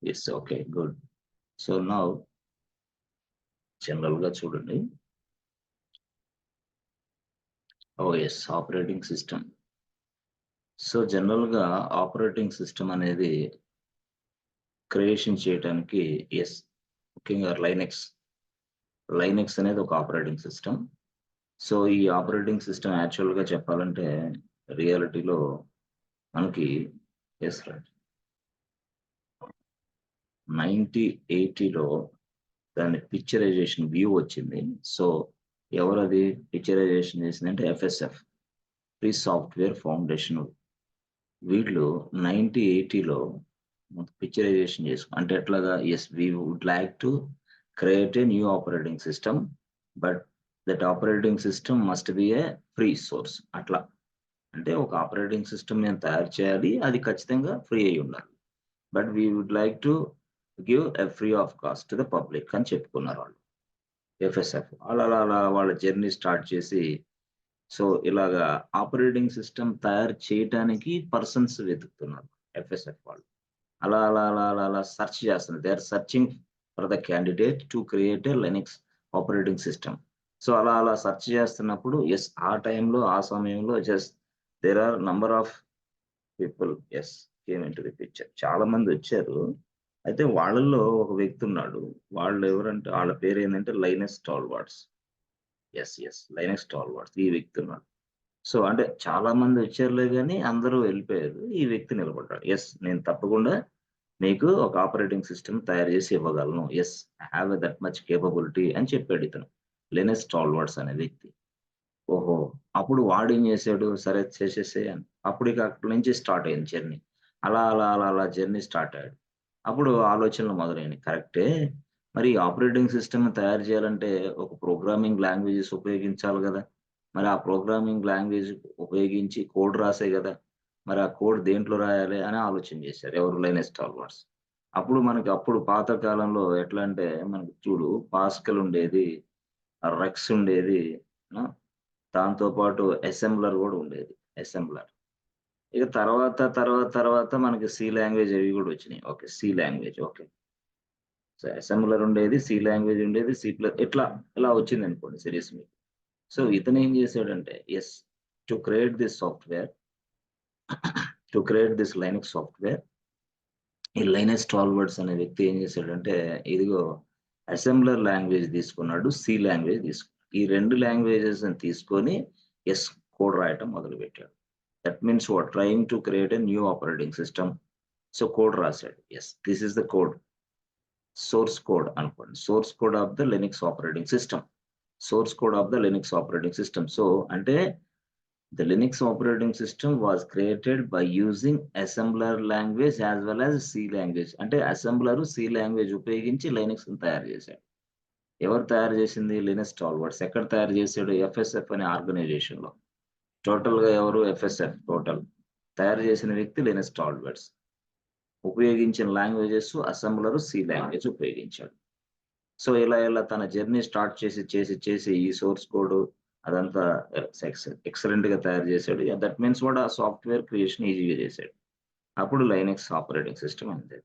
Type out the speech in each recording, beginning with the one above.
Yes, okay, good. So now general గా చూడండి. yes, operating system. So general గా operating system అనేది creation చేయడానికి ముఖ్యంగా లైనెక్స్ అనేది ఒక ఆపరేటింగ్ సిస్టమ్. సో ఈ ఆపరేటింగ్ సిస్టమ్ యాక్చువల్ గా చెప్పాలంటే రియాలిటీలో మనకి రైట్ 1980లో దాని పిక్చరైజేషన్ వ్యూ వచ్చింది. సో ఎవరది పిక్చరైజేషన్ చేసిందంటే ఎఫ్ఎస్ఎఫ్, ఫ్రీ సాఫ్ట్వేర్ ఫౌండేషన్. వీళ్ళు 1980లో పిక్చరైజేషన్ చేసుకుని అంటే ఎట్లాగా we would like to create a new operating system, but that operating system must be a free source. అట్లా అంటే ఒక ఆపరేటింగ్ సిస్టమ్ నేను తయారు చేయాలి, అది ఖచ్చితంగా ఫ్రీ అయి ఉండాలి. But we would like to give a free of cost to the public అని చెప్పుకున్నారు వాళ్ళు ఎఫ్ఎస్ఎఫ్. అలా అలా వాళ్ళ జర్నీ స్టార్ట్ చేసి సో ఇలాగా ఆపరేటింగ్ సిస్టమ్ తయారు చేయడానికి పర్సన్స్ వెతుకుతున్నారు ఎఫ్ఎస్ఎఫ్ వాళ్ళు. అలా అలా అలా అలా అలా సెర్చ్ చేస్తున్నారు. They are searching for the candidate to create a Linux operating system. So అలా అలా సెర్చ్ చేస్తున్నప్పుడు ఆ టైంలో ఆ సమయంలో there are number of people came into the picture. చాలా మంది వచ్చారు. అయితే వాళ్ళల్లో ఒక వ్యక్తి ఉన్నాడు. వాళ్ళు ఎవరంటే వాళ్ళ పేరు ఏంటంటే లైనస్ టాల్వార్డ్స్. లైనస్ టాల్వార్డ్స్ ఈ వ్యక్తి ఉన్నాడు. సో అంటే చాలా మంది వచ్చారులే కానీ అందరూ వెళ్ళిపోయారు. ఈ వ్యక్తి నిలబడ్డాడు. నేను తప్పకుండా మీకు ఒక ఆపరేటింగ్ సిస్టమ్ తయారు చేసి ఇవ్వగలను. I have that much capability అని చెప్పాడు ఇతను, లెనస్ టాల్వార్డ్స్ అనే వ్యక్తి. ఓహో! అప్పుడు వాడేం చేశాడు, సరే చేసేసేయని. అప్పుడు ఇక అక్కడి నుంచి స్టార్ట్ అయింది జర్నీ. అలా అలా అలా అలా జర్నీ స్టార్ట్ అయ్యాడు. అప్పుడు ఆలోచనలు మొదలైనయి. కరెక్టే. మరి ఆపరేటింగ్ సిస్టమ్ తయారు చేయాలంటే ఒక ప్రోగ్రామింగ్ లాంగ్వేజెస్ ఉపయోగించాలి గదా! మరి ఆ ప్రోగ్రామింగ్ లాంగ్వేజ్ ఉపయోగించి కోడ్ రాసే గదా! మరి ఆ కోడ్ దేంట్లో రాయాలి అని ఆలోచన చేశారు. ఎవరు? లైనస్ టాల్వార్డ్స్. అప్పుడు పాత కాలంలో ఎట్లా అంటే మనకు చూడు పాస్కల్ ఉండేది, రెక్స్ ఉండేది. ఆ! దాంతో పాటు అసెంబ్లర్ గూడా ఉండేది. అసెంబ్లర్. ఇక తర్వాత మనకి సి లాంగ్వేజ్ అవి గూడా వచ్చినాయి. Okay. C language okay. So assembler ఉండేది, సి లాంగ్వేజ్ ఉండేది, సి ప్లస్ ఇలా వచ్చిందనుకోండి సిరీస్ మీకు. సో ఇతనేం చేశాడంటే to create this software, to create this Linux software, ఈ లైనస్ టాల్వర్డ్స్ అనే వ్యక్తి ఏం చేశాడంటే ఇదిగో అసెంబ్లర్ లాంగ్వేజ్ తీసుకున్నాడు, సి లాంగ్వేజ్ తీసుకున్నాడు. ఈ 2 లాంగ్వేజెస్‌ని తీసుకొని కోడ్ రాయటం మొదలుపెట్టాడు. That means trying to create a new operating system. So code రాసాడు. This is the code. Source code అనుకోండి. Source code of the Linux operating system. Source code of the Linux operating system. So అంటే the Linux operating system was created by using assembler language as well as C language. అంటే assembler C language ఉపయోగించి Linux తయారు చేశాడు. ఎవరు తయారు చేసింది? Linus టాల్వర్డ్స్. ఎక్కడ తయారు చేశాడు? ఎఫ్ఎస్ఎఫ్ అనే ఆర్గనైజేషన్ లో. టోటల్ గా ఎవరు? ఎఫ్ఎస్ఎఫ్ టోటల్ తయారు చేసిన వ్యక్తి లినస్ టాల్వర్డ్స్. ఉపయోగించిన లాంగ్వేజెస్ అసెంబ్లర్ సి లాంగ్వేజ్ ఉపయోగించాడు. సో ఇలా తన జర్నీ స్టార్ట్ చేసి ఈ సోర్స్ కోడ్ అదంతా ఎక్సలెంట్ గా తయారు చేశాడు. దట్ మీన్స్ వాడు ఆ సాఫ్ట్వేర్ క్రియేషన్ ఈజీగా చేశాడు. అప్పుడు లైనక్స్ ఆపరేటింగ్ సిస్టమ్ అనేది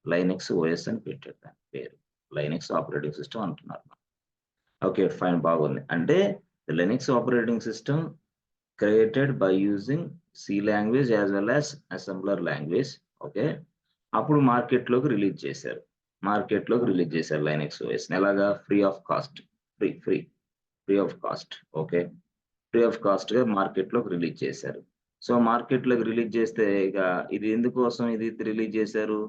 లైనక్స్ ఓఎస్ అని పెట్టాడు దాని పేరు. లైనక్స్ ఆపరేటింగ్ సిస్టమ్ అంటున్నారు. ఓకే ఫైన్, బాగుంది. అంటే Linux operating system created by using C language as well as assembler language. Okay. అప్పుడు మార్కెట్లోకి రిలీజ్ చేశారు. లైనక్స్ ఓఎస్ ఎలాగా? Free of cost. Free of cost. Okay. Free of cost గా మార్కెట్లోకి release చేశారు. సో మార్కెట్లోకి రిలీజ్ చేస్తే ఇక ఇది ఎందుకోసం ఇది రిలీజ్ చేశారు?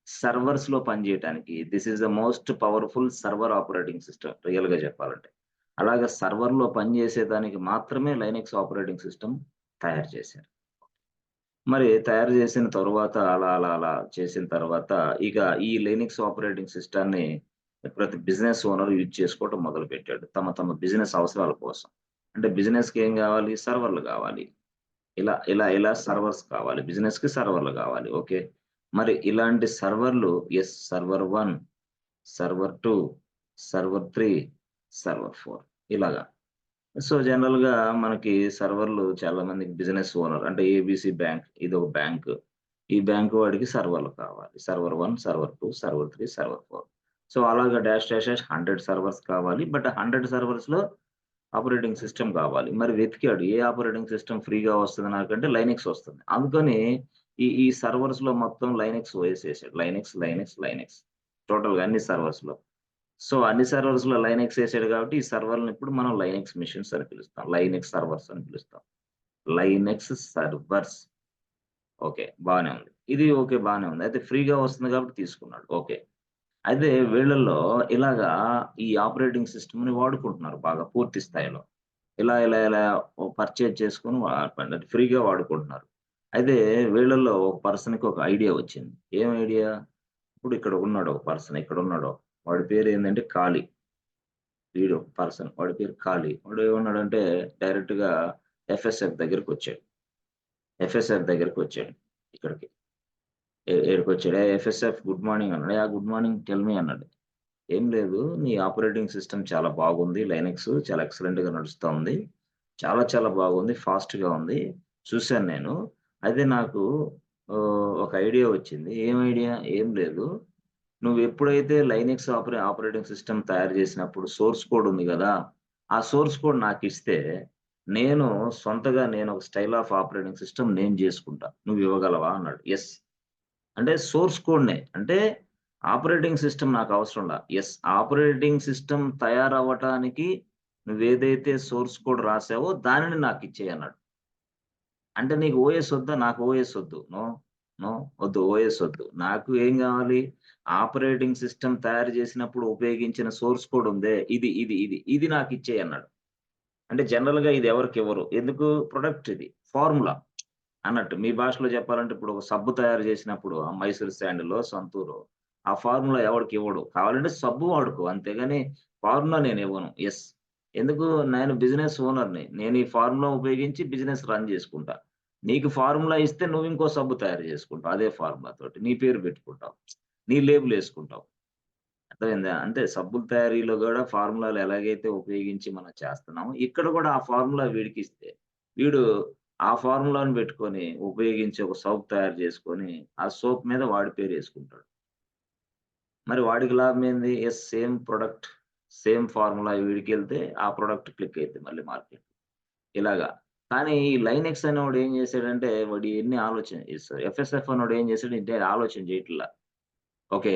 సర్వర్స్ లో పనిచేయడానికి. This is the most powerful server operating system real గా చెప్పాలంటే. అలాగే సర్వర్ లో పనిచేసేదానికి మాత్రమే లైనక్స్ ఆపరేటింగ్ సిస్టమ్ తయారు చేశారు. మరి తయారు చేసిన తరువాత అలా చేసిన తర్వాత ఇక ఈ లైనక్స్ ఆపరేటింగ్ సిస్టాన్ని ప్రతి బిజినెస్ ఓనర్ యూజ్ చేసుకోవడం మొదలుపెట్టాడు తమ బిజినెస్ అవసరాల కోసం. అంటే బిజినెస్‌కి ఏం కావాలి? సర్వర్‌లు కావాలి. ఇలా సర్వర్స్ కావాలి. బిజినెస్‌కి సర్వర్‌లు కావాలి. ఓకే. మరి ఇలాంటి సర్వర్‌లు సర్వర్ 1, సర్వర్ 2, సర్వర్ 3, సర్వర్ 4 ఇలాగా. సో జనరల్‌గా మనకి సర్వర్‌లు చాలా మందికి బిజినెస్ ఓనర్ అంటే ఏబీసీ బ్యాంక్ ఇదొక బ్యాంక్. ఈ బ్యాంక్ వాడికి సర్వర్లు కావాలి. Server 1, server 2, server 3, server 4. So, అలాగా డాష్ డాష్ డాష్ 100 సర్వర్స్ కావాలి. బట్ 100 సర్వర్స్‌లో ఆపరేటింగ్ సిస్టమ్ కావాలి. మరి వెతికాడు. ఏ ఆపరేటింగ్ సిస్టమ్ ఫ్రీగా వస్తది నాకంటే లైనక్స్ వస్తుంది. అందుకని ఈ సర్వర్స్‌లో మొత్తం లైనక్స్ ఓఎస్ ఏసాడు. లైనక్స్ టోటల్‌గా అన్ని సర్వర్స్‌లో. సో, అన్ని సర్వర్స్‌లో లైనక్స్ ఏసాడు కాబట్టి ఈ సర్వర్‌లని ఇప్పుడు మనం లైనక్స్ మిషన్స్ అని పిలుస్తాం. లైనక్స్ సర్వర్స్ అని పిలుస్తాం. Linux servers. ఓకే. బానే ఉంది. ఇది ఓకే. బానే ఉంది. అయితే ఫ్రీగా వస్తుంది కాబట్టి తీసుకున్నాడు. ఓకే. అయితే వీళ్ళల్లో ఇలాగా ఈ ఆపరేటింగ్ సిస్టమ్‌ని వాడుకుంటున్నారు బాగా పూర్తి స్థాయిలో. ఇలా పర్చేజ్ చేసుకొని ఫ్రీగా వాడుకుంటున్నారు. అయితే వీళ్ళల్లో ఒక పర్సన్‌కి ఒక ఐడియా వచ్చింది. ఏం ఐడియా? ఇప్పుడు ఇక్కడ ఉన్నాడు ఒక పర్సన్ ఇక్కడున్నాడు. వాడి పేరేందంటే కాళీ. వీడు పర్సన్. వాడి పేరు కాళీ. వాడు ఏమన్నాడంటే డైరెక్ట్‌గా ఎఫ్ఎస్ఎఫ్ దగ్గరికొచ్చాడు. ఎఫ్ఎస్ఎఫ్ దగ్గరికొచ్చాడు ఇక్కడికి. ఈడకొచ్చాడు. "ఏయ్! ఎఫ్ఎస్ఎఫ్ గుడ్ మార్నింగ్" అన్నాడు. "Yeah! Good morning tell me" అన్నాడు. "ఏం లేదు. నీ ఆపరేటింగ్ సిస్టమ్ చాలా బాగుంది. లైనక్స్ చాలా ఎక్సలెంట్‌గా నడుస్తా ఉంది. చాలా బాగుంది. ఫాస్ట్‌గా ఉంది. చూసాను నేను. అయితే నాకు ఒక ఐడియా వచ్చింది. ఏం ఐడియా? ఏం లేదు. నువ్వెప్పుడైతే లైనక్స్ ఆపరేటింగ్ సిస్టమ్ తయారు చేసినప్పుడు సోర్స్ కోడ్ ఉంది గదా! ఆ సోర్స్ కోడ్ నాకిస్తే, నేను సొంతగా ఒక స్టైల్ ఆఫ్ ఆపరేటింగ్ సిస్టమ్ నేను జేసుకుంటా. నువ్వివ్వగలవా? అన్నాడు. యెస్. అంటే సోర్స్ కోడ్‌నే. అంటే ఆపరేటింగ్ సిస్టమ్ నాకవసరంలా. యెస్. ఆపరేటింగ్ సిస్టమ్ తయారవ్వటానికి నువ్వేదైతే సోర్స్ కోడ్ రాసావో దానిని నాకిచ్చేయి అన్నాడు. అంటే నీకు ఓఎస్ ఒద్దా? నాకు ఓఎస్ ఒద్దు. నో, నో ఒద్దు. ఓఎస్ ఒద్దు. నాకు ఏం గావాలి? ఆపరేటింగ్ సిస్టమ్ తయారు చేసినప్పుడు ఉపయోగించిన సోర్స్ కోడ్ ఉందే ఇది నాకిచ్చేయి అన్నాడు. అంటే జనరల్‌గా ఇది ఎవరికివ్వరు. ఎందుకు? ప్రొడక్ట్ ఇది. ఫార్ములా అన్నట్టు. మీ భాషలో చెప్పాలంటే ఇప్పుడు ఒక సబ్బు తయారు చేసినప్పుడు ఆ మైసూర్ శాండిలో, సంతూరో ఆ ఫార్ములా ఎవడికివ్వడు. కావాలంటే సబ్బు వాడుకో. అంతేగాని ఫార్ములా నేనివ్వను. యెస్. ఎందుకు? నేను బిజినెస్ ఓనర్‌ని. నేను ఈ ఫార్ములా ఉపయోగించి బిజినెస్ రన్ చేసుకుంటా. నీకు ఫార్ములా ఇస్తే నువ్వింకో సబ్బు తయారు చేసుకుంటావు. అదే ఫార్ములా తోటి. నీ పేరు పెట్టుకుంటావు. నీ లేబులేసుకుంటావు. అర్థమైందా? అంటే సబ్బుల తయారీలో గూడా ఫార్ములాలు ఎలాగైతే ఉపయోగించి మనం చేస్తున్నామో, ఇక్కడ గూడా ఆ ఫార్ములా వీడికిస్తే, వీడు ఆ ఫార్ములాను బెట్టుకొని ఉపయోగించి ఒక సోప్ తయారు జేసుకొని, ఆ సోప్ మీద వాడి పేరేసుకుంటాడు. మరి వాడికి లాభమేంది? Yes same product, same formula వీడికెళ్తే ఆ ప్రొడక్ట్ క్లిక్ అయిద్ది మళ్ళీ మార్కెట్. ఇలాగా. కానీ ఈ లైనెక్స్ అనేవాడు ఏం జేసాడంటే, వాడు ఇయన్నీ ఆలోచన చేసాడు. ఎఫ్ఎస్ఎఫ్ అన్నోడు ఏం జేసాడు, ఇంటే ఆలోచన జేయట్లా. ఓకే.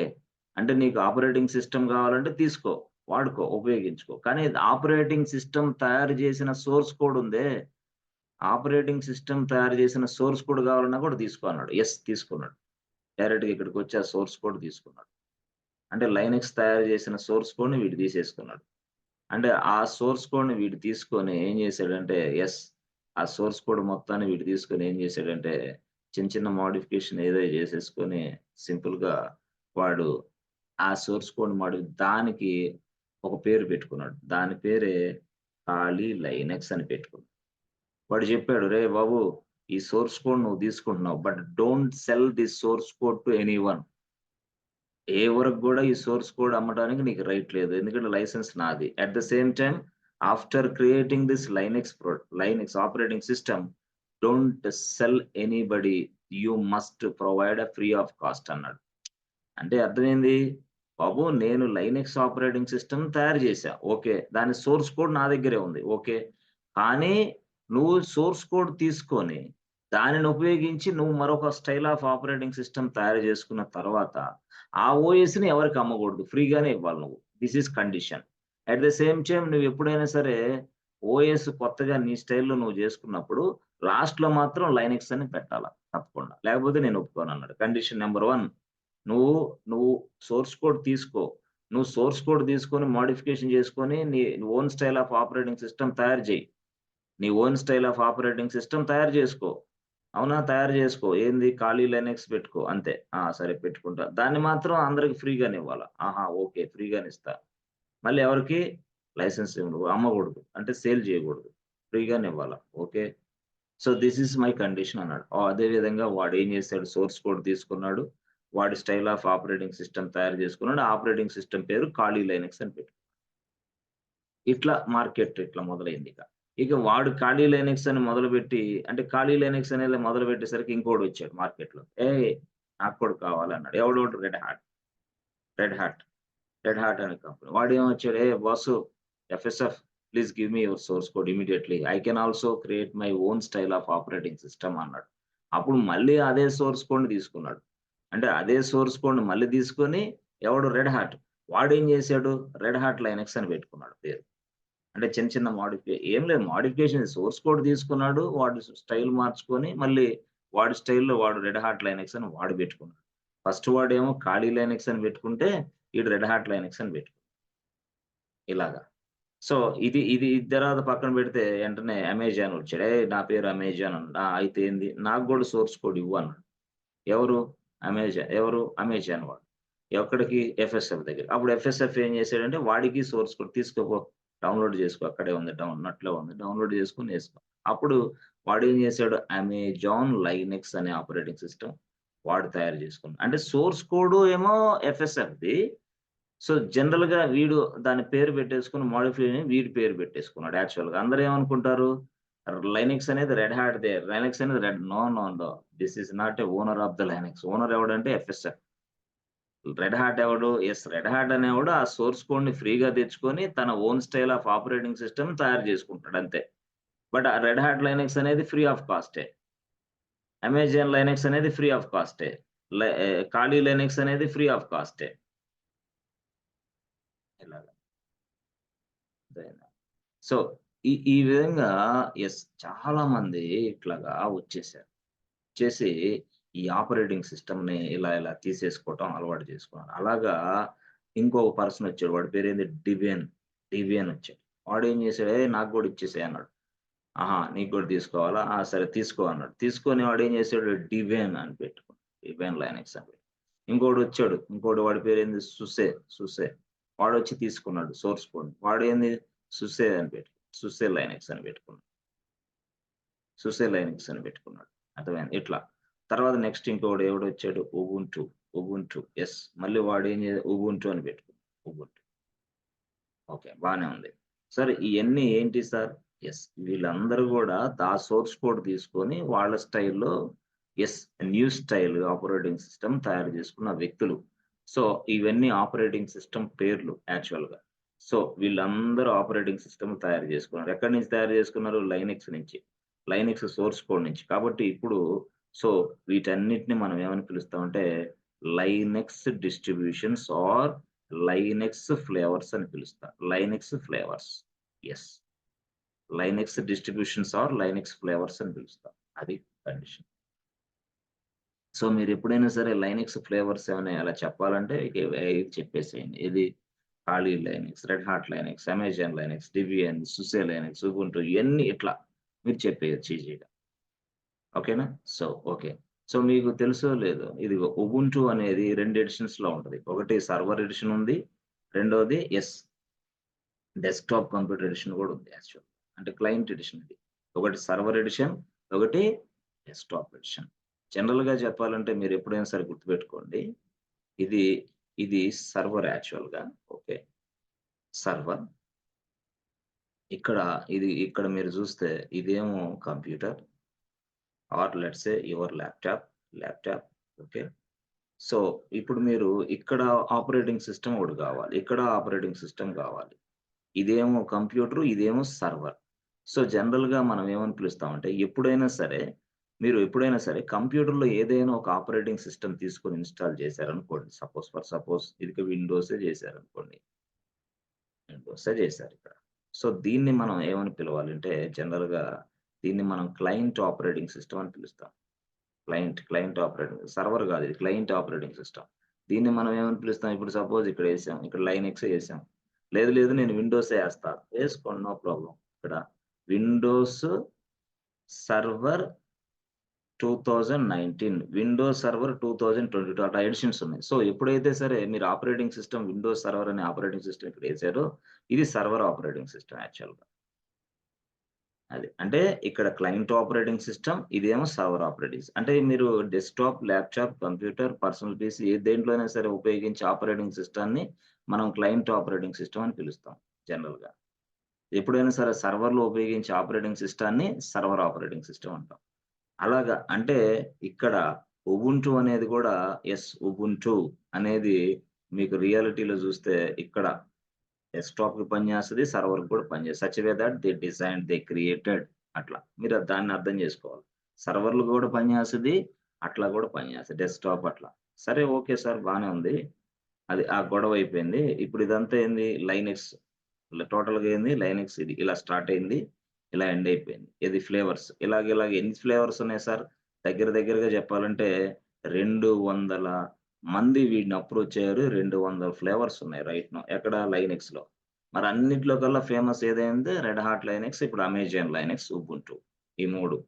అంటే నీకు ఆపరేటింగ్ సిస్టమ్ గావాలంటే తీసుకో, వాడుకో, ఉపయోగించుకో. కానీ ఆపరేటింగ్ సిస్టమ్ తయారు జేసిన సోర్స్ కోడ్ ఉందే, ఆపరేటింగ్ సిస్టమ్ తయారు జేసిన సోర్స్ కోడ్ గావాలన్నా గూడా తీసుకో అన్నాడు. యెస్ తీసుకున్నాడు. డైరెక్ట్‌గా ఇక్కడికొచ్చి ఆ సోర్స్ కోడ్ తీసుకున్నాడు. అంటే లైనక్స్ తయారు జేసిన సోర్స్ కోడ్‌ని వీడు తీసేసుకున్నాడు. అంటే ఆ సోర్స్ కోడ్‌ని వీడు తీసుకొని ఏం జేసాడంటే యెస్. ఆ సోర్స్ కోడ్ మొత్తాన్ని వీడు తీసుకొని ఏం జేసాడంటే చిన్న మోడిఫికేషన్ ఏదో జేసేసుకొని సింపుల్‌గా వాడు ఆ సోర్స్ కోడ్ దానికి ఒక పేరు పెట్టుకున్నాడు. దాని పేరే ఖాళీ లైనక్స్ అని పెట్టుకున్నాడు. వాడు చెప్పాడు, "రేయ్ బాబు! ఈ సోర్స్ కోడ్ నువ్వు తీసుకుంటున్నావు. But don't sell this source code to anyone. ఎవరికి గూడా ఈ సోర్స్ కోడ్ అమ్మటానికి నీకు రైట్ లేదు. ఎందుకంటే లైసెన్స్ నాది. At the same time after creating this Linux operating system don't sell anybody. You must provide free of cost" అన్నాడు. అంటే అర్థమైంది? బాబు నేను లైనక్స్ ఆపరేటింగ్ సిస్టమ్ తయారు చేశా. ఓకే. దాని సోర్స్ కోడ్ నా దగ్గరే ఉంది. ఓకే. కానీ నువ్వు సోర్స్ కోడ్ తీసుకొని, దానిని ఉపయోగించి నువ్వు మరొక స్టైల్ ఆఫ్ ఆపరేటింగ్ సిస్టమ్ తయారు చేసుకున్న తర్వాత, ఆ ఓఎస్‌ని ఎవరికీ అమ్మకూడదు. ఫ్రీగానే ఇవ్వాలి నువ్వు. This is condition. At the same time నువ్వెప్పుడైనా సరే ఓఎస్ కొత్తగా నీ స్టైల్‌లో నువ్వు చేసుకున్నప్పుడు లాస్ట్‌లో మాత్రం లైనక్స్ అని పెట్టాల తప్పకుండా. లేకపోతే నేను ఒప్పుకోనన్నాడు. కండిషన్ నంబర్ 1 నువ్వు, నువ్వు సోర్స్ కోడ్ తీసుకో. నువ్వు సోర్స్ కోడ్ తీసుకొని మోడిఫికేషన్ చేసుకొని నీ own style of operating system తయారు చెయ్యి. నీ own style of operating system తయారు చేసుకో. అవునా? తయారు చేసుకో. ఏంది ఖాళీ లైనక్స్ పెట్టుకో అంతే. ఆ! సరే పెట్టుకుంటా. దాన్ని మాత్రం అందరికి ఫ్రీగానే ఇవ్వాలా. ఆహా! ఓకే. ఫ్రీగానే ఇస్తా. మళ్ళీ ఎవరికీ లైసెన్స్ ఇవ్వను. అమ్మకూడదు. అంటే సేల్ చేయకూడదు. ఫ్రీగానే ఇవ్వాలా. Okay. So, this is my condition అన్నాడు. అదే విధంగా వాడేం చేసాడు సోర్స్ కోడ్ తీసుకున్నాడు. వాడి స్టైల్ ఆఫ్ ఆపరేటింగ్ సిస్టమ్ తయారు చేసుకున్నాడు. ఆపరేటింగ్ సిస్టమ్ పేరు ఖాళీ లైనక్స్ అని పెట్టాడు. ఇట్లా మార్కెట్ ఇట్లా మొదలైందిక. ఇక వాడు ఖాళీ లైనక్స్ అని మొదలుపెట్టి అంటే ఖాళీ లైనక్స్ అనేది మొదలుపెట్టేసరికి ఇంకోడు వచ్చాడు మార్కెట్‌లో. నాకు కూడా కావాలన్నాడు. ఎవడోడు రెడ్ హాట్. రెడ్ హాట్ అనే కంపెనీ. వాడేమొచ్చాడు, boss FSF please give me your source code immediately. I can also create my own style of operating system అన్నాడు. అప్పుడు మళ్ళీ అదే సోర్స్ కోడ్‌ని తీసుకున్నాడు. అంటే అదే సోర్స్ కోడ్‌ని మళ్ళీ తీసుకొని ఎవడు రెడ్ హాట్. వాడేం చేసాడు, రెడ్ హాట్ లైనక్స్ అని పెట్టుకున్నాడు పేరు. అంటే చిన్న చిన్న ఏం లేదు మోడిఫికేషన్ సోర్స్ కోడ్ తీసుకున్నాడు. వాడు స్టైల్ మార్చుకొని మళ్ళీ వాడి స్టైల్‌లో వాడు రెడ్ హాట్ లైనక్స్ అని వాడు పెట్టుకున్నాడు. ఫస్ట్ వాడేమో ఖాళీ లైనక్స్ అని పెట్టుకుంటే, ఈడు రెడ్ హాట్ లైనక్స్ అని పెట్టుకున్నాడు. ఇలాగా. సో, ఇది తర్వాత పక్కన పెడితే ఎంటనే అమెజాన్ వచ్చాడు. నా పేరు అమెజాన్ అన్నాడు. అయితే ఏంది నాకు గూడా సోర్స్ కోడ్ ఇవ్వు అన్నాడు. ఎవరు? అమెజాన్ వాడు. ఎక్కడికి? ఎఫ్ఎస్ఎఫ్ దగ్గర. అప్పుడు ఎఫ్ఎస్ఎఫ్ ఏం చేసాడంటే వాడికి సోర్స్ కోడ్ తీసుకోపో. డౌన్‌లోడ్ చేసుకో. అక్కడే ఉంది. నెట్‌లో ఉంది. డౌన్‌లోడ్ చేసుకొని ఏసుకో. అప్పుడు వాడేం చేసాడు? అమెజాన్ లైనక్స్ అనే ఆపరేటింగ్ సిస్టమ్ వాడు తయారు చేసుకున్నాడు. అంటే సోర్స్ కోడ్ ఏమో ఎఫ్ఎస్ఎఫ్‌ది. సో, జనరల్‌గా వీడు దాని పేరు పెట్టేసుకొని వీడి పేరు పెట్టేసుకున్నాడు యాక్చువల్‌గా. అందరూ ఏమనుకుంటారు? లైనక్స్ అనేది రెడ్ హాట్‌దే. లైనక్స్ అనేది no. This is not a owner of the Linux. Owner ఎవడంటే ఎఫ్ఎస్ఎఫ్. రెడ్ హాట్ ఎవడు? రెడ్ హాట్ అనేవాడు ఆ సోర్స్ కోడ్‌ని ఫ్రీగా తెచ్చుకొని తన own style of operating system తయారు చేసుకుంటాడు అంతే. బట్ ఆ రెడ్ హాట్ లైనక్స్ అనేది ఫ్రీ ఆఫ్ కాస్టే. అమెజాన్ లైనక్స్ అనేది ఫ్రీ ఆఫ్ కాస్టే. ఖాళీ లైనక్స్ అనేది ఫ్రీ ఆఫ్ కాస్టే. ఇలాగ. అర్థమైందా? సో, ఈ విధంగా చాలా మంది ఇట్లాగా వచ్చేసారు. చేసి ఈ ఆపరేటింగ్ సిస్టమ్‌ని ఇలా తీసేసుకోవటం అలవాటు చేసుకున్నారు. అలాగా ఇంకొక పర్సన్ వచ్చాడు. వాడి పేరేంది డివియన్ వచ్చాడు. వాడేం చేసాడు, నాకు గూడా ఇచ్చేసేయ్ అన్నాడు. ఆహా! నీకు గూడా తీసుకోవాలా? సరే తీసుకో అన్నాడు. తీసుకొని వాడేం చేసాడు డివెన్ అని పెట్టుకున్నాడు. డివెన్ లైనక్స్ అని. ఇంకోడొచ్చాడు. వాడి పేరేంది సుసే. వాడొచ్చి తీసుకున్నాడు సోర్స్ కోడ్. వాడేంది సుసే అని సుసే లైనక్స్ అని పెట్టుకున్నాడు. పెట్టుకున్నాడు. అర్థమైందా? ఇట్లా. తర్వాత నెక్స్ట్ ఇంకొకడు ఎవడొచ్చాడు ఉబుంటు. మళ్ళీ వాడేం ఉబుంటు అని పెట్టుకున్నాడు. ఉబుంటు. ఓకే. బానే ఉంది. సరే ఇయన్నీ ఏంటి సార్? వీళ్ళందరూ గూడా సోర్స్ కోడ్ తీసుకొని వాళ్ళ స్టైల్‌లో న్యూ స్టైల్ ఆపరేటింగ్ సిస్టమ్ తయారు చేసుకున్న వ్యక్తులు. సో, ఇవన్నీ ఆపరేటింగ్ సిస్టమ్ పేర్లు యాక్చువల్‌గా. సో, వీళ్ళందరూ ఆపరేటింగ్ సిస్టమ్ తయారు చేసుకున్నారు. ఎక్కడి నుంచి తయారు చేసుకున్నారు? లైనక్స్ నుంచి. లైనక్స్ సోర్స్ కోడ్ నుంచి. కాబట్టి ఇప్పుడు సో, వీటన్నిటిని మనం ఏమని పిలుస్తామంటే Linux distributions or Linux flavours అని పిలుస్తాం. Linux flavours. Yes. Linux distributions or Linux flavours అని పిలుస్తాం. అది కండిషన్. సో, మీరెప్పుడైనా సరే లైనక్స్ ఫ్లేవర్స్ ఏమైనా అలా చెప్పాలంటే ఇది చెప్పేసేయండి. ఇది Kali Linux, Red Hat Linux, Amazon Linux, Debian, SUSE Linux, Ubuntu ఇయన్నీ ఇట్లా మీరు చెప్పేయొచ్చు ఈజీగా. ఓకేనా? So, okay. సో, మీకు తెలుసో లేదో ఇదిగో ఉబుంటు అనేది 2 ఎడిషన్స్‌లో ఉంటది. ఒకటి సర్వర్ ఎడిషన్ ఉంది. రెండోది డెస్క్‌టాప్ కంప్యూటర్ ఎడిషన్ గూడా ఉంది యాక్చువల్. అంటే క్లయింట్ ఎడిషన్ ఇది. ఒకటి సర్వర్ ఎడిషన్, ఒకటి డెస్క్‌టాప్ ఎడిషన్. జనరల్‌గా చెప్పాలంటే మీరెప్పుడైనా సరే గుర్తుపెట్టుకోండి. ఇది, ఇది సర్వర్ యాక్చువల్‌గా. ఓకే. సర్వర్. ఇక్కడ మీరు జూస్తే ఇదేమో computer are let's say your laptop. Okay. So, ఇప్పుడు మీరు ఇక్కడ ఆపరేటింగ్ సిస్టమ్ ఒకటి గావాలి. ఇక్కడ ఆపరేటింగ్ సిస్టమ్ గావాలి. ఇదేమో కంప్యూటరు, ఇదేమో సర్వర్. సో, జనరల్‌గా మనం ఏమని పిలుస్తామంటే మీరు ఎప్పుడైనా సరే కంప్యూటర్‌లో ఏదైనా ఒక ఆపరేటింగ్ సిస్టమ్ తీసుకొని ఇన్‌స్టాల్ చేశారనుకోండి. సపోజ్ ఇది విండోసే చేశారనుకోండి. విండోసే చేశారిక్కడ. సో, దీన్ని మనం ఏమని పిలవాలంటే జనరల్‌గా దీన్ని మనం క్లయింట్ ఆపరేటింగ్ సిస్టమ్ అని పిలుస్తాం. క్లయింట్ ఆపరేటింగ్ సర్వర్ గాదు ఇది క్లయింట్ ఆపరేటింగ్ సిస్టమ్. దీన్ని మనం ఏమని పిలుస్తాం? ఇప్పుడు సపోజ్ ఇక్కడేసాం. ఇక్కడ లైనక్సే ఏసాం. లేదు నేను విండోసే ఏస్తా. ఏసుకోండి నో ప్రాబ్లమ్. ఇక్కడ విండోస్ సర్వర్ 2019 విండోస్ సర్వర్ 2022 అట్లా ఎడిషన్స్ ఉన్నాయి. సో, ఎప్పుడైతే సరే మీరు ఆపరేటింగ్ సిస్టమ్ విండోస్ సర్వర్ అనే ఆపరేటింగ్ సిస్టమ్ ఇక్కడ ఏసారో ఇది సర్వర్ ఆపరేటింగ్ సిస్టమ్ యాక్చువల్‌గా. అది. అంటే ఇక్కడ క్లయింట్ ఆపరేటింగ్ సిస్టమ్, ఇదేమో సర్వర్ అంటే మీరు desktop, laptop, computer, personal PC దేంట్లోనైనా సరే ఉపయోగించే ఆపరేటింగ్ సిస్టమ్‌ని మనం క్లయింట్ ఆపరేటింగ్ సిస్టమ్ అని పిలుస్తాం జనరల్‌గా. ఎప్పుడైనా సరే సర్వర్‌లో ఉపయోగించే ఆపరేటింగ్ సిస్టమ్‌ని సర్వర్ ఆపరేటింగ్ సిస్టమ్ అంటాం. అలాగా అంటే ఇక్కడ ఉబుంటు అనేది గూడా ఉబుంటు అనేది మీకు రియాలిటీలో జూస్తే ఇక్కడ డెస్క్‌టాప్‌కి పనిచేస్తది. సర్వర్‌కి కూడా పనిచేస్తది. Such a way that they designed, they created అట్లా. మీరు దాన్ని అర్థం జేసుకోవాలి. సర్వర్‌లు గూడా పనిచేస్తది. అట్లా గూడా పనిచేస్తది. డెస్క్‌టాప్ అట్లా. సరే ఓకే సార్ బానే ఉంది. అది ఆ గొడవ అయిపోయింది. ఇప్పుడు ఇదంతా ఏంది లైనక్స్. టోటల్‌గా ఏంది లైనక్స్ ఇది. ఇలా స్టార్ట్ అయింది. ఇలా ఎండ్ అయిపోయింది. ఇది ఫ్లేవర్స్. ఇలాగ ఎన్ని ఫ్లేవర్స్ ఉన్నాయి సార్? దగ్గరగా చెప్పాలంటే 200 మంది వీడిని అప్రోచ్ అయ్యారు. 200 ఫ్లేవర్స్ ఉన్నాయి రైట్ నౌ. ఎక్కడ లైనక్స్‌లో. మరి అన్నిట్లో కల్లా ఫేమస్ ఏదైంది రెడ్ హాట్ లైనక్స్, ఇప్పుడు అమెజాన్ లైనక్స్, ఉబుంటు ఈ 3.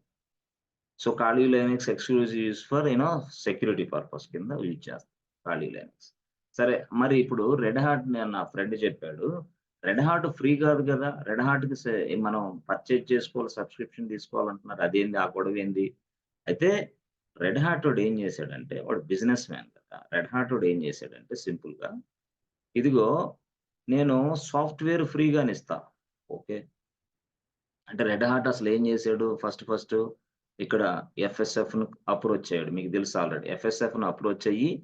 సో, ఖాళీ Linux exclusive use for security purpose కింద యూజ్ చేస్తాం. ఖాళీ లైనక్స్. సరే మరి ఇప్పుడు రెడ్ హాట్ నా ఫ్రెండ్ చెప్పాడు. రెడ్ హాట్ ఫ్రీ కాదు కదా! రెడ్ హాట్‌కి మనం పర్చేజ్ చేసుకోవాలి, సబ్స్క్రిప్షన్ తీసుకోవాలంటున్నారు. అదేంది? ఆ గొడవేంది? అయితే రెడ్ హాటోడు ఏం చేశాడంటే వాడు బిజినెస్ మ్యాన్ కదా! రెడ్ హాటోడు ఏం చేశాడంటే సింపుల్‌గా, ఇదిగో నేను సాఫ్ట్‌వేర్ ఫ్రీగానే ఇస్తా. ఓకే. అంటే రెడ్ హార్ట్ అసలేం జేసాడు ఫస్ట్ ఇక్కడ ఎఫ్ఎస్ఎఫ్‌ను అప్రోచ్ అయ్యాడు. మీకు తెలుసు ఆల్రెడీ. ఎఫ్ఎస్ఎఫ్‌ను అప్రోచ్ అయ్యి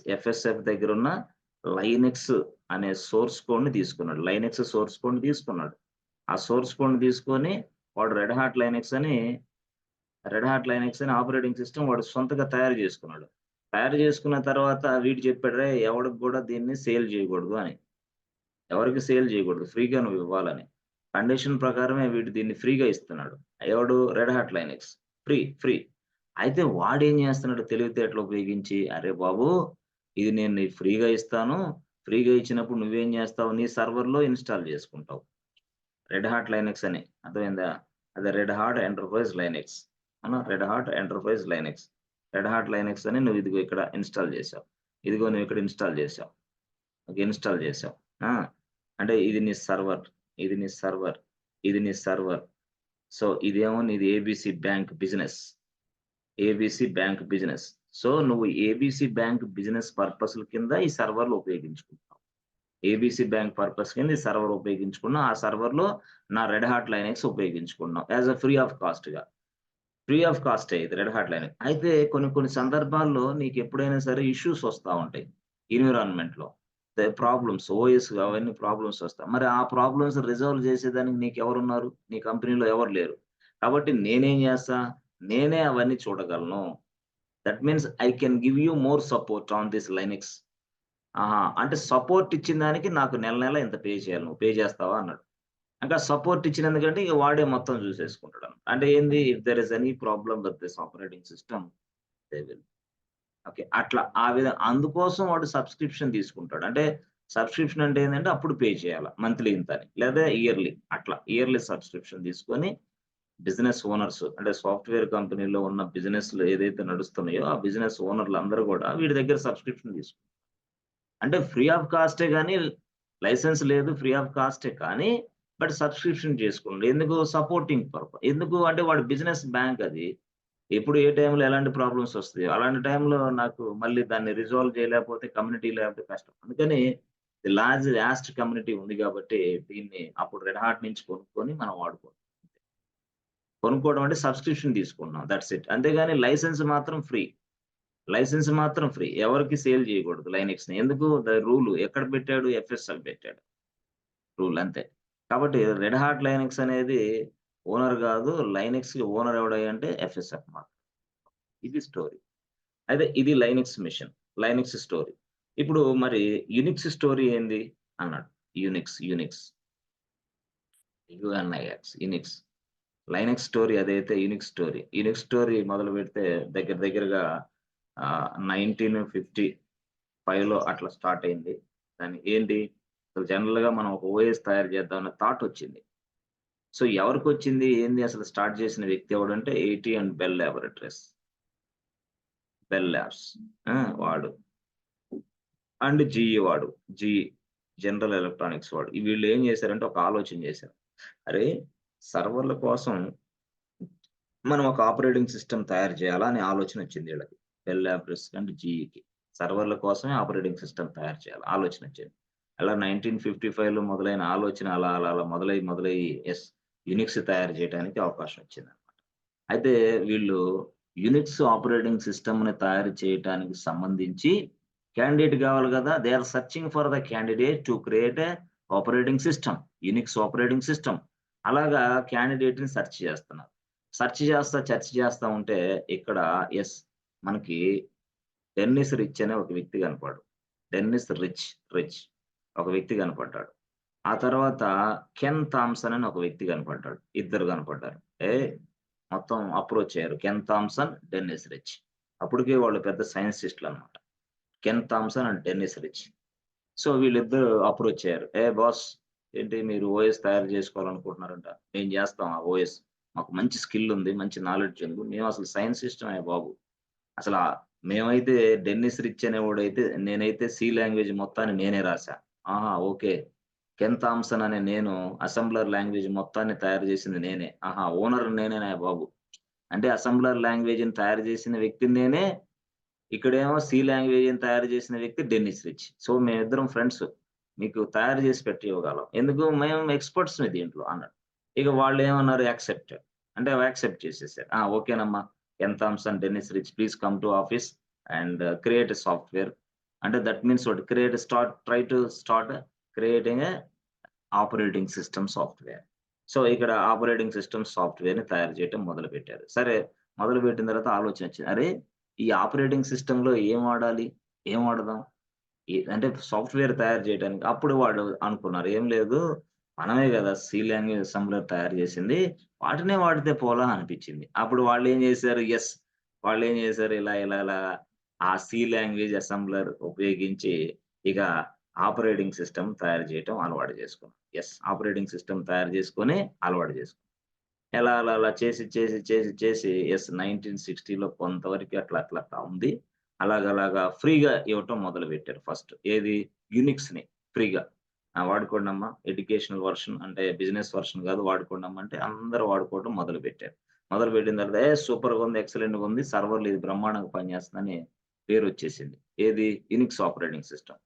ఎఫ్ఎస్ఎఫ్ దగ్గరున్న లైనక్స్ అనే సోర్స్ కోడ్‌ని తీసుకున్నాడు. లైనక్స్ సోర్స్ కోడ్‌ని తీసుకున్నాడు. ఆ సోర్స్ కోడ్‌ని తీసుకొని వాడు రెడ్ హాట్ లైనక్స్ అని ఆపరేటింగ్ సిస్టమ్ వాడు సొంతంగా తయారు జేసుకున్నాడు. తయారు జేసుకున్న తర్వాత వీడు చెప్పాడు, "రేయ్! ఎవడికి గూడా దీన్ని సేల్ జేయగూడదు" అని. ఎవరికీ సేల్ జేయగూడదు. ఫ్రీగా నువ్వివ్వాలని. కండిషన్ ప్రకారమే వీడు దీన్ని ఫ్రీగా ఇస్తున్నాడు. ఎవడు? Red Hat Linux. ఫ్రీ. అయితే వాడేం జేస్తున్నాడు తెలివితేటలు ఉపయోగించి, "అరే బాబు! ఇది నేను నీకు ఫ్రీగా ఇస్తాను. ఫ్రీగా ఇచ్చినప్పుడు నువ్వేం జేస్తావు? నీ సర్వర్‌లో ఇన్‌స్టాల్ జేసుకుంటావు. రెడ్ హాట్ లైనక్స్ అని. అర్థమైందా? అదే red hot enterprise Linux. Red hot enterprise Linux. Red Hat Linux అని నువ్వు ఇదిగో ఇక్కడ ఇన్‌స్టాల్ జేశావు. ఇదిగో నువ్వు ఇక్కడ ఇన్‌స్టాల్ జేశావు. ఓకే. ఇన్‌స్టాల్ చేశావు. ఆ! అంటే ఇది నీ సర్వర్. ఇది నీ సర్వర్. ఇది నీ సర్వర్. సో, ఇదేమో నీది ABC bank business. ABC bank business. So, నువ్వు ఏబీసీ బ్యాంక్ బిజినెస్ పర్పస్‌ల కింద ఈ సర్వర్‌లు ఉపయోగించుకుంటున్నావు. ఏబీసీ బ్యాంక్ పర్పస్ కింద ఈ సర్వర్ ఉపయోగించుకున్నావు. ఆ సర్వర్‌లో నా రెడ్ హాట్ లైనక్స్ ఉపయోగించుకున్నావు. యాస్ ఎ ఫ్రీ ఆఫ్ కాస్ట్‌గా. ఫ్రీ ఆఫ్ కాస్టే ఇది రెడ్ హాట్ లైనక్స్. అయితే కొన్ని సందర్భాల్లో నీకెప్పుడైనా సరే ఇష్యూస్ వస్తా ఉంటాయి. ఎన్విరాన్మెంట్‌లో. ప్రాబ్లమ్స్ ఓఎస్ అవన్నీ ప్రాబ్లమ్స్ వస్తాయి. మరి ఆ ప్రాబ్లమ్స్ రిజాల్వ్ చేసేదానికి నీకెవరున్నారు? నీ కంపెనీలో ఎవరు లేరు. కాబట్టి నేనేం చేస్తా? నేనే అవన్నీ చూడగలను. That means I can give you more support on this Linux. ఆహా! అంటే సపోర్ట్ ఇచ్చిన దానికి నాకు నెల ఇంత పే చేయాలి. నువ్వు పే చేస్తావా? అన్నాడు. ఇంకా సపోర్ట్ ఇచ్చినందుకంటే ఇక వాడే మొత్తం చూసేసుకుంటాడన్నమాట. అంటే ఏంది if there is any problem with this operating system they will okay. అట్లా అందుకోసం వాడు సబ్స్క్రిప్షన్ తీసుకుంటాడు. అంటే సబ్స్క్రిప్షన్ అంటే ఏందంటే అప్పుడు పే చేయాల. మంత్లీ ఇంతని. లేదా ఇయర్‌లీ అట్లా. ఇయర్‌లీ సబ్స్క్రిప్షన్ తీసుకొని బిజినెస్ ఓనర్స్ అంటే సాఫ్ట్‌వేర్ కంపెనీలో ఉన్న బిజినెస్‌లు ఏదైతే నడుస్తున్నాయో ఆ బిజినెస్ ఓనర్‌లందరూ గూడా వీడి దగ్గర సబ్స్క్రిప్షన్ అంటే ఫ్రీ ఆఫ్ కాస్టే గాని లైసెన్స్ లేదు. ఫ్రీ ఆఫ్ కాస్టే కానీ బట్ సబ్స్క్రిప్షన్ చేసుకున్నాడు. ఎందుకు? సపోర్టింగ్ ఎందుకు అంటే వాడి బిజినెస్ బ్యాంక్ అది. ఎప్పుడు ఏ టైంలో ఎలాంటి ప్రాబ్లమ్స్ వస్తాయో, అలాంటి టైంలో నాకు మళ్ళీ దాన్ని రిజాల్వ్ చేయలేకపోతే కమ్యూనిటీ లేకపోతే కష్టం. అందుకని యాస్ట్ కమ్యూనిటీ ఉంది గాబట్టి దీన్ని అప్పుడు రెడ్ హాట్ నుంచి కొనుక్కొని మనం వాడుకోవాలి. కొనుక్కోవడం అంటే సబ్స్క్రిప్షన్ తీసుకున్నాం. That's it. అంతేగాని లైసెన్స్ మాత్రం ఫ్రీ. ఎవరికీ సేల్ చేయకూడదు లైనక్స్‌ని. ఎందుకు? రూల్ ఎక్కడ పెట్టాడు? ఎఫ్ఎస్ఎల్ పెట్టాడు. రూల్ అంతే. కాబట్టి రెడ్ హాట్ లైనక్స్ అనేది ఓనర్ గాదు. లైనక్స్‌కి ఓనర్ ఎవడయ్యంటే ఎఫ్ఎస్ఎఫ్ మాత్రం. ఇది స్టోరీ. అయితే ఇది లైనక్స్ మిషన్. Linux story. ఇప్పుడు మరి యునిక్స్ స్టోరీ ఏంది? అన్నాడు. యునిక్స్. యునిక్స్. లైనక్స్ స్టోరీ అదైతే యునిక్స్ స్టోరీ. యునిక్స్ స్టోరీ మొదలుపెడితే దగ్గరగా 1955లో అట్లా స్టార్ట్ అయింది. దాన్ని ఏంటి? అసలు జనరల్‌గా మనం ఒక ఓఎస్ తయారు చేద్దాం అన్న థాట్ వచ్చింది. సో, ఎవరికొచ్చింది? ఏంది అసలు స్టార్ట్ చేసిన వ్యక్తి ఎవడంటే ఏటీ and bell laboratories. Bell labs. వాడు. అండ్ జీఈ వాడు. జీఈ జనరల్ ఎలక్ట్రానిక్స్ వాడు. వీళ్ళు ఏం చేశారంటే ఒక ఆలోచన చేశారు. అరే! సర్వర్‌ల కోసం మనం ఒక ఆపరేటింగ్ సిస్టమ్ తయారు చేయాలా అనే ఆలోచన వచ్చింది ఈళ్ళకి. Bell లాబ్రేటరీస్ and జీఈకి. సర్వర్‌ల కోసమే ఆపరేటింగ్ సిస్టమ్ తయారు చేయాలి ఆలోచన వచ్చింది. అలా 1955లో మొదలైన ఆలోచన అలా అలా అలా మొదలై యునిక్స్ తయారు చేయడానికి అవకాశం వచ్చిందనమాట. అయితే వీళ్ళు యునిక్స్ ఆపరేటింగ్ సిస్టమ్‌ని తయారు చేయటానికి సంబంధించి క్యాండిడేట్ కావాలి కదా! They are searching for the candidate to create a operating system. Unix operating system. అలాగా క్యాండిడేట్‌ని సెర్చ్ చేస్తున్నారు. చర్చ్ చేస్తా ఉంటే ఇక్కడ మనకి డెన్నిస్ రిచ్ అనే ఒక వ్యక్తి కనపడ్డాడు. డెన్నిస్ రిచ్ ఒక వ్యక్తి కనపడ్డాడు. ఆ తర్వాత కెన్ థామ్సన్ అని ఒక వ్యక్తి కనపడ్డాడు. ఇద్దరు కనపడ్డారు. మొత్తం అప్రోచ్ అయ్యారు. Ken Thompson, Dennis Ritchie. అప్పటికే వాళ్ళు పెద్ద సైంటిస్ట్‌లనమాట. Ken Thompson and Dennis Ritchie. So, వీళ్ళిద్దరూ అప్రోచ్ అయ్యారు. బాస్ ఏంటి మీరు ఓఎస్ తయారు చేసుకోవాలనుకుంటున్నారంట. మేము చేస్తాం ఆ ఓఎస్. మాకు మంచి స్కిల్ ఉంది. మంచి నాలెడ్జ్ ఉంది. మేమసలు సైంటిస్టమే బాబు. అసలా మేమైతే డెన్నిస్ రిచ్ అనేవాడైతే నేనైతే సి లాంగ్వేజ్ మొత్తాన్ని నేనే రాసా. ఆహా! ఓకే. కెన్ థామ్సన్ అనే నేను అసెంబ్లర్ లాంగ్వేజ్ మొత్తాన్ని తయారు చేసింది నేనే. ఆహా! ఓనర్ నేనేనా బాబు. అంటే అసెంబ్లర్ లాంగ్వేజ్‌ని తయారు చేసిన వ్యక్తిని నేనే. ఇక్కడేమో సి లాంగ్వేజ్‌ని తయారు చేసిన వ్యక్తి డెన్నిస్ రిచ్. సో, మేమిద్దరం ఫ్రెండ్స్. మీకు తయారు చేసి పెట్టి ఇవ్వగలం. ఎందుకు మేము ఎక్స్‌పర్ట్స్‌మి దీంట్లో అన్నాడు. ఇక వాళ్ళేమన్నారు యాక్సెప్టెడ్. అంటే యాక్సెప్ట్ చేసేసారు. ఆ! ఓకేనమ్మా. Ken Thompson, Dennis Ritchie please come to office and create a software. అంటే that means what try to start creating a operating system software. So, ఇక్కడ ఆపరేటింగ్ సిస్టమ్ సాఫ్ట్‌వేర్‌ని తయారు చేయటం మొదలుపెట్టారు. సరే, మొదలుపెట్టిన తర్వాత ఆలోచనొచ్చింది. అరే! ఈ ఆపరేటింగ్ సిస్టమ్‌లో ఏం వాడాలి? ఏం వాడదాం? అంటే సాఫ్ట్‌వేర్ తయారు చేయడానికి. అప్పుడు వాళ్ళు అనుకున్నారు. ఏం లేదు మనమే గదా! సి లాంగ్వేజ్ అసెంబ్లర్ తయారు చేసింది. వాటినే వాడితే పోలా అనిపించింది. అప్పుడు వాళ్ళేం చేశారు? వాళ్ళేం చేశారు? ఇలా ఆ సి లాంగ్వేజ్ అసెంబ్లర్ ఉపయోగించి ఇక ఆపరేటింగ్ సిస్టమ్ తయారు చేయటం అలవాటు చేసుకున్నారు. ఆపరేటింగ్ సిస్టమ్ తయారు చేసుకొని అలవాటు చేసుకున్నారు. ఎలా అలా చేసి 1960లో కొంతవరకు అట్లా ఉంది. అలాగలాగా ఫ్రీగా ఇవ్వటం మొదలుపెట్టారు ఫస్ట్. ఏది యునిక్స్‌ని ఫ్రీగా. వాడుకోండమ్మా ఎడ్యుకేషనల్ వర్షన్ అంటే బిజినెస్ వర్షన్ కాదు వాడుకోండమ్మా అంటే అందరూ వాడుకోవడం మొదలుపెట్టారు. మొదలుపెట్టిన తర్వాత సూపర్‌గుంది, ఎక్సలెంట్‌గుంది సర్వర్‌లు ఇది బ్రహ్మాండంగా పనిచేస్తుందని పేరొచ్చేసింది. ఏది యునిక్స్ ఆపరేటింగ్ సిస్టమ్.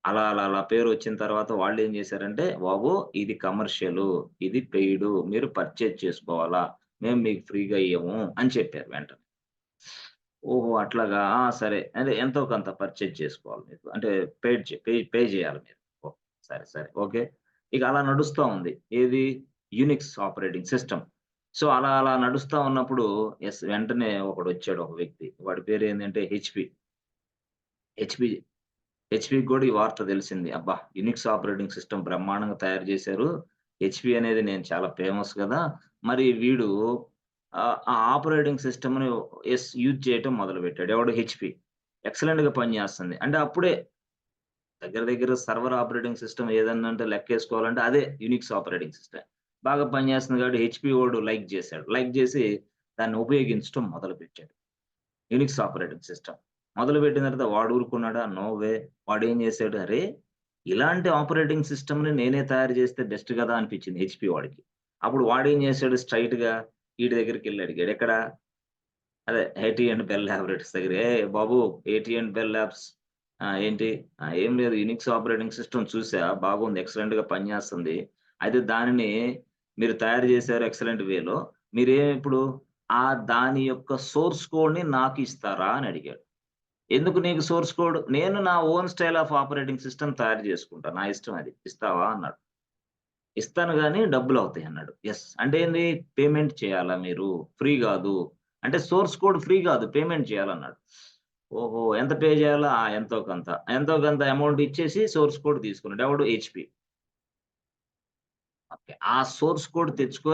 అలా పేరొచ్చిన తర్వాత వాళ్ళేం జేశారంటే, "బాబు ఇది కమర్షియలు, ఇది పెయిడు. మీరు పర్చేజ్ చేసుకోవాలా. మేము మీకు ఫ్రీగా ఇయ్యము" అని చెప్పారు వెంటనే. ఓహో! అట్లాగా. సరే. అదే ఎంతో కొంత పర్చేజ్ చేసుకోవాలి మీరు. అంటే పెయిడ్ చే పే పే చేయాలి మీరు. ఓకే. సరే. ఓకే. ఇక అలా నడుస్తా ఉంది. ఏది? Unix operating system. సో, అలా నడుస్తా ఉన్నప్పుడు వెంటనే ఒకడొచ్చాడు ఒక వ్యక్తి. వాడి పేరేందంటే హెచ్‌పి హెచ్‌పికి గూడా ఈ వార్త తెలిసింది. అబ్బా! యునిక్స్ ఆపరేటింగ్ సిస్టమ్ బ్రహ్మాండంగా తయారు చేశారు. హెచ్‌పి అనేది నేను చాలా ఫేమస్ గదా! మరి వీడు ఆ ఆపరేటింగ్ సిస్టమ్‌ని యూజ్ చేయటం మొదలుపెట్టాడు. ఎవడు హెచ్‌పి. ఎక్సలెంట్‌గా పనిచేస్తుంది. అంటే అప్పుడే దగ్గర సర్వర్ ఆపరేటింగ్ సిస్టమ్ ఏదన్నా అంటే లెక్కేసుకోవాలంటే అదే యునిక్స్ ఆపరేటింగ్ సిస్టమ్. బాగా పనిచేస్తుంది కాబట్టి హెచ్‌పి వోడు లైక్ జేసాడు. లైక్ జేసి దాన్ని ఉపయోగించటం మొదలుపెట్టాడు. Unix operating system. మొదలుపెట్టిన తర్వాత వాడు ఊరుకున్నాడా? No way. వాడేం చేసాడు, అరే! ఇలాంటి ఆపరేటింగ్ సిస్టమ్‌ని నేనే తయారు చేస్తే బెస్ట్ గదా! అనిపించింది హెచ్‌పి వాడికి. అప్పుడు వాడేం చేసాడు స్ట్రెయిట్‌గా ఈడి దగ్గరికెళ్లి అడిగాడు. ఎక్కడ? అదే ఏటీ అండ్ బెల్ లాబొరేటరీస్ దగ్గర. బాబు ఏటీ అండ్ బెల్ ల్యాబ్స్ ఏంటి? ఏం లేదు యునిక్స్ ఆపరేటింగ్ సిస్టమ్ చూసా. బాగుంది. ఎక్సలెంట్‌గా పనిచేస్తుంది. అయితే దానిని మీరు తయారు చేశారు ఎక్సలెంట్ వేలో. ఇప్పుడు దాని యొక్క సోర్స్ కోడ్‌ని నాకిస్తారా అని అడిగాడు. ఎందుకు నీకు సోర్స్ కోడ్? నేను నా own style of operating system తయారు చేసుకుంటా. నా ఇష్టం అది. ఇస్తావా? అన్నాడు. ఇస్తాను గానీ డబ్బులవుతాయన్నాడు. అంటే ఏంది? పేమెంట్ చేయాలా మీరు? ఫ్రీ గాదు. అంటే సోర్స్ కోడ్ ఫ్రీ గాదు. పేమెంట్ చేయాలన్నాడు. ఓహో! ఎంత పే చేయాలా? ఎంతో కొంత. ఎంతో కొంత అమౌంట్ ఇచ్చేసి సోర్స్ కోడ్ తీసుకున్నాడు. ఎవడు? హెచ్‌పి. ఓకే. ఆ సోర్స్ కోడ్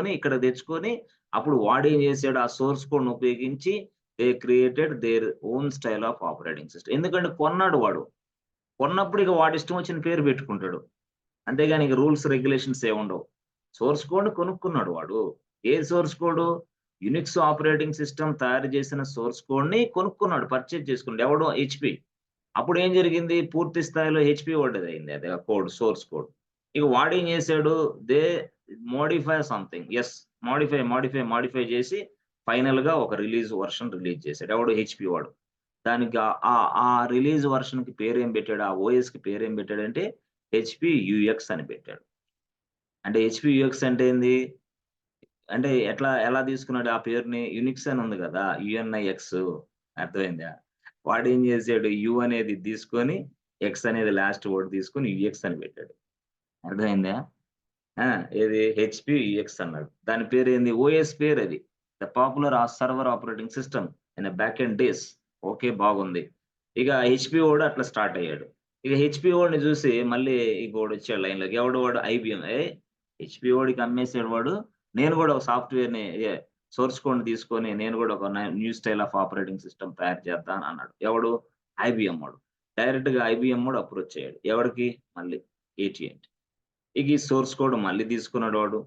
ఇక్కడ తెచ్చుకొని అప్పుడు వాడేం చేసాడు? ఆ సోర్స్ కోడ్‌ని ఉపయోగించి they created their own style of operating system. ఎందుకంటే కొన్నాడు వాడు. కొన్నప్పుడు ఇక వాడిష్టం వచ్చిన పేరు పెట్టుకుంటాడు. అంతేగాని ఇక రూల్స్, రెగ్యులేషన్స్ ఏముండవు. సోర్స్ కోడ్ కొనుక్కున్నాడు వాడు. ఏ source code? Unix operating system తయారు చేసిన సోర్స్ కోడ్‌ని కొనుక్కున్నాడు. పర్చేజ్ చేసుకున్నాడు. ఎవడు? హెచ్‌పి. అప్పుడేం జరిగింది? పూర్తి స్థాయిలో హెచ్‌పి వాడిదయింది అది ఆ సోర్స్ కోడ్. ఇక వాడేం చేసాడు? They modify something. మాడిఫై చేసి ఫైనల్‌గా ఒక వర్షన్ రిలీజ్ చేసాడు. ఎవడు? హెచ్‌పి వాడు. దానికి ఆ రిలీజ్ వెర్షన్‌కి పేరేం పెట్టాడు? ఆ ఓఎస్‌కి పేరేం పెట్టాడంటే హెచ్పి యుఎక్స్ అని పెట్టాడు. అంటే హెచ్పి యుఎక్స్ అంటే ఏంది? అంటే ఎలా తీసుకున్నాడు ఆ పేరుని? యునిక్స్ అని ఉంది గదా! యుఎన్ఐఎక్స్ అర్థమైందా? వాడేం జేసాడు యు అనేది తీసుకొని, ఎక్స్ అనేది లాస్ట్ వర్డ్ తీసుకొని యుఎక్స్ అని పెట్టాడు. అర్థమైందా? ఆ! ఏది హెచ్‌పి యుఎక్స్ అన్నాడు. దాని పేరేంది? ఓఎస్ పేరది. The popular server operating system in a back end days. Okay. బాగుంది. ఇక హెచ్‌పి వోడు అట్లా స్టార్ట్ అయ్యాడు. ఇక హెచ్‌పి వోడిని చూసి మళ్ళీ ఇంకోడొచ్చాడు లైన్‌లోకి. ఎవడు వాడు? ఐబీఎం. హెచ్‌పి వోడికి అమ్మేసాడు వాడు. నేను గూడా ఒక సాఫ్ట్‌వేర్‌ని సోర్స్ కోడ్‌ని తీసుకొని నేను గూడా ఒక new style of operating system తయారు చేద్దాం అన్నాడు. ఎవడు? ఐబీఎం వోడు. డైరెక్ట్‌గా ఐబీఎం వోడు అప్రోచ్ అయ్యాడు. ఎవడికి? మళ్ళీ AT&T. ఇక ఈ సోర్స్ కోడ్ మళ్ళీ తీసుకున్నాడు వాడు.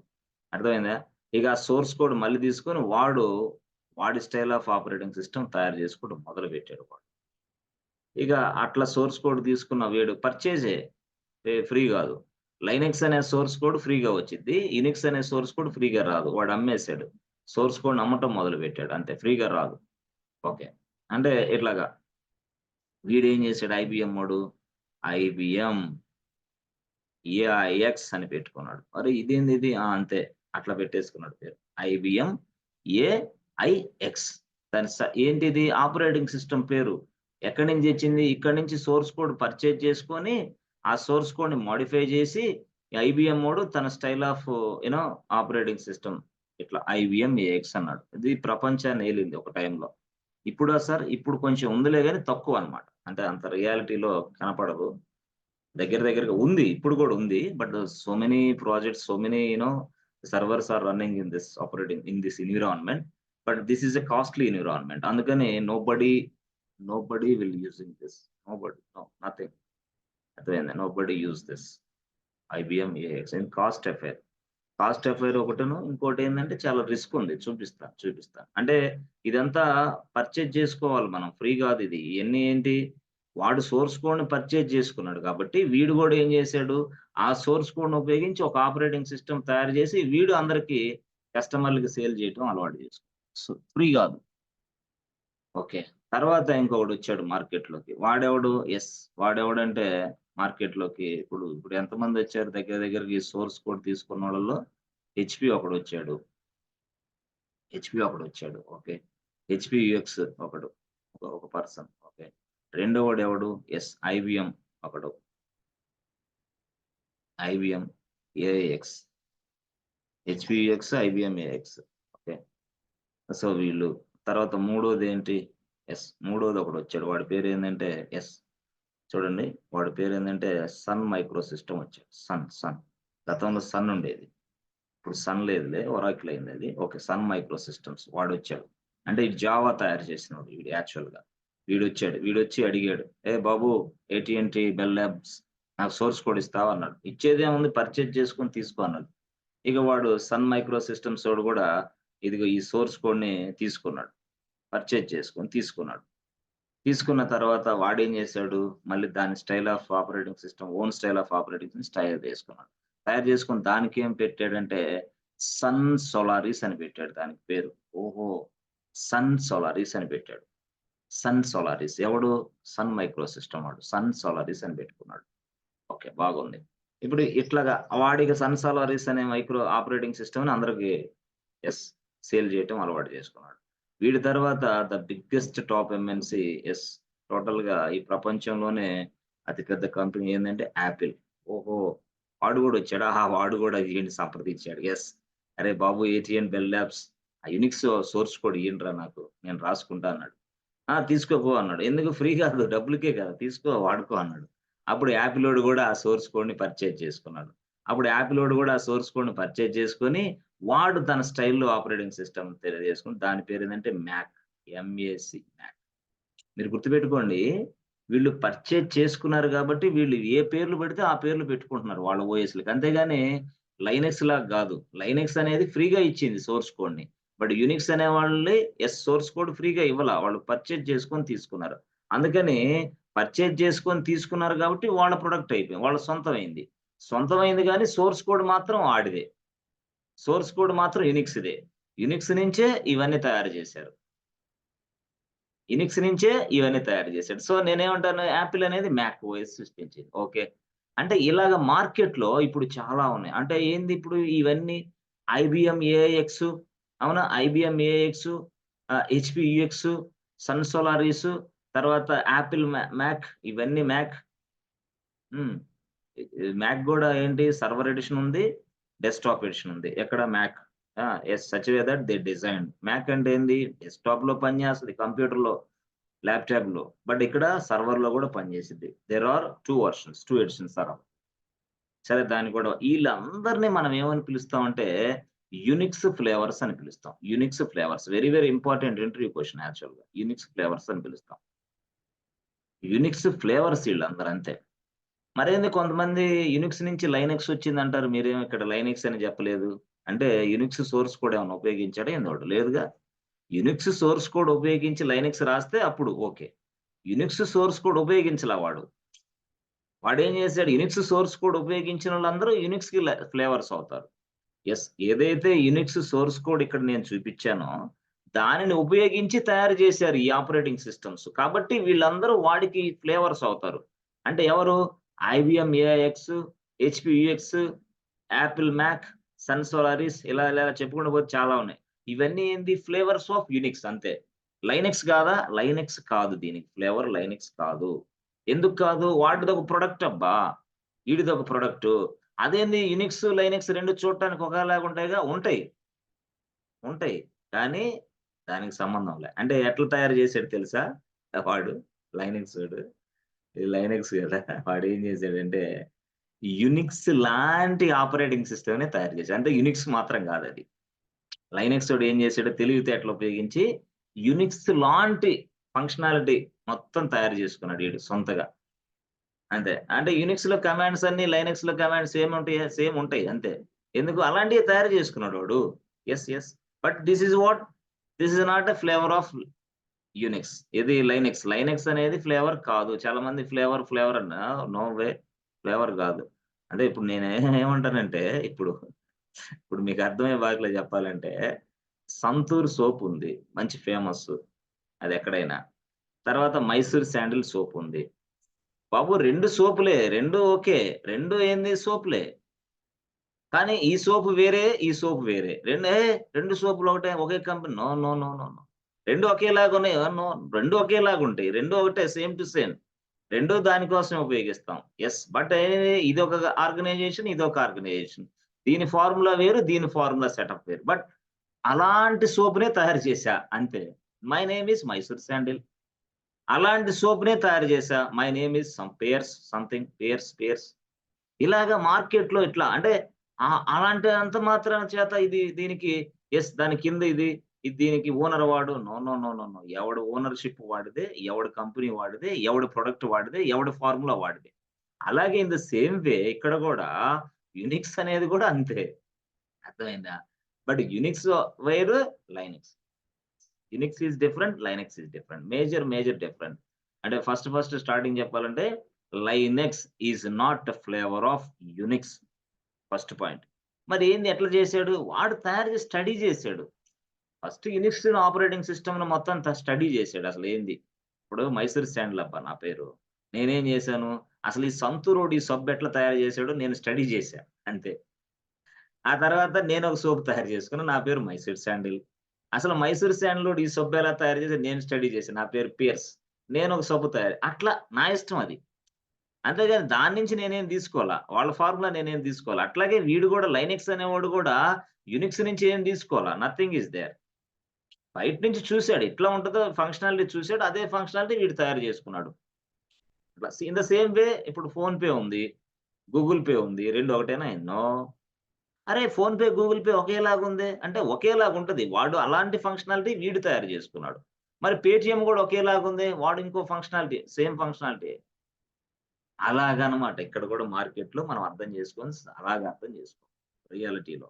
అర్థమైందా? ఇక ఆ సోర్స్ కోడ్ మళ్ళీ తీసుకొని వాడి స్టైల్ ఆఫ్ ఆపరేటింగ్ సిస్టమ్ తయారు చేసుకోవడం మొదలుపెట్టాడు వాడు. ఇక అట్లా సోర్స్ కోడ్ తీసుకున్న వీడు పర్చేజే ఫ్రీ గాదు. లైనక్స్ అనే సోర్స్ కోడ్ ఫ్రీగా వచ్చిద్ది. యునిక్స్ అనే సోర్స్ కోడ్ ఫ్రీగా రాదు. వాడు అమ్మేసాడు. సోర్స్ కోడ్‌ని అమ్మటం మొదలుపెట్టాడు. అంతే ఫ్రీగా రాదు. ఓకే. అంటే ఇట్లాగా వీడేం చేసాడు ఐబీఎం ఐబీఎం ఏఐఎక్స్ అని పెట్టుకున్నాడు. అరే! ఇదేందిది? ఆ! అంతే. అట్లా పెట్టేసుకున్నాడు పేరు. IBM AIX. దాని ఏంటిది? ఆపరేటింగ్ సిస్టమ్ పేరు. ఎక్కడి నుంచి తెచ్చింది? ఇక్కడి నుంచి సోర్స్ కోడ్ పర్చేజ్ చేసుకొని, ఆ సోర్స్ కోడ్‌ని మోడిఫై చేసి, ఐబీఎం వోడు తన స్టైల్ ఆఫ్ ఆపరేటింగ్ సిస్టమ్ ఇట్లా ఐబీఎం ఏఎక్స్ అన్నాడు. ఇది ప్రపంచాన్ని ఏలింది ఒక టైంలో. ఇప్పుడా సార్? ఇప్పుడు కొంచెం ఉందిలే గాని తక్కువన్నమాట. అంటే అంత రియాలిటీలో కనపడదు. దగ్గరగా ఉంది. ఇప్పుడు గూడా ఉంది. But so many projects, so many servers are running in this environment. But this is a costly environment. అందుకని nobody will using this. Nothing. అర్థమైందా? Nobody use this. IBM AX and cost affair. Cost affair ఒకటును. ఇంకోటేందంటే చాలా risk ఉంది. చూపిస్తా. అంటే ఇదంతా purchase చేసుకోవాలి మనం. ఫ్రీ గాదిది. ఇయన్నీ ఏంటి? వాడు సోర్స్ కోడ్‌ని పర్చేజ్ చేసుకున్నాడు కాబట్టి, వీడు గూడా ఏం జేసాడు? ఆ సోర్స్ కోడ్‌ని ఉపయోగించి ఒక ఆపరేటింగ్ సిస్టమ్ తయారు జేసి, వీడు అందరికి కస్టమర్‌లకి సేల్ జేయటం అలవాటు చేసుకున్నాడు. సో, ఫ్రీ గాదు. ఓకే. తర్వాత ఇంకొకడొచ్చాడు మార్కెట్‌లోకి. వాడెవడంటే మార్కెట్‌లోకి ఇప్పుడు ఎంతమందొచ్చారు దగ్గరకి సోర్స్ కోడ్ తీసుకున్నోళ్ళలో హెచ్‌పి ఒకడొచ్చాడు. ఓకే. హెచ్‌పి యూఎక్స్ ఒకడు. ఒక పర్సన్. ఓకే. రెండోవాడెవడు? ఐబీఎం ఒకడు. IBM AX. HP UX, IBM AX. Okay. So, వీళ్ళు. తర్వాత మూడోదేంటి? మూడోది ఒకడొచ్చాడు. వాడి పేరేందంటే ఎస్. చూడండి. వాడి పేరేందంటే సన్ మైక్రో సిస్టమ్ వచ్చాడు. సన్. గతంలో సన్ ఉండేది. ఇప్పుడు సన్ లేదులే. ఒరాకిల్ అయిందది. ఓకే. సన్ మైక్రో సిస్టమ్స్ వాడొచ్చాడు. అంటే ఈ జావా తయారు చేసినోడు వీడు యాక్చువల్‌గా. వీడొచ్చాడు. వీడొచ్చి అడిగాడు. "ఏ బాబు ఏటీఎన్టీ, బెల్ ల్యాబ్స్ నాకు సోర్స్ కోడ్ ఇస్తావా?" అన్నాడు. ఇచ్చేదేముంది పర్చేజ్ చేసుకొని తీసుకో అన్నాడు. ఇక వాడు సన్ మైక్రో సిస్టమ్స్ వోడు గూడా ఇదిగో ఈ సోర్స్ కోడ్‌ని తీసుకున్నాడు. పర్చేజ్ చేసుకొని తీసుకున్నాడు. తీసుకున్న తర్వాత వాడేం చేశాడు, మళ్ళీ దాని style of operating system own style of operating system తయారు చేసుకున్నాడు. తయారు చేసుకొని దానికేం పెట్టాడంటే, సన్ సోలారిస్ అని పెట్టాడు దానికి పేరు. ఓహో! సన్ సోలారిస్ అని పెట్టాడు. సన్ సోలారిస్ ఎవడు? సన్ మైక్రో సిస్టమ్ వాడు. సన్ సోలారిస్ అని పెట్టుకున్నాడు. ఓకే. బాగుంది. ఇప్పుడు ఇట్లాగా వాడికి సన్ సోలారిస్ అనే మైక్రో ఆపరేటింగ్ సిస్టమ్‌ని అందరికి యెస్. సేల్ చేయటం అలవాటు చేసుకున్నాడు. వీడి తర్వాత the biggest top MNC yes. టోటల్‌గా ఈ ప్రపంచంలోనే అతి పెద్ద కంపెనీ ఏందంటే యాపిల్. ఓహో! వాడు గూడా వచ్చాడా? ఆహా! వాడు గూడా ఈయన్ని సంప్రదించాడు. యెస్. "అరే బాబు ఏటీఎన్ బెల్ ల్యాబ్స్ ఆ యునిక్స్ సోర్స్ కోడ్ ఇయ్యండ్రా నాకు. నేను రాసుకుంటా" అన్నాడు. "ఆ! తీసుకో పో" అన్నాడు. "ఎందుకు ఫ్రీ కాదు డబ్బులకే కదా! తీసుకో వాడుకో" అన్నాడు. అప్పుడు యాపిలోడు గూడా ఆ సోర్స్ కోడ్‌ని పర్చేజ్ చేసుకున్నాడు. అప్పుడు యాపిలోడు గూడా ఆ సోర్స్ కోడ్‌ని పర్చేజ్ చేసుకొని వాడు తన స్టైల్‌లో ఆపరేటింగ్ సిస్టమ్ తెలియజేసుకొని దాని పేరేందంటే మ్యాక్. మ్యాక్. మీరు గుర్తుపెట్టుకోండి. వీళ్ళు పర్చేజ్ చేసుకున్నారు గాబట్టి వీళ్ళు ఏ పేర్లు పెడితే ఆ పేర్లు పెట్టుకుంటున్నారు వాళ్ళ ఓఎస్‌లకి. అంతేగాని లైనక్స్ లాగా గాదు. లైనక్స్ అనేది ఫ్రీగా ఇచ్చింది సోర్స్ కోడ్‌ని. బట్ యునిక్స్ అనే వాళ్ళే సోర్స్ కోడ్ ఫ్రీగా ఇవ్వలా. వాళ్ళు పర్చేజ్ చేసుకొని తీసుకున్నారు. అందుకని పర్చేజ్ చేసుకొని తీసుకున్నారు గాబట్టి వాళ్ళ ప్రొడక్ట్ అయిపోయింది. వాళ్ళ సొంతమైంది. సొంతమైంది గానీ సోర్స్ కోడ్ మాత్రం ఆడిదే. సోర్స్ కోడ్ మాత్రం యునిక్స్‌దే. యునిక్స్ నుంచే ఇవన్నీ తయారు జేశారు. యునిక్స్ నుంచే ఇవన్నీ తయారు జేశాడు. సో, నేనేమంటాను యాపిల్ అనేది మ్యాక్ ఓఎస్ సృష్టించింది. ఓకే. అంటే ఇలాగ మార్కెట్‌లో ఇప్పుడు చాలా ఉన్నాయి. అంటే ఏంది ఇప్పుడు ఇవన్నీ ఐబీఎం ఏఐఎక్స్ అవునా? IBM AIX, HP UX, Sun Solaris, తర్వాత యాపిల్ మ్యాక్ ఇవన్నీ మ్యాక్. హ్మ్. మ్యాక్ గూడా ఏంటి సర్వర్ ఎడిషన్ ఉంది. డెస్క్‌టాప్ ఎడిషన్ ఉంది. ఎక్కడ Mac. Yes. Such way that they designed. Mac అంటే ఏంది? డెస్క్‌టాప్‌లో పనిచేస్తది. కంప్యూటర్‌లో, ల్యాప్‌టాప్‌లో. బట్ ఇక్కడ సర్వర్‌లో గూడా పనిచేసిద్ది. There are 2 versions, 2 editions are. సరే దాన్ని కూడా ఈళ్ళందరిని మనం ఏమని పిలుస్తామంటే యూనిక్స్ ఫ్లేవర్స్ అని పిలుస్తాం. Unix flavours very very important interview question యాక్చువల్‌గా. యూనిక్స్ ఫ్లేవర్స్ అని పిలుస్తాం. యూనిక్స్ ఫ్లేవర్స్ ఈళ్ళందరూ అంతే. మరేంది కొంతమంది యునిక్స్ నుంచి లైనక్స్ వచ్చిందంటారు. మీరేమో ఇక్కడ లైనక్స్ అని చెప్పలేదు. అంటే యునిక్స్ సోర్స్ కోడ్ ఏమన్నా ఉపయోగించాడా ఏంది వాడు? లేదుగా. యునిక్స్ సోర్స్ కోడ్ ఉపయోగించి లైనక్స్ రాస్తే అప్పుడు ఓకే. యునిక్స్ సోర్స్ కోడ్ ఉపయోగించలా వాడు. వాడేం చేసాడు యునిక్స్ సోర్స్ కోడ్ ఉపయోగించినోళ్ళందరూ యునిక్స్‌కి ఫ్లేవర్స్ అవుతారు. యెస్. ఏదైతే యునిక్స్ సోర్స్ కోడ్ ఇక్కడ నేను చూపిచ్చానో, దానిని ఉపయోగించి తయారు చేశారు ఈ ఆపరేటింగ్ సిస్టమ్స్. కాబట్టి వీళ్ళందరూ వాడికి ఫ్లేవర్స్ అవుతారు. అంటే ఎవరు? IBM AIX, HP UX, Apple Mac, Sun Solaris ఇలా చెప్పుకుంటూ పోతే చాలా ఉన్నాయి. ఇవన్నీ ఏంది ఫ్లేవర్స్ ఆఫ్ యునిక్స్ అంతే. లైనక్స్ కాదా? లైనక్స్ కాదు దీనికి ఫ్లేవర్ లైనక్స్ కాదు. ఎందుకు కాదు? వాడిదొక ప్రొడక్ట్ అబ్బా! ఈడిదొక ప్రొడక్టు. అదేంది యునిక్స్, లైనక్స్ 2 చూడటానికి ఒకేలాగా ఉంటాయిగా? ఉంటాయి. ఉంటాయి. కానీ దానికి సంబంధం లే. అంటే ఎట్లా తయారు చేసాడో తెలుసా? వాడు లైనక్సోడు. ఈ లైనక్స్ గదా! వాడేం చేసాడంటే యునిక్స్ లాంటి ఆపరేటింగ్ సిస్టమ్‌ని తయారు చేసాడు. అంటే యునిక్స్ మాత్రం కాదది. లైనక్సోడు ఏం చేసాడో తెలివితేటలు ఉపయోగించి యునిక్స్ లాంటి ఫంక్షనాలిటీ మొత్తం తయారు చేసుకున్నాడు ఈడు సొంతగా. అంతే. అంటే యునిక్స్‌లో కమాండ్స్ అన్నీ లైనక్స్‌లో కమాండ్స్ సేమ్ ఉంటాయా? సేమ్ ఉంటాయి అంతే. ఎందుకు అలాంటియే తయారు చేసుకున్నాడు వాడు. Yes. Yes. But this is what? This is not a flavour of Unix. ఇది లైనక్స్. లైనక్స్ అనేది ఫ్లేవర్ కాదు. చాలా మంది ఫ్లేవర్ అన్నా నో వే. ఫ్లేవర్ కాదు. అంటే ఇప్పుడు నేను ఏమంటానంటే ఇప్పుడు, ఇప్పుడు మీకు అర్థమయ్యే భాషలో చెప్పాలంటే సంతూర్ సోప్ ఉంది. మంచి ఫేమస్ అదెక్కడైనా. తర్వాత మైసూర్ శాండిల్ సోప్ ఉంది. బాబు 2 సోపులే. 2 ఓకే. 2 ఏంది సోపులే. కానీ ఈ సోప్ వేరే, ఈ సోప్ వేరే. 2 సోపులు ఒకటే ఒకే కంపెనీ. No, no, no, no, no. 2 ఒకేలాగున్నాయి. నో 2 ఒకేలాగుంటాయి. 2 ఒకటే సేమ్ టు సేమ్. 2 దాని కోసమే ఉపయోగిస్తాం. యెస్. బట్ ఇదొక ఆర్గనైజేషన్, ఇదొక ఆర్గనైజేషన్. దీని ఫార్ములా వేరు, దీని ఫార్ములా సెటప్ వేరు. బట్ అలాంటి సోప్‌నే తయారు చేశా అంతే. My name is Mysore sandal. అలాంటి సోప్‌నే తయారు చేశా. My name is some pairs something pairs. ఇలాగ మార్కెట్‌లో ఇట్లా అంటే అలాంటి అంత మాత్రాన చేత ఇది దీనికి దాని కింద ఇది దీనికి ఓనర్ వాడు. No, no, no, no, no. ఎవడి ఓనర్‌షిప్ వాడిదే, ఎవడి కంపెనీ వాడిదే, ఎవడి ప్రొడక్ట్ వాడిదే, ఎవడి ఫార్ములా వాడిదే. అలాగే ఇన్ ద సేమ్ వే ఇక్కడ గూడా యునిక్స్ అనేది గూడా అంతే. అర్థమైందా? బట్ యునిక్స్ వేరు, Linux. Unix is different. Linux is different. Major different. అంటే ఫస్ట్ స్టార్టింగ్ చెప్పాలంటే Linux is not a flavour of Unix. First point. మరి ఏంది ఎట్లా చేసాడు? వాడు తయారు చేసి స్టడీ చేసాడు. ఫస్ట్ యునిక్స్ ఆపరేటింగ్ సిస్టమ్‌ని మొత్తం స్టడీ చేసాడు అసలేంది. ఇప్పుడు మైసూర్ శాండిల్ అబ్బా నా పేరు. నేనేం చేశాను? అసలు ఈ సంతూరోడు ఈ సబ్బు ఎట్లా తయారు చేసాడో నేను స్టడీ చేశా అంతే. ఆ తర్వాత నేనొక సోప్ తయారు చేసుకున్నా. నా పేరు మైసూర్ శాండిల్. అసలు మైసూర్ శాండిలోడు ఈ సబ్బు ఎలా తయారు చేసాడో నేను స్టడీ చేశా. నా పేరు పియర్స్. నేనొక సబ్బు తయారు అట్లా నా ఇష్టం అది. అంతేగాని దాని నుంచి నేనేం తీసుకోలా. వాళ్ళ ఫార్ములా నేనేం తీసుకోలా. అట్లాగే వీడు గూడా లైనక్స్ అనేవాడు గూడా యునిక్స్ నుంచి ఏం తీసుకోలా. Nothing is there. బయట నుంచి చూసాడు. ఎట్లా ఉంటదో ఫంక్షనాలిటీ చూసాడు. అదే ఫంక్షనాలిటీ వీడు తయారు చేసుకున్నాడు. ఇట్లా ఇన్ ద సేమ్ వే ఇప్పుడు ఫోన్‌పే ఉంది. గూగుల్ పే ఉంది. 2 ఒకటేనా? నో. అరే! ఫోన్‌పే, గూగుల్ పే ఒకేలాగుందే. అంటే ఒకేలాగుంటది. వాడు అలాంటి ఫంక్షనాలిటీ వీడు తయారు చేసుకున్నాడు. మరి పేటీఎం గూడా ఒకేలాగుంది. వాడు ఇంకో ఫంక్షనాలిటీ సేమ్ ఫంక్షనాలిటీ. అలాగనమాట. ఇక్కడ కూడా మార్కెట్‌లో మనం అర్థం చేసుకొని అలాగా అర్థం చేసుకోవాలి. రియాలిటీలో.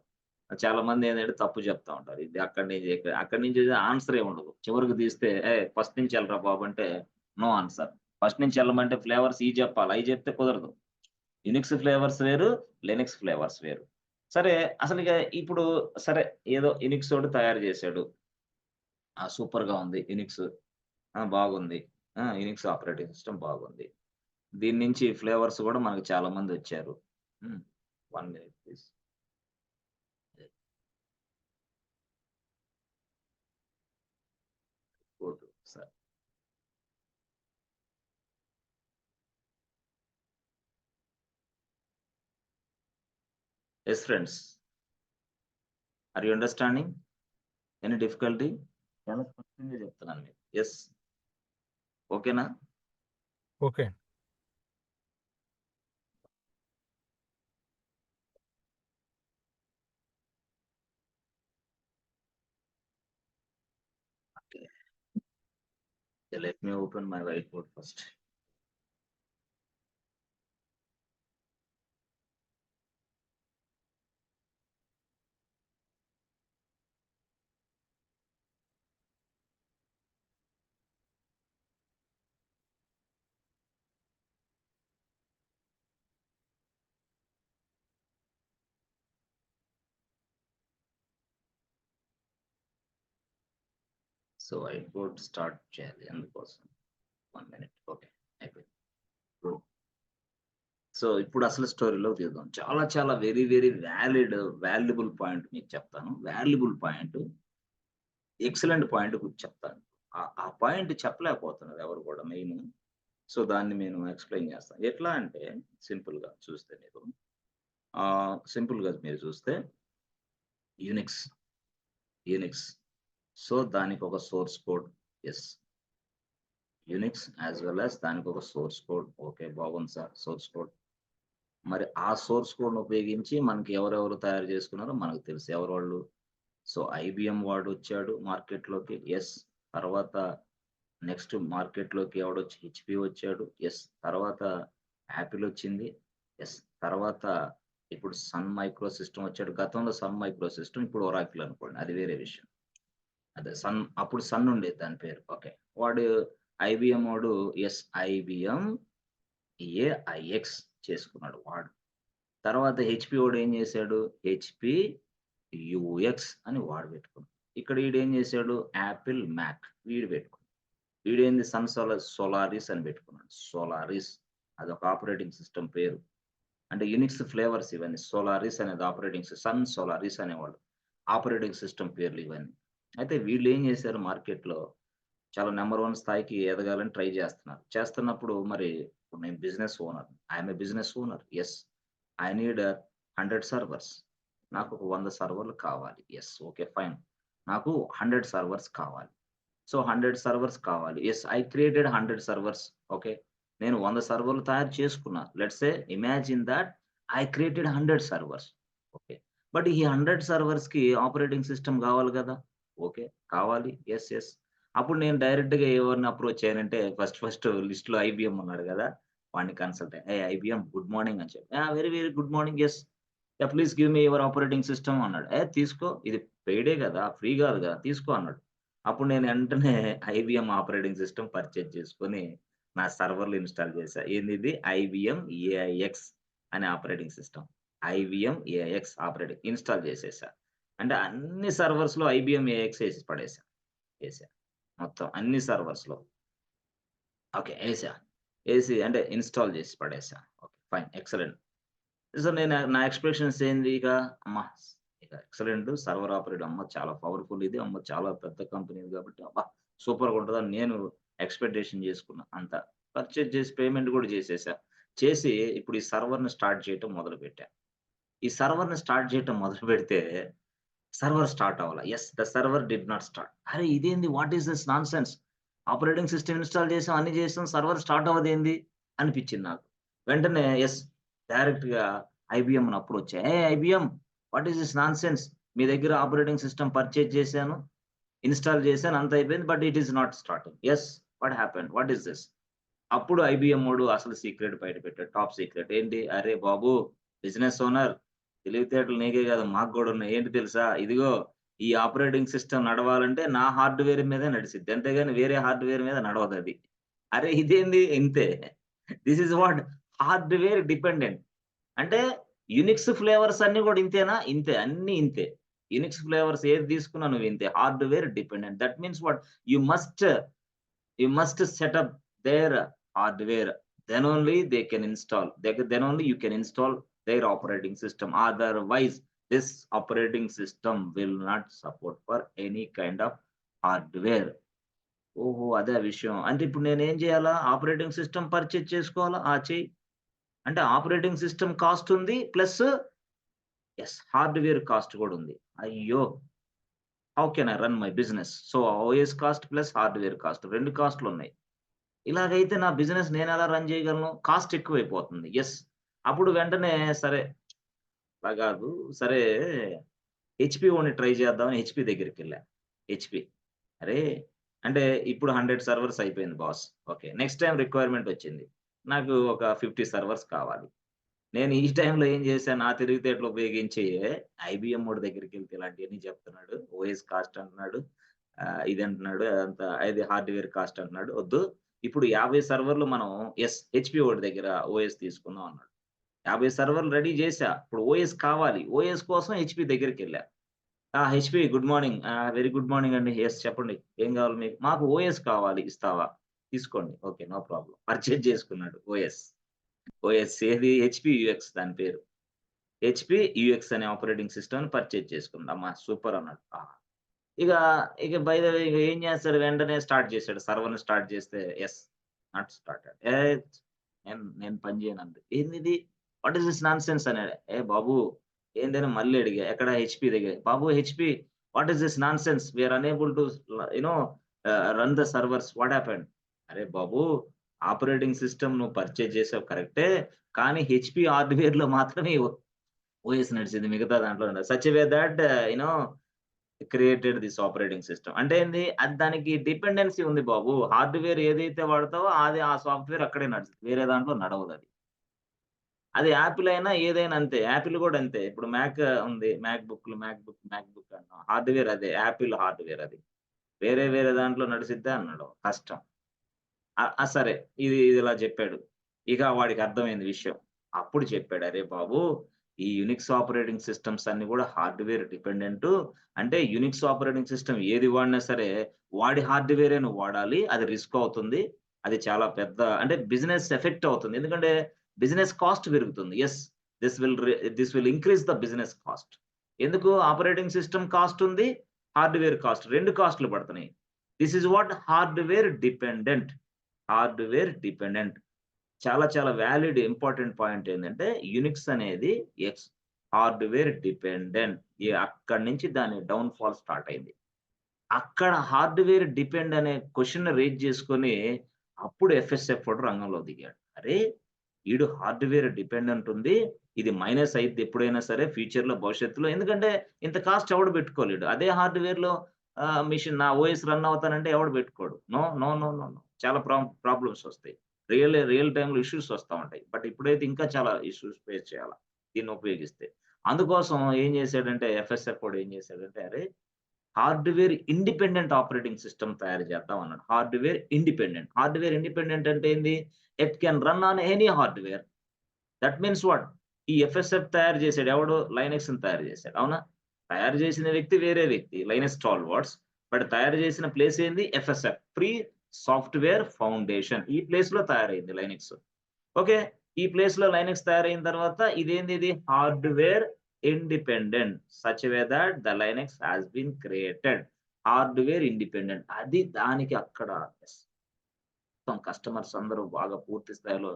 చాలా మందేంటంటే తప్పు చెప్తా ఉంటారు. ఇది అక్కడి నుంచి అక్కడి నుంచి ఆన్సరే ఉండదు. చివరికి తీస్తే ఫస్ట్ నుంచి ఎళ్ళరా బాబు అంటే నో ఆన్సర్. ఫస్ట్ నుంచి ఎళ్ళమంటే ఫ్లేవర్స్ ఇయి చెప్పాలి. అయి చెప్తే కుదరదు. యునిక్స్ ఫ్లేవర్స్ వేరు, లినక్స్ ఫ్లేవర్స్ వేరు. సరే అసలిగ ఇప్పుడు సరే ఏదో యునిక్సోడు తయారు చేసాడు. సూపర్‌గా ఉంది యునిక్స్. బాగుంది. యునిక్స్ ఆపరేటింగ్ సిస్టమ్ బాగుంది. దీని నుంచి ఫ్లేవర్స్ కూడా మనకు చాలా మంది వచ్చారు. 1 minute please. Good sir. Yes friends, are you understanding? Any difficulty? చాలా స్పష్టంగా చెప్తున్నాను మీకు. ఎస్, ఓకేనా? Okay. Let me open my whiteboard first. So whiteboard start చేయాలి అందుకోసం. 1 మినిట్. ఓకే, అయిపోయింది. సో ఇప్పుడు అసలు స్టోరీలో తీద్దాం. చాలా చాలా వెరీ వెరీ వాల్యుబుల్ పాయింట్ మీకు చెప్తాను. వాల్యుబుల్ పాయింట్, ఎక్సలెంట్ పాయింట్ గురించి చెప్తాను. ఆ పాయింట్ చెప్పలేకపోతున్నారు ఎవరు కూడా మెయిన్. సో దాన్ని నేను ఎక్స్‌ప్లెయిన్ చేస్తాను. ఎట్లా అంటే సింపుల్‌గా చూస్తే మీరు చూస్తే యూనిక్స్. సో దానికి ఒక source code. Yes, Unix as well as దానికి ఒక సోర్స్ కోడ్. ఓకే, బాగుంది సార్ సోర్స్ కోడ్. మరి ఆ సోర్స్ కోడ్‌ని ఉపయోగించి మనకి ఎవరెవరు తయారు చేసుకున్నారో మనకు తెలుసు. ఎవరు వాళ్ళు? సో ఐబీఎం వాడొచ్చాడు మార్కెట్‌లోకి. యెస్. తర్వాత నెక్స్ట్ మార్కెట్‌లోకి ఎవడొచ్చి హెచ్‌పి వచ్చాడు. యెస్. తర్వాత యాపిల్ వచ్చింది. యెస్. తర్వాత ఇప్పుడు సన్ మైక్రో సిస్టమ్ వచ్చాడు. గతంలో సన్ మైక్రో సిస్టమ్, ఇప్పుడు ఒరాకిల్ అనుకోండి. అది వేరే విషయం. అదే అప్పుడు సన్ ఉండేది దాని పేరు. ఓకే. వాడు ఐబీఎం వాడు ఐబీఎం ఏఐఎక్స్ చేసుకున్నాడు వాడు. తర్వాత హెచ్‌పి వాడు ఏం చేశాడు? హెచ్‌పి యూఎక్స్ అని వాడు పెట్టుకున్నాడు. ఇక్కడ ఈడేం చేశాడు? యాపిల్ మ్యాక్ వీడు పెట్టుకున్నాడు. వీడేంది సోలారిస్ అని పెట్టుకున్నాడు. సోలారిస్ అదొక ఆపరేటింగ్ సిస్టమ్ పేరు. అంటే యూనిక్స్ ఫ్లేవర్స్ ఇవన్నీ. సోలారిస్ అనేది ఆపరేటింగ్ సన్ సోలారిస్ అనేవాళ్ళు. ఆపరేటింగ్ సిస్టమ్ పేర్లు ఇవన్నీ. అయితే వీళ్ళు ఏం చేశారు మార్కెట్‌లో చాలా నంబర్ 1 స్థాయికి ఎదగాలని ట్రై చేస్తున్నారు. చేస్తున్నప్పుడు మరి ఇప్పుడు నేను business owner. I am a business owner. Yes. I need 100 servers. నాకు ఒక 100 సర్వర్లు కావాలి. యెస్. Okay, fine. నాకు 100 సర్వర్స్ కావాలి. సో 100 సర్వర్స్ కావాలి. Yes. I created 100 servers. Okay. నేను 100 సర్వర్లు తయారు చేసుకున్నా. Let's say imagine that I created 100 servers. Okay. But ఈ 100 సర్వర్స్‌కి ఆపరేటింగ్ సిస్టమ్ కావాలి కదా! ఓకే, కావాలి. యెస్. అప్పుడు నేను డైరెక్ట్‌గా ఎవరిని అప్రోచ్ అయ్యానంటే ఫస్ట్ లిస్ట్‌లో ఐబీఎం ఉన్నాడు కదా! వాడిని కన్సల్ట్ అయ్యా. "ఏయ్! ఐబీఎం గుడ్ మార్నింగ్" అని చెప్పి. Very very good morning. Yes. Please give me your operating system అన్నాడు. తీసుకో, ఇది పెయిడే కదా! ఫ్రీ కాదు కదా! తీసుకో అన్నాడు. అప్పుడు నేను వెంటనే ఐబీఎం ఆపరేటింగ్ సిస్టమ్ పర్చేజ్ చేసుకొని నా సర్వర్‌లో ఇన్‌స్టాల్ చేశా. ఏందిది? ఐబీఎం ఏఐఎక్స్ అనే operating system. IBM AIX operating install చేసేసా. అంటే అన్ని సర్వర్స్‌లో ఐబీఎం ఏఐఎక్స్ ఏసి పడేసా. ఏసా. మొత్తం అన్ని సర్వర్స్‌లో. ఓకే, ఏసా. ఏసి అంటే ఇన్‌స్టాల్ చేసి పడేసా. Okay, fine. ఎక్సలెంట్. సో, నేను నా ఎక్స్‌పెక్టేషన్స్ ఏంది ఇక, అమ్మ! ఇక ఎక్సలెంట్ సర్వర్ ఆపరేటర్, అమ్మ చాలా పవర్‌ఫుల్ ఇది. అమ్మ చాలా పెద్ద కంపెనీ ఇది కాబట్టి, అబ్బా! సూపర్‌గా ఉంటదని నేను ఎక్స్‌పెక్టేషన్ చేసుకున్నా అంతా. పర్చేజ్ చేసి పేమెంట్ కూడా చేసేసా. చేసి ఇప్పుడు ఈ సర్వర్‌ని స్టార్ట్ చేయటం మొదలుపెట్టా. ఈ సర్వర్‌ని స్టార్ట్ చేయటం మొదలుపెడితే సర్వర్ స్టార్ట్ అవ్వల. The server did not start. అరే! ఇదేంది? What is this nonsense? Operating system install చేసాం, అన్ని చేసాం, సర్వర్ స్టార్ట్ అవ్వదేంది? అనిపించింది నాకు. వెంటనే డైరెక్ట్‌గా ఐబీఎంని అప్రోచ్ అయ్యా. IBM, what is this nonsense? మీ దగ్గర ఆపరేటింగ్ సిస్టమ్ పర్చేజ్ చేశాను, ఇన్‌స్టాల్ చేశాను, అంతా అయిపోయింది. But it is not starting. What happened? What is this? అప్పుడు ఐబీఎం వోడు అసలు సీక్రెట్ బయట పెట్టాడు. Top secret. ఏంటి? "అరే బాబు! బిజినెస్ ఓనర్, తెలివితేటలు నీకే కాదు మాకు గూడా ఉన్నాయి. ఏంటి తెలుసా? ఇదిగో ఈ ఆపరేటింగ్ సిస్టమ్ నడవాలంటే నా హార్డ్‌వేర్ మీదే నడిసిద్ది. అంతేగాని వేరే హార్డ్‌వేర్ మీద నడవదది." అరే! ఇదేంది ఇంతే. This is what hardware dependent. అంటే యునిక్స్ ఫ్లేవర్స్ అన్నీ గూడా ఇంతేనా? ఇంతే. అన్నీ ఇంతే. యునిక్స్ ఫ్లేవర్స్ ఏది తీసుకున్నా నువ్వు ఇంతే. Hardware dependent. That means what? You must you must set up their hardware. then only they can install. Then only you can install their operating system. Otherwise, this operating system will not support for any kind of hardware. ఓహో! అదా విషయం. అంటే ఇప్పుడు నేనేం చేయాలా? Operating system purchase చేసుకోవాలా? ఆ! చెయ్యి. అంటే ఆపరేటింగ్ సిస్టమ్ కాస్ట్ ఉంది. ప్లస్ హార్డ్‌వేర్ కాస్ట్ కూడా ఉంది. అయ్యో! How can I run my business? So, OS cost plus hardware cost 2 కాస్ట్‌లున్నాయి. ఇలాగైతే నా బిజినెస్ నేనెలా రన్ చేయగలను? కాస్ట్ ఎక్కువైపోతుంది. అప్పుడు వెంటనే సరే, అలా గాదు. సరే హెచ్‌పీ వోడిని ట్రై చేద్దామని హెచ్‌పీ దగ్గరికెళ్ళా. హెచ్‌పీ. అరే! అంటే ఇప్పుడు 100 సర్వర్స్ అయిపోయింది boss. Okay. Next time requirement వచ్చింది. నాకు ఒక 50 సర్వర్స్ కావాలి. నేను ఈ టైమ్‌లో ఏం చేశాను, నా తెలివితేటలు ఉపయోగించి ఐబీఎం వోడి దగ్గరికెళ్తే ఇలాంటియన్నీ చెప్తున్నాడు. ఓఎస్ కాస్ట్ అంటున్నాడు. ఇదంటున్నాడు. అదంతా ఇది హార్డ్‌వేర్ కాస్ట్ అంటున్నాడు. వద్దు. ఇప్పుడు 50 సర్వర్‌లు మనం హెచ్‌పీ వోడి దగ్గర ఓఎస్ తీసుకుందాం అన్నాడు. 50 సర్వర్‌లు రెడీ చేశా. ఇప్పుడు ఓఎస్ కావాలి. ఓఎస్ కోసం హెచ్‌పీ దగ్గరికెళ్ళా. HP good morning. Very good morning అండి. చెప్పండి. ఏం కావాలి మీకు? మాకు ఓఎస్ కావాలి. ఇస్తావా? తీసుకోండి. ఓకే. No problem. పర్చేజ్ చేసుకున్నాడు ఓఎస్. ఓఎస్ ఏది హెచ్‌పీ యూఎక్స్ దాని పేరు. హెచ్‌పీ యూఎక్స్ అనే ఆపరేటింగ్ సిస్టమ్‌ని పర్చేజ్ చేసుకున్నాడు. అమ్మా! సూపర్ అన్నాడు. ఇక, ఇక బై ద వే ఇక ఏం చేస్తాడు వెంటనే స్టార్ట్ చేసాడు. సర్వర్‌ని స్టార్ట్ చేస్తే నాట్ స్టార్టెడ్. నేను పని చేయనంది. ఏందిది? వాట్ ఈస్ థిస్ నాన్‌సెన్స్ అన్నాడు. బాబు ఏందని మళ్ళీ అడిగా. ఎక్కడ హెచ్‌పీ దగ్గర. బాబు HP what is this nonsense? We are unable to you know run the servers. What happened? అరే బాబు! ఆపరేటింగ్ సిస్టమ్ నువ్వు పర్చేజ్ చేసావు కరెక్టే. కానీ హెచ్‌పీ హార్డ్‌వేర్‌లో మాత్రమే ఓఎస్ నడిచింది. మిగతా దాంట్లో ఉండదు. Such a way that you know created this operating system. అంటే ఏంది? అది దానికి డిపెండెన్సీ ఉంది బాబు. హార్డ్‌వేర్ ఏదైతే వాడతావో అది ఆ సాఫ్ట్‌వేర్ అక్కడే నడుస్తది. వేరే దాంట్లో నడవదది. అది యాపిల్ అయినా ఏదైనా అంతే. యాపిల్ గూడా అంతే. ఇప్పుడు ఉంది. మ్యాక్‌బుక్ అన్నాం. హార్డ్‌వేర్ అదే. యాపిల్ హార్డ్‌వేర్ అది. వేరే దాంట్లో నడిసిద్దా అన్నాడు. కష్టం. సరే. ఇది ఇలా జెప్పాడు. ఇక వాడికి అర్థమైంది విషయం. అప్పుడు చెప్పాడు. "అరే బాబు! ఈ యునిక్స్ ఆపరేటింగ్ సిస్టమ్స్ అన్నీ గూడా హార్డ్‌వేర్ డిపెండెంటు. అంటే యునిక్స్ ఆపరేటింగ్ సిస్టమ్ ఏది వాడినా సరే, వాడి హార్డ్‌వేరే నువ్వు వాడాలి. అది రిస్క్ అవుతుంది. అది చాలా పెద్ద అంటే బిజినెస్ ఎఫెక్ట్ అవుతుంది. ఎందుకంటే బిజినెస్ కాస్ట్ పెరుగుతుంది. This will increase the business cost. ఎందుకు ఆపరేటింగ్ సిస్టమ్ కాస్ట్ ఉంది. హార్డ్‌వేర్ కాస్ట్ 2 కాస్ట్‌లు పడుతున్నాయి. This is what hardware dependent. Hardware dependent. చాలా వాలిడ్ ఇంపార్టెంట్ పాయింట్ ఏందంటే, యునిక్స్ అనేది ఎక్స్ హార్డ్‌వేర్ డిపెండెంట్. అక్కడి నుంచి దాని డౌన్ ఫాల్ స్టార్ట్ అయింది. అక్కడ హార్డ్‌వేర్ డిపెండ్ అనే క్వెషన్‌ని రైజ్ చేసుకొని, అప్పుడు ఎఫ్ఎస్ఎఫ్ వాడు రంగంలో దిగాడు. అరే! ఈడు హార్డ్‌వేర్ డిపెండెంట్ ఉంది. ఇది మైనస్ అయిద్ది ఎప్పుడైనా సరే ఫ్యూచర్‌లో భవిష్యత్తులో. ఎందుకంటే ఇంత కాస్ట్ ఎవడు పెట్టుకోలేడు. అదే హార్డ్‌వేర్‌లో మెషిన్ నా ఓఎస్ రన్ అవుతానంటే ఎవడు పెట్టుకోడు. No, no, no, no, no. చాలా ప్రాబ్లమ్స్ వస్తాయి. రియల్ టైమ్‌లో ఇష్యూస్ వస్తా ఉంటాయి. బట్ ఇప్పుడైతే ఇంకా చాలా ఇష్యూస్ ఫేస్ చేయాల. దీన్ని ఉపయోగిస్తే. అందుకోసం ఏం చేసాడంటే ఎఫ్ఎస్ఎఫ్ వాడు ఏం చేసాడంటే, అరే! హార్డ్‌వేర్ ఇండిపెండెంట్ ఆపరేటింగ్ సిస్టమ్ తయారు చేద్దాం అన్నాడు. Hardware independent. హార్డ్‌వేర్ ఇండిపెండెంట్ అంటే ఏంది? It can run on any hardware. That means what? ఈ ఎఫ్ఎస్ఎఫ్ తయారు చేసాడు ఎవడు? లైనక్స్‌ని తయారు చేసాడు. అవునా? తయారు చేసిన వ్యక్తి వేరే వ్యక్తి. లైనస్ టార్వాల్డ్స్. బట్ తయారు చేసిన ప్లేస్ ఏంది? ఎఫ్ఎస్ఎఫ్. Free software foundation. ఈ ప్లేస్‌లో తయారైంది లైనక్స్. ఓకే. ఈ ప్లేస్‌లో లైనక్స్ తయారైన తర్వాత ఇదేందిది? Hardware independent. Such a way that the Linux has been created. Hardware independent. అది దానికి అక్కడ మొత్తం కస్టమర్స్ అందరూ బాగా పూర్తి స్థాయిలో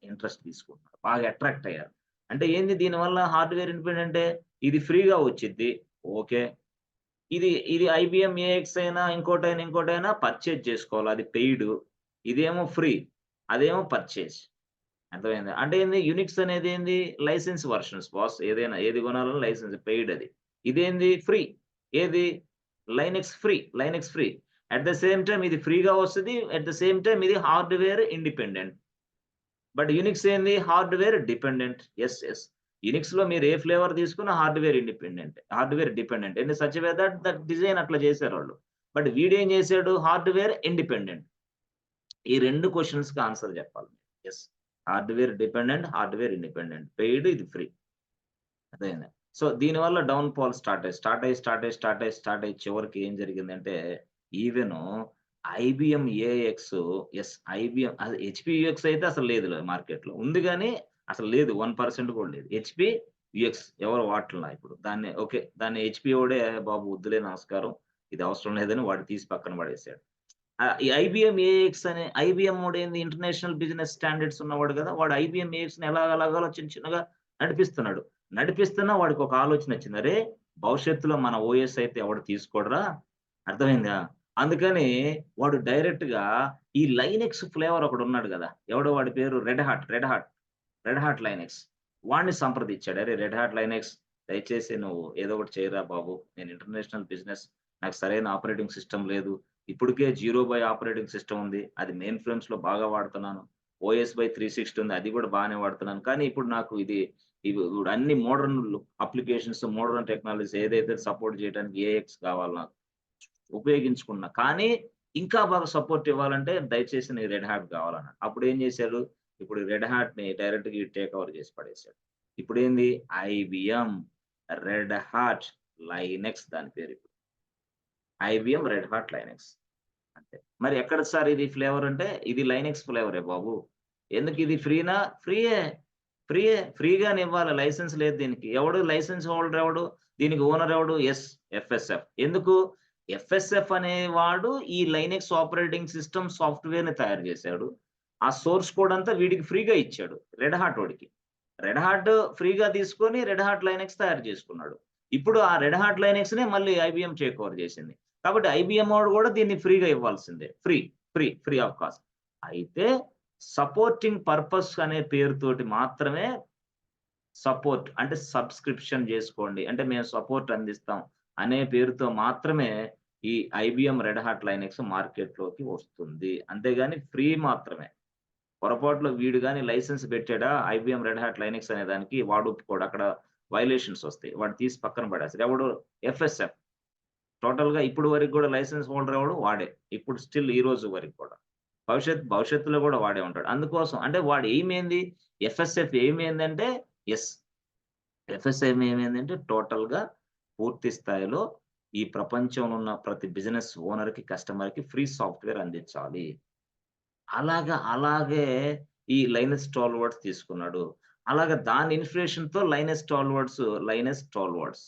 ఇంట్రెస్ట్ తీసుకుంటున్నారు. బాగా అట్రాక్ట్ అయ్యారు. అంటే ఏంది దీనివల్ల హార్డ్‌వేర్ ఇండిపెండెంటే ఇది ఫ్రీగా వచ్చిద్ది. ఓకే. ఇది ఐబీఎం ఏఎక్స్ అయినా ఇంకోటైనా పర్చేజ్ చేసుకోవాలి. అది పెయిడ్. ఇదేమో ఫ్రీ. అదేమో పర్చేజ్. అర్థమైందా? అంటే ఏంది యునిక్స్ అనేది ఏంది లైసెన్స్ వెర్షన్స్ బాస్. ఏదైనా ఏది కొనాలన్నా లైసెన్స్ పెయిడ్ అది. ఇదేంది ఫ్రీ. ఏది Linux free. At the same time ఇది ఫ్రీగా వస్తది. అట్ ద సేమ్ టైమ్ ఇది హార్డ్‌వేర్ ఇండిపెండెంట్. బట్ యునిక్స్ ఏంది హార్డ్‌వేర్ డిపెండెంట్. యునిక్స్‌లో మీరు ఏ ఫ్లేవర్ తీసుకున్నా hardware dependent. In such a way that design అట్లా చేసారాళ్ళు. బట్ వీడేం చేసాడు హార్డ్‌వేర్ ఇండిపెండెంట్. ఈ 2 క్వెషన్స్‌కి ఆన్సర్ చెప్పాలి. యెస్. Hardware independent. పెయిడ్ ఇది ఫ్రీ. అర్థమైందా? సో, దీనివల్ల డౌన్ ఫాల్ స్టార్ట్ అయ్యి చివరికి ఏం జరిగిందంటే ఈవెను ఐబీఎం ఏఎక్స్ ఐబీఎం అది హెచ్‌పి యూఎక్స్ అయితే అసలు లేదు మార్కెట్‌లో. ఉంది గానీ అసలు లేదు. 1% కూడా లేదు. హెచ్‌పి యూఎక్స్ ఎవరు వాడట్లా ఇప్పుడు. దాన్ని ఓకే. దాన్ని హెచ్‌పి వోడే బాబు వద్దులే నమస్కారం. ఇది అవసరం లేదని వాడు తీసి పక్కన పడేసాడు. ఈ ఐబీఎం ఏఎక్స్ అనే ఐబీఎం వోడేంది ఇంటర్నేషనల్ బిజినెస్ స్టాండర్డ్స్ ఉన్నవాడు గదా! వాడు ఐబీఎం ఏఎక్స్‌ని ఎలాగో చిన్న చిన్నగా నడిపిస్తున్నాడు. నడిపిస్తున్నా వాడికొక ఆలోచనొచ్చింది. అరే! భవిష్యత్తులో మన ఓఎస్ అయితే ఎవడు తీసుకోడురా! అర్థమైందా? అందుకని వాడు డైరెక్ట్‌గా ఈ లైనెక్స్ ఫ్లేవర్ ఒకడున్నాడు గదా! ఎవడో వాడి పేరు రెడ్ హాట్ లైనెక్స్. వాడిని సంప్రదించాడు. "అరే! రెడ్ హాట్ లైనెక్స్ దయచేసి నువ్వు ఏదో ఒకటి చేయరా బాబు. నేను ఇంటర్నేషనల్ బిజినెస్ నాకు సరైన ఆపరేటింగ్ సిస్టమ్ లేదు. ఇప్పటికే 0 బై ఆపరేటింగ్ సిస్టమ్ ఉంది. అది మెయిన్ ఫ్రేమ్స్‌లో బాగా వాడుతున్నాను. ఓఎస్ బై 360 ఉంది. అది కూడా బానే వాడుతున్నాను. కానీ ఇప్పుడు నాకు ఇవి ఇప్పుడు అన్ని మోడర్న్ అప్లికేషన్స్, మోడర్న్ టెక్నాలజీస్ ఏదైతే సపోర్ట్ చేయడానికి ఏఎక్స్ కావాలి నాకు. ఉపయోగించుకున్నా. కానీ ఇంకా బాగా సపోర్ట్ ఇవ్వాలంటే దయచేసి నీ రెడ్ హాట్ కావాలన్నాడు. అప్పుడేం చేశాడు? ఇప్పుడు రెడ్ హాట్‌ని డైరెక్ట్‌గా టేక్ ఓవర్ చేసి పడేసాడు. ఇప్పుడేంది ఐబీఎం రెడ్ హాట్ లైనెక్స్ దాని పేరిప్పుడు. IBM Red Hat Linux. అంతే. మరి ఎక్కడ సార్ ఇది ఫ్లేవర్ అంటే, ఇది లైనెక్స్ ఫ్లేవరే బాబు. ఎందుకిది ఫ్రీనా? ఫ్రీయే. ఫ్రీగానివ్వాలి. లైసెన్స్ లేదు దీనికి. ఎవడు లైసెన్స్ హోల్డర్ ఎవడు? దీనికి ఓనర్ ఎవడు? ఎఫ్ఎస్ఎఫ్. ఎందుకు? ఎఫ్ఎస్ఎఫ్ అనేవాడు ఈ లైనెక్స్ ఆపరేటింగ్ సిస్టమ్ సాఫ్ట్‌వేర్‌ని తయారు చేశాడు. ఆ సోర్స్ కోడ్ అంతా వీడికి ఫ్రీగా ఇచ్చాడు. రెడ్ హాట్ వోడికి. రెడ్ హాట్ ఫ్రీగా తీసుకొని రెడ్ హాట్ లైనెక్స్ తయారు చేసుకున్నాడు. ఇప్పుడు ఆ రెడ్ హాట్ లైనెక్స్‌నే మళ్ళీ ఐబీఎం టేక్ ఓవర్ చేసింది. కాబట్టి ఐబీఎం వాడు కూడా దీన్ని ఫ్రీగా ఇవ్వాల్సిందే. Free of cost. అయితే సపోర్టింగ్ పర్పస్ అనే పేరుతోటి మాత్రమే సపోర్ట్ అంటే సబ్స్క్రిప్షన్ జేసుకోండి. అంటే మేము సపోర్ట్ అందిస్తాం అనే పేరుతో మాత్రమే ఈ ఐబీఎం రెడ్ హాట్ లైనెక్స్ మార్కెట్‌లోకి వస్తుంది. అంతేగాని ఫ్రీ మాత్రమే. పొరపాటులో వీడు గాని లైసెన్స్ పెట్టాడా ఐబీఎం రెడ్ హాట్ లైనెక్స్ అనే దానికి వాడు ఒప్పుకోడు. అక్కడ వయలేషన్స్ వస్తాయి. వాడు తీసి పక్కన పడేస్తాడు. ఎవడు? ఎఫ్ఎస్ఎఫ్. టోటల్‌గా ఇప్పుడు వరకు గూడా లైసెన్స్ హోల్డర్ ఎవడు? వాడే. ఇప్పుడు స్టిల్ ఈ రోజు వరకు కూడా. భవిష్యత్తులో గూడా వాడే ఉంటాడు. అందుకోసం అంటే వాడి ఎయిమ్ ఏంది? ఎఫ్ఎస్ఎఫ్ ఎయిమ్ ఏందంటే యెస్. ఎఫ్ఎస్ఎం ఏమైందంటే టోటల్‌గా పూర్తి స్థాయిలో ఈ ప్రపంచంలో ఉన్న ప్రతి బిజినెస్ ఓనర్‌కి, కస్టమర్‌కి ఫ్రీ సాఫ్ట్‌వేర్ అందించాలి. అలాగే ఈ లైనస్ టాల్వర్డ్స్ తీసుకున్నాడు. అలాగా దాని ఇన్‌స్పిరేషన్‌తో లైనస్ టాల్వర్డ్స్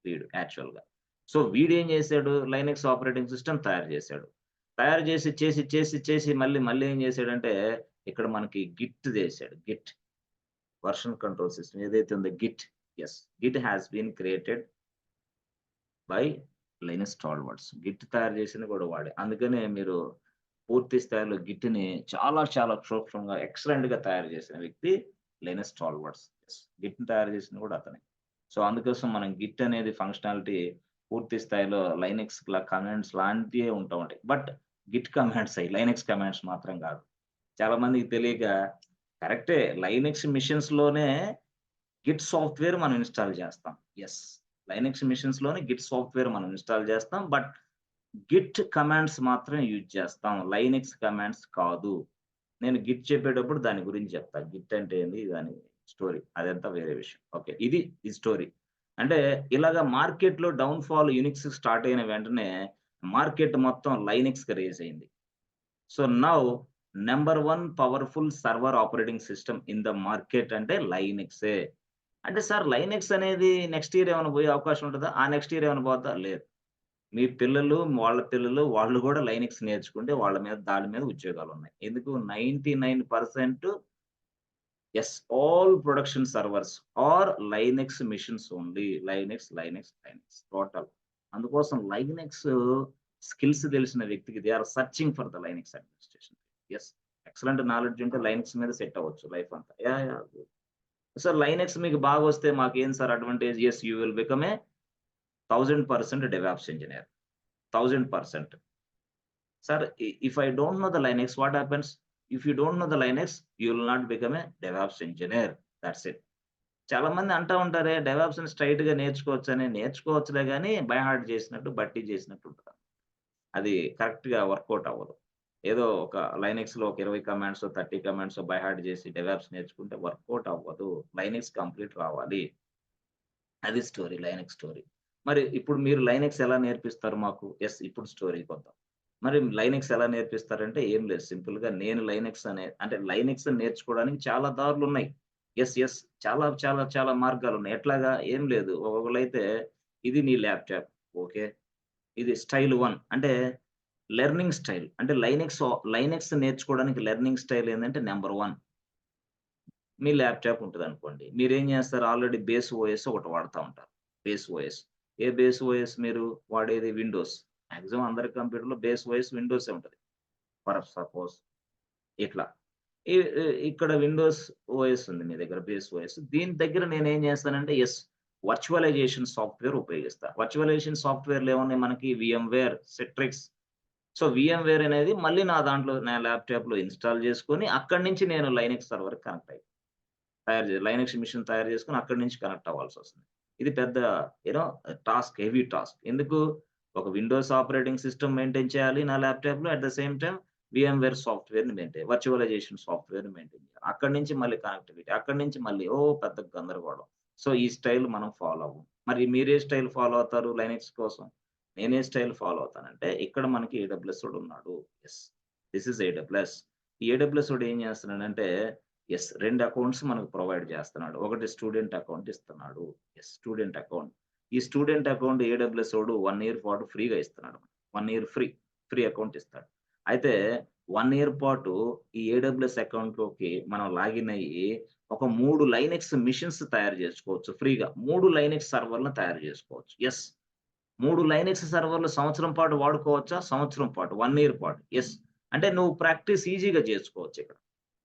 వీడు యాక్చువల్‌గా. సో, వీడేం జేసాడు లైనక్స్ ఆపరేటింగ్ సిస్టమ్ తయారు జేసాడు. తయారు చేసి మళ్ళీ ఏం జేసాడంటే ఇక్కడ మనకి గిట్ జేసాడు. వెర్షన్ కంట్రోల్ సిస్టమ్ ఏదైతే ఉందో yes. Git has been created by లైనస్ టాల్వర్డ్స్. Git తయారు చేసింది కూడా వాడే. అందుకనే మీరు పూర్తి స్థాయిలో గిట్‌ని చాలా సూక్ష్మంగా ఎక్సలెంట్‌గా తయారు చేసిన వ్యక్తి లైనస్ టాల్వర్డ్స్. యెస్. గిట్‌ని తయారు చేసింది కూడా అతనే. సో, అందుకోసం మనం గిట్ అనేది ఫంక్షనాలిటీ పూర్తి స్థాయిలో లైనక్స్‌లా కమాండ్స్ లాంటియే ఉంటా ఉంటాయి. బట్ గిట్ కమాండ్స్ అయి లైనక్స్ కమాండ్స్ మాత్రం కాదు. చాలా మందికి తెలియక కరెక్టే లైనక్స్ మిషన్స్‌లోనే గిట్ సాఫ్ట్‌వేర్ మనం ఇన్‌స్టాల్ చేస్తాం. యెస్. లైనక్స్ మిషన్స్‌లోనే గిట్ సాఫ్ట్‌వేర్ మనం ఇన్‌స్టాల్ చేస్తాం. బట్ గిట్ కమాండ్స్ మాత్రమే యూజ్ చేస్తాం. లైనక్స్ కమాండ్స్ కాదు. నేను గిట్ చెప్పేటప్పుడు దాని గురించి చెప్తా. గిట్ అంటే ఏంది దాని స్టోరీ. అదంతా వేరే విషయం. ఓకే. ఈ స్టోరీ. అంటే ఇలాగ మార్కెట్‌లో డౌన్‌ఫాల్ యునిక్స్ స్టార్ట్ అయిన వెంటనే మార్కెట్ మొత్తం లైనక్స్‌కి రైజ్ అయింది. So, now number 1 powerful server operating system in the market అంటే లైనక్సే. అంటే సార్ లైనక్స్ అనేది నెక్స్ట్ ఇయర్ ఏమైనా పోయే అవకాశం ఉంటదా? ఆ నెక్స్ట్ ఇయర్ ఏమైనా పోద్దా? లేదు. మీ పిల్లలు, వాళ్ళ పిల్లలు వాళ్ళు గూడా లైనక్స్ నేర్చుకుంటే దాని మీద ఉద్యోగాలున్నాయి. ఎందుకు 99% yes all production servers are Linux machines only. Linux total. అందుకోసం లైనక్స్ స్కిల్స్ తెలిసిన వ్యక్తికి they are searching for the Linux administration. Yes. Excellent knowledge ఉంటే లైనక్స్ మీద సెట్ అవ్వచ్చు లైఫ్ అంతా. యాహ్! సార్ లైనక్స్ మీకు బాగొస్తే మాకేం sir advantage? Yes you will become a 1000% DevOps engineer. 1000%. Sir, if I don't know the Linux, what happens? If you don't know the Linux, you will not become a DevOps engineer. That's it. చాలా మంది అంటా ఉంటారే డెవాప్స్‌ని స్ట్రెయిట్‌గా నేర్చుకోవచ్చని. నేర్చుకోవచ్చులే గానీ by heart చేసినట్టు, బట్టి చేసినట్టు ఉంటది. అది కరెక్ట్‌గా వర్కౌట్ అవ్వదు. ఏదో ఒక లైనక్స్‌లో ఒక 20 కమాండ్సో, 30 కమాండ్సో బై హార్ట్ చేసి డెవాప్స్ నేర్చుకుంటే వర్కౌట్ అవ్వదు. లైనక్స్ కంప్లీట్ రావాలి. అది స్టోరీ. Linux story. మరి ఇప్పుడు మీరు లైనక్స్ ఎలా నేర్పిస్తారు మాకు? యెస్. ఇప్పుడు స్టోరీకొద్దాం. మరి లైనెక్స్ ఎలా నేర్పిస్తారంటే ఏం లేదు. సింపుల్‌గా నేను లైనెక్స్ అంటే లైనెక్స్ నేర్చుకోవడానికి చాలా దారులున్నాయి. యెస్. చాలా చాలా చాలా మార్గాలున్నాయి. ఎట్లాగా? ఏం లేదు. ఒకళ్ళైతే ఇది నీ ల్యాప్‌టాప్. ఓకే. ఇది స్టైల్ 1 అంటే లెర్నింగ్ స్టైల్. అంటే లైనెక్స్ నేర్చుకోవడానికి లెర్నింగ్ స్టైల్ ఏందంటే నంబర్ 1 మీ ల్యాప్‌టాప్ ఉంటదనుకోండి. మీరేం చేస్తారు? ఆల్రెడీ బేస్ ఓఎస్ ఒకటి వాడతా ఉంటారు. Base OS. ఏ బేస్ ఓఎస్ మీరు వాడేది? విండోస్. మాక్సిమం అందరి కంప్యూటర్‌లో బేస్ ఓఎస్ విండోసే ఉంటది. ఫర్ సపోజ్ ఇట్లా. ఇ ఇ ఇక్కడ విండోస్ ఓఎస్ ఉంది మీ దగ్గర బేస్ ఓఎస్. దీని దగ్గర నేనేం చేస్తానంటే వర్చువలైజేషన్ సాఫ్ట్‌వేర్ ఉపయోగిస్తా. వర్చువలైజేషన్ సాఫ్ట్‌వేర్‌లు ఏమున్నాయి మనకి? వీఎంవేర్, సిట్రిక్స్. సో, వీఎంవేర్ అనేది మళ్ళీ నా ల్యాప్‌టాప్‌లో ఇన్‌స్టాల్ చేసుకొని అక్కడి నుంచి నేను లైనక్స్ సర్వర్‌కి కనెక్ట్ లైనక్స్ మిషన్ తయారు చేసుకొని అక్కడి నుంచి కనెక్ట్ అవ్వాల్సొస్తుంది. ఇది పెద్ద హెవీ టాస్క్. ఎందుకు? ఒక విండోస్ ఆపరేటింగ్ సిస్టమ్ మెయింటైన్ చేయాలి నా ల్యాప్‌టాప్‌లో. అట్ ద సేమ్ టైమ్ వీఎంవేర్ సాఫ్ట్‌వేర్‌ని వర్చువలైజేషన్ సాఫ్ట్‌వేర్‌ని మెయింటైన్ చేయాలి. అక్కడి నుంచి మళ్ళీ కనెక్టివిటీ. అక్కడి నుంచి మళ్ళీ పెద్ద గందరగోళం. సో, ఈ స్టైల్ మనం ఫాలో అవ్వం. మరి మీరే స్టైల్ ఫాలో అవుతారు లైనక్స్ కోసం? నేనే స్టైల్ ఫాలో అవుతానంటే ఇక్కడ మనకి ఏడబ్ల్యూఎస్ ఉన్నాడు. యెస్. This is AWS. ఈ ఏడబ్ల్యూఎస్ ఏం చేస్తున్నాడంటే 2 అకౌంట్స్ మనకు ప్రొవైడ్ చేస్తున్నాడు. ఒకటి స్టూడెంట్ అకౌంట్ ఇస్తున్నాడు. Student account. ఈ స్టూడెంట్ అకౌంట్ ఏడబ్ల్యూఎస్ 1 ఇయర్ పాటు ఫ్రీగా ఇస్తున్నాడు. 1 ఇయర్ ఫ్రీ అకౌంట్ ఇస్తాడు. అయితే 1 ఇయర్ పాటు ఈ ఏడబ్ల్యూఎస్ అకౌంట్‌లోకి మనం లాగిన్ అయ్యి ఒక 3 లైనక్స్ మిషన్స్ తయారు చేసుకోవచ్చు ఫ్రీగా. 3 లైనక్స్ సర్వర్‌లను తయారు చేసుకోవచ్చు. 3 లైనక్స్ సర్వర్‌లు సంవత్సరం పాటు వాడుకోవచ్చా? సంవత్సరం పాటు, 1 ఇయర్ పాటు. అంటే నువ్వు ప్రాక్టీస్ ఈజీగా చేసుకోవచ్చు ఇక్కడ.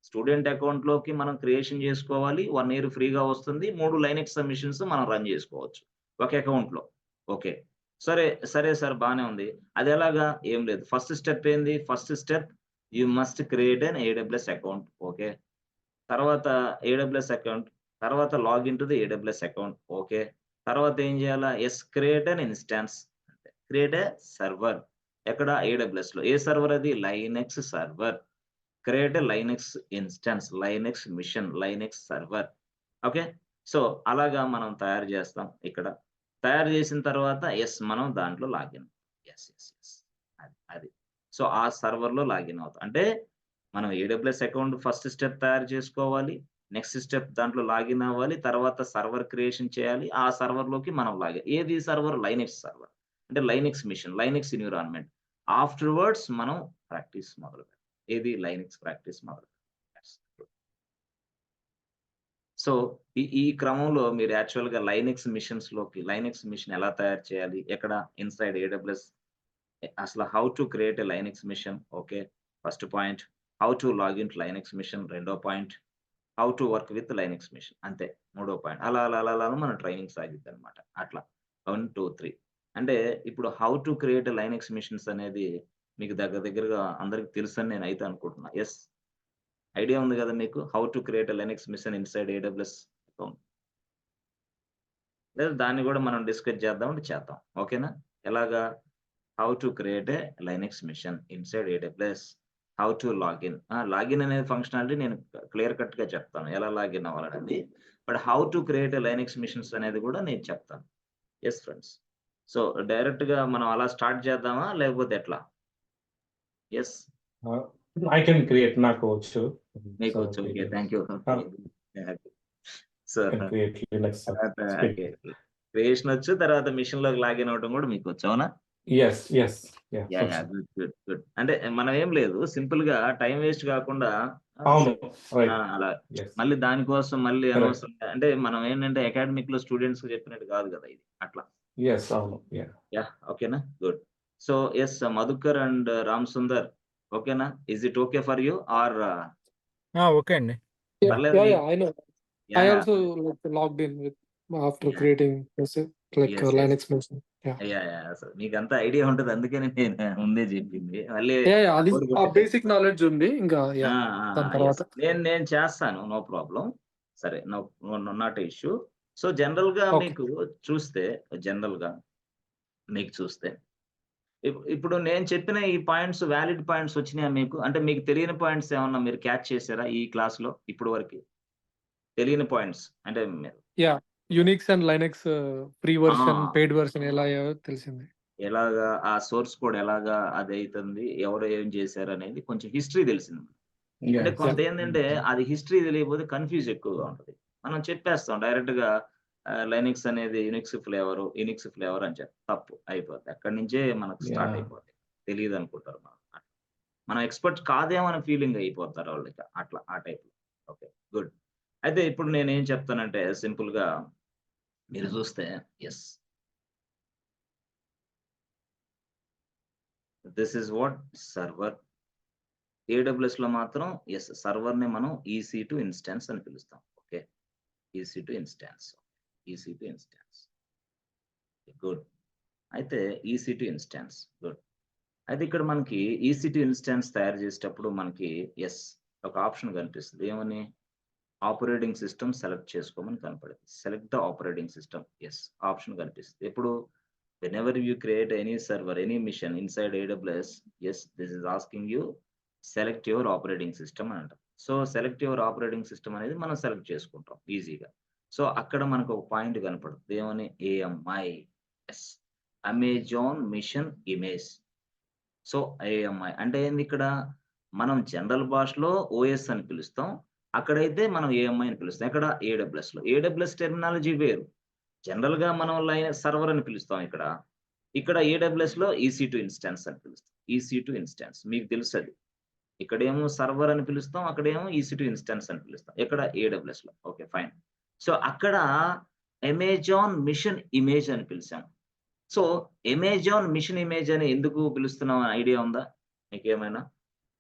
స్టూడెంట్ అకౌంట్‌లోకి మనం క్రియేషన్ చేసుకోవాలి. 1 ఇయర్ ఫ్రీగా వస్తుంది. 3 లైనక్స్ మిషన్స్ మనం రన్ చేసుకోవచ్చు. ఒక అకౌంట్‌లో. ఓకే. సరే సార్ బానే ఉంది. అదెలాగా? ఏం లేదు. ఫస్ట్ స్టెప్ ఏంది? First step you must create an AWS account. Okay. తర్వాత ఏడబ్ల్యూఎస్ అకౌంట్. తర్వాత login to the AWS account. Okay. తర్వాత ఏం చేయాలా? Create an instance. Create a server. ఎక్కడ? ఏడబ్ల్యూఎస్‌లో. ఏ సర్వర్ అది? Linux server. Create a Linux instance, Linux machine, Linux server. Okay. So, అలాగా మనం తయారు చేస్తాం ఇక్కడ. తయారు చేసిన తర్వాత మనం దాంట్లో లాగిన్. యెస్. అది. సో, ఆ సర్వర్‌లో లాగిన్ అవుతాం. అంటే మనం ఏడబ్ల్యూఎస్ అకౌంట్ ఫస్ట్ స్టెప్ తయారు చేసుకోవాలి. నెక్స్ట్ స్టెప్ దాంట్లో లాగిన్ అవ్వాలి. తర్వాత సర్వర్ క్రియేషన్ చేయాలి. ఆ సర్వర్‌లోకి మనం ఏది సర్వర్? Linux server. అంటే Linux machine, Linux environment. Afterwards మనం ప్రాక్టీస్ మొదలుపెట్టాలి. ఏది? లైనక్స్ ప్రాక్టీస్ మొదలుపెట్టాలి. సో, ఈ క్రమంలో మీరు యాక్చువల్‌గా లైనక్స్ మిషన్ ఎలా తయారు చేయాలి? ఎక్కడ? Inside AWS. అసలు how to create a Linux machine. Okay. First point. How to login to Linux machine. రెండో పాయింట్. How to work with Linux machine. అంతే. మూడో పాయింట్. అలా మన ట్రైనింగ్ సాగిద్దనమాట. అట్లా. 1, 2, 3 అంటే ఇప్పుడు how to create a Linux machines అనేది మీకు దగ్గరగా అందరికి తెలుసని నేనైతే అనుకుంటున్నా. ఐడియా ఉంది గదా మీకు? How to create a Linux machine inside AWS account. లేదా దాన్ని గూడా మనం డిస్కస్ చేద్దాం అంటే చేద్దాం. ఓకేనా? ఎలాగా? How to create a Linux machine inside AWS. How to login. Login అనే ఫంక్షనాలిటీ నేను క్లియర్ కట్‌గా చెప్తాను. ఎలా లాగిన్ అవ్వాలనేది. But how to create a Linux machines అనేది గూడా నేను చెప్తాను. ఫ్రెండ్స్. సో, డైరెక్ట్‌గా మనం అలా స్టార్ట్ చేద్దామా? లేకపోతే ఎట్లా? యెస్. ఐ కెన్ క్రియేట్ నాకు వచ్చు. మీకు వచ్చు. Okay. Thank you. Okay. So, can create Linux తర్వాత స్క్రిప్ట్. ఓకే. క్రియేషన్ వచ్చు. తర్వాత మిషన్‌లోకి లాగిన్ అవ్వడం గూడా మీకొచ్చు. అవునా? యెస్. యాహ్. గుడ్. అంటే మనం ఏం లేదు. సింపుల్‌గా టైమ్ వేస్ట్ గాకుండా అవును. అలా యెస్. మళ్ళీ దానికోసం మళ్ళీ కరెక్ట్. అనవసరంగా అంటే మనం ఏంటంటే అకాడమిక్‌లో స్టూడెంట్స్‌కి చెప్పినట్టు కాదు గదా! ఇది. అట్లా. అవును. ఓకేనా? Good. So, Madhukar and Ram Sundar ఓకేనా? Is it okay for you are okay అండి. పర్లేదు I know. I yeah! also logged in with after Yeah. creating Yes. Linux machine. Yeah. అసలు మీకంతా ఐడియా ఉంటది. అందుకని నేను ముందే చెప్పింది. మళ్ళీ అది బోర్ కొట్టే బేసిక్ నాలెడ్జ్ ఉంది. ఇంకా దాని తర్వాత నేను చేస్తాను. No problem. సరే. Not issue. సో, జనరల్‌గా ఓకే. మీకు చూస్తే జనరల్‌గా మీకు చూస్తే ఇప్పుడు నేను చెప్పిన ఈ పాయింట్స్ వాలిడ్ పాయింట్స్ వచ్చినాయా మీకు? అంటే మీకు తెలియని పాయింట్స్ ఏమన్నా మీరు క్యాచ్ చేసారా ఈ క్లాస్‌లో ఇప్పటి వరకి? తెలియని పాయింట్స్ అంటే యునిక్స్ అండ్ లైనక్స్ ఫ్రీ ఆ! వెర్షన్, పెయిడ్ వెర్షన్ ఎలా అయ్యాయో తెలిసింది. ఎలాగా ఆ సోర్స్ కోడ్ ఎలాగా అది అవుతుంది, ఎవరు ఏం చేశారు అనేది కొంచెం హిస్టరీ తెలిసింది. అంటే Yes. కొంత ఏంటంటే అది హిస్టరీ తెలియకపోతే కన్‌ఫ్యూజ్ ఎక్కువగా ఉంటది. మనం చెప్పేస్తాం డైరెక్ట్‌గా లైనక్స్ అనేది యునిక్స్ ఫ్లేవర్ అని తప్పు అయిపోద్ది. అక్కడి నుంచే మనకు స్టార్ట్ Yeah. అయిపోద్ది. తెలీదనుకుంటారు మనం. మనం ఎక్స్‌పర్ట్ కాదేమో అనే ఫీలింగ్ అయిపోతారు వాళ్ళిక. అట్లా ఆ టైప్‌లో. ఓకే. గుడ్. అయితే ఇప్పుడు నేనేం చెప్తానంటే సింపుల్‌గా మీరు చూస్తే yes. This is what server. ఏడబ్ల్యూఎస్‌లో మాత్రం యెస్ సర్వర్‌ని మనం EC2 ఇన్‌స్టాన్స్ అని పిలుస్తాం. Okay. EC2 instance. EC2 instance. Good. అయితే EC2 ఇన్‌స్టాన్స్. గుడ్. అయితే ఇక్కడ మనకి EC2 ఇన్‌స్టాన్స్ తయారు చేసేటప్పుడు మనకి యెస్ ఒక ఆప్షన్ కనిపిస్తది. ఏమని? ఆపరేటింగ్ సిస్టమ్ సెలెక్ట్ చేసుకోమని కనపడుద్ది. Select the operating system. Yes option కనిపిస్తది. ఎప్పుడు whenever you create any server, any mission inside AWS, yes, this is asking you select your operating system అని అంటాం. So select your operating system అనేది మనం select చేసుకుంటాం ఈజీగా. సో అక్కడ మనకు ఒక పాయింట్ కనపడుతుంది. ఏమని? AMI. Yes. Amazon machine image. So AMI అంటే ఏంది ఇక్కడ? మనం జనరల్ భాషలో OS అని పిలుస్తాం. అక్కడైతే మనం AMI అని పిలుస్తాం. ఎక్కడ? AWSలో. AWS టెర్మినాలజీ వేరు. జనరల్‌గా మనం సర్వర్ అని పిలుస్తాం ఇక్కడ. ఇక్కడ AWSలో EC2 ఇన్‌స్టాన్స్ అని పిలుస్తాం. EC2 ఇన్‌స్టాన్స్ మీకు తెలుసది. ఇక్కడేమో సర్వర్ అని పిలుస్తాం. అక్కడేమో EC2 ఇన్‌స్టాన్స్ అని పిలుస్తాం. ఎక్కడ? AWSలో. ఓకే. ఫైన్. సో అక్కడ అమెజాన్ మిషన్ ఇమేజ్ అని పిలిసాం. సో అమెజాన్ మిషన్ ఇమేజ్ అని ఎందుకు పిలుస్తున్నాం అని ఐడియా ఉందా? మీకేమైనా?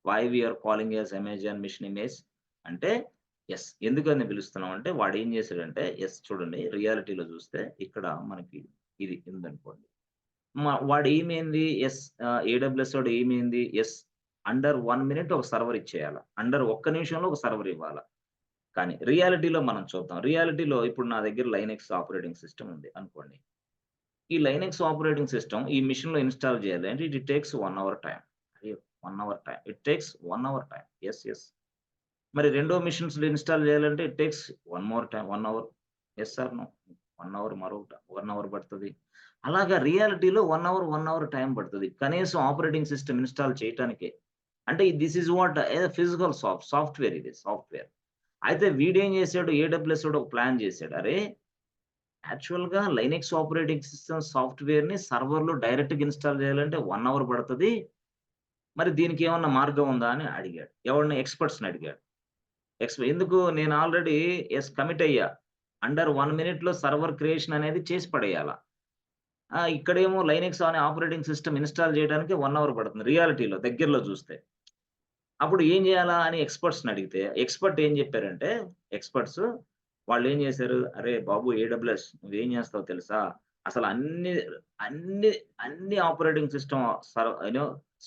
Why we are calling as Amazon machine image అంటే యెస్. ఎందుకని పిలుస్తున్నాం అంటే వాడేం చేసాడంటే యెస్ చూడండి రియాలిటీలో చూస్తే ఇక్కడ మనకి ఇది ఉందనుకోండి. వాడు ఏమైంది యెస్ AWS వాడు ఏమైంది యెస్ అండర్ 1 మినిట్ ఒక సర్వర్ ఇచ్చేయాల. అండర్ ఒక్క నిమిషంలో ఒక సర్వర్ ఇవ్వాల. కానీ రియాలిటీలో మనం చూద్దాం. రియాలిటీలో ఇప్పుడు నా దగ్గర లైనక్స్ ఆపరేటింగ్ సిస్టమ్ ఉంది అనుకోండి. ఈ లైనక్స్ ఆపరేటింగ్ సిస్టమ్ ఈ మిషన్‌లో ఇన్‌స్టాల్ చేయాలి అంటే ఇట్ టేక్స్ 1 అవర్ టైమ్. అయ్యో! 1 hour time. It takes 1 hour time. Yes. Yes. మరి రెండో మిషన్స్‌లో ఇన్‌స్టాల్ చేయాలంటే it takes 1 more time. 1 hour. Yes or no? 1 hour 1 hour పడతది. అలాగా రియాలిటీలో 1 అవర్ టైమ్ పడతది. కనీసం ఆపరేటింగ్ సిస్టమ్ ఇన్‌స్టాల్ చేయటానికే. అంటే this is what physical software ఇది సాఫ్ట్‌వేర్. అయితే వీడేం చేసాడు AWS వాడు ఒక ప్లాన్ చేసాడు. అరే! యాక్చువల్‌గా లైనక్స్ ఆపరేటింగ్ సిస్టమ్ సాఫ్ట్‌వేర్‌ని సర్వర్‌లో డైరెక్ట్‌గా ఇన్‌స్టాల్ చేయాలంటే 1 అవర్ పడతది. మరి దీనికి ఏమన్నా మార్గం ఉందా అని అడిగాడు. ఎవరిని? ఎక్స్‌పర్ట్స్‌ని అడిగాడు. ఎందుకు? నేను ఆల్రెడీ కమిట్ అయ్యా. అండర్ 1 మినిట్‌లో సర్వర్ క్రియేషన్ అనేది చేసి పడేయాల. ఇక్కడేమో లైనక్స్ అనే ఆపరేటింగ్ సిస్టమ్ ఇన్‌స్టాల్ చేయడానికి 1 అవర్ పడుతుంది రియాలిటీలో దగ్గరలో చూస్తే. అప్పుడు ఏం చేయాలా అని ఎక్స్‌పర్ట్స్‌ని అడిగితే, ఎక్స్‌పర్ట్ ఏం చెప్పారంటే, ఎక్స్‌పర్ట్స్ వాళ్ళేం చేశారు, "అరే బాబు AWS నువ్వేం చేస్తావో తెలుసా? అసలు అన్ని అన్ని ఆపరేటింగ్ సిస్టమ్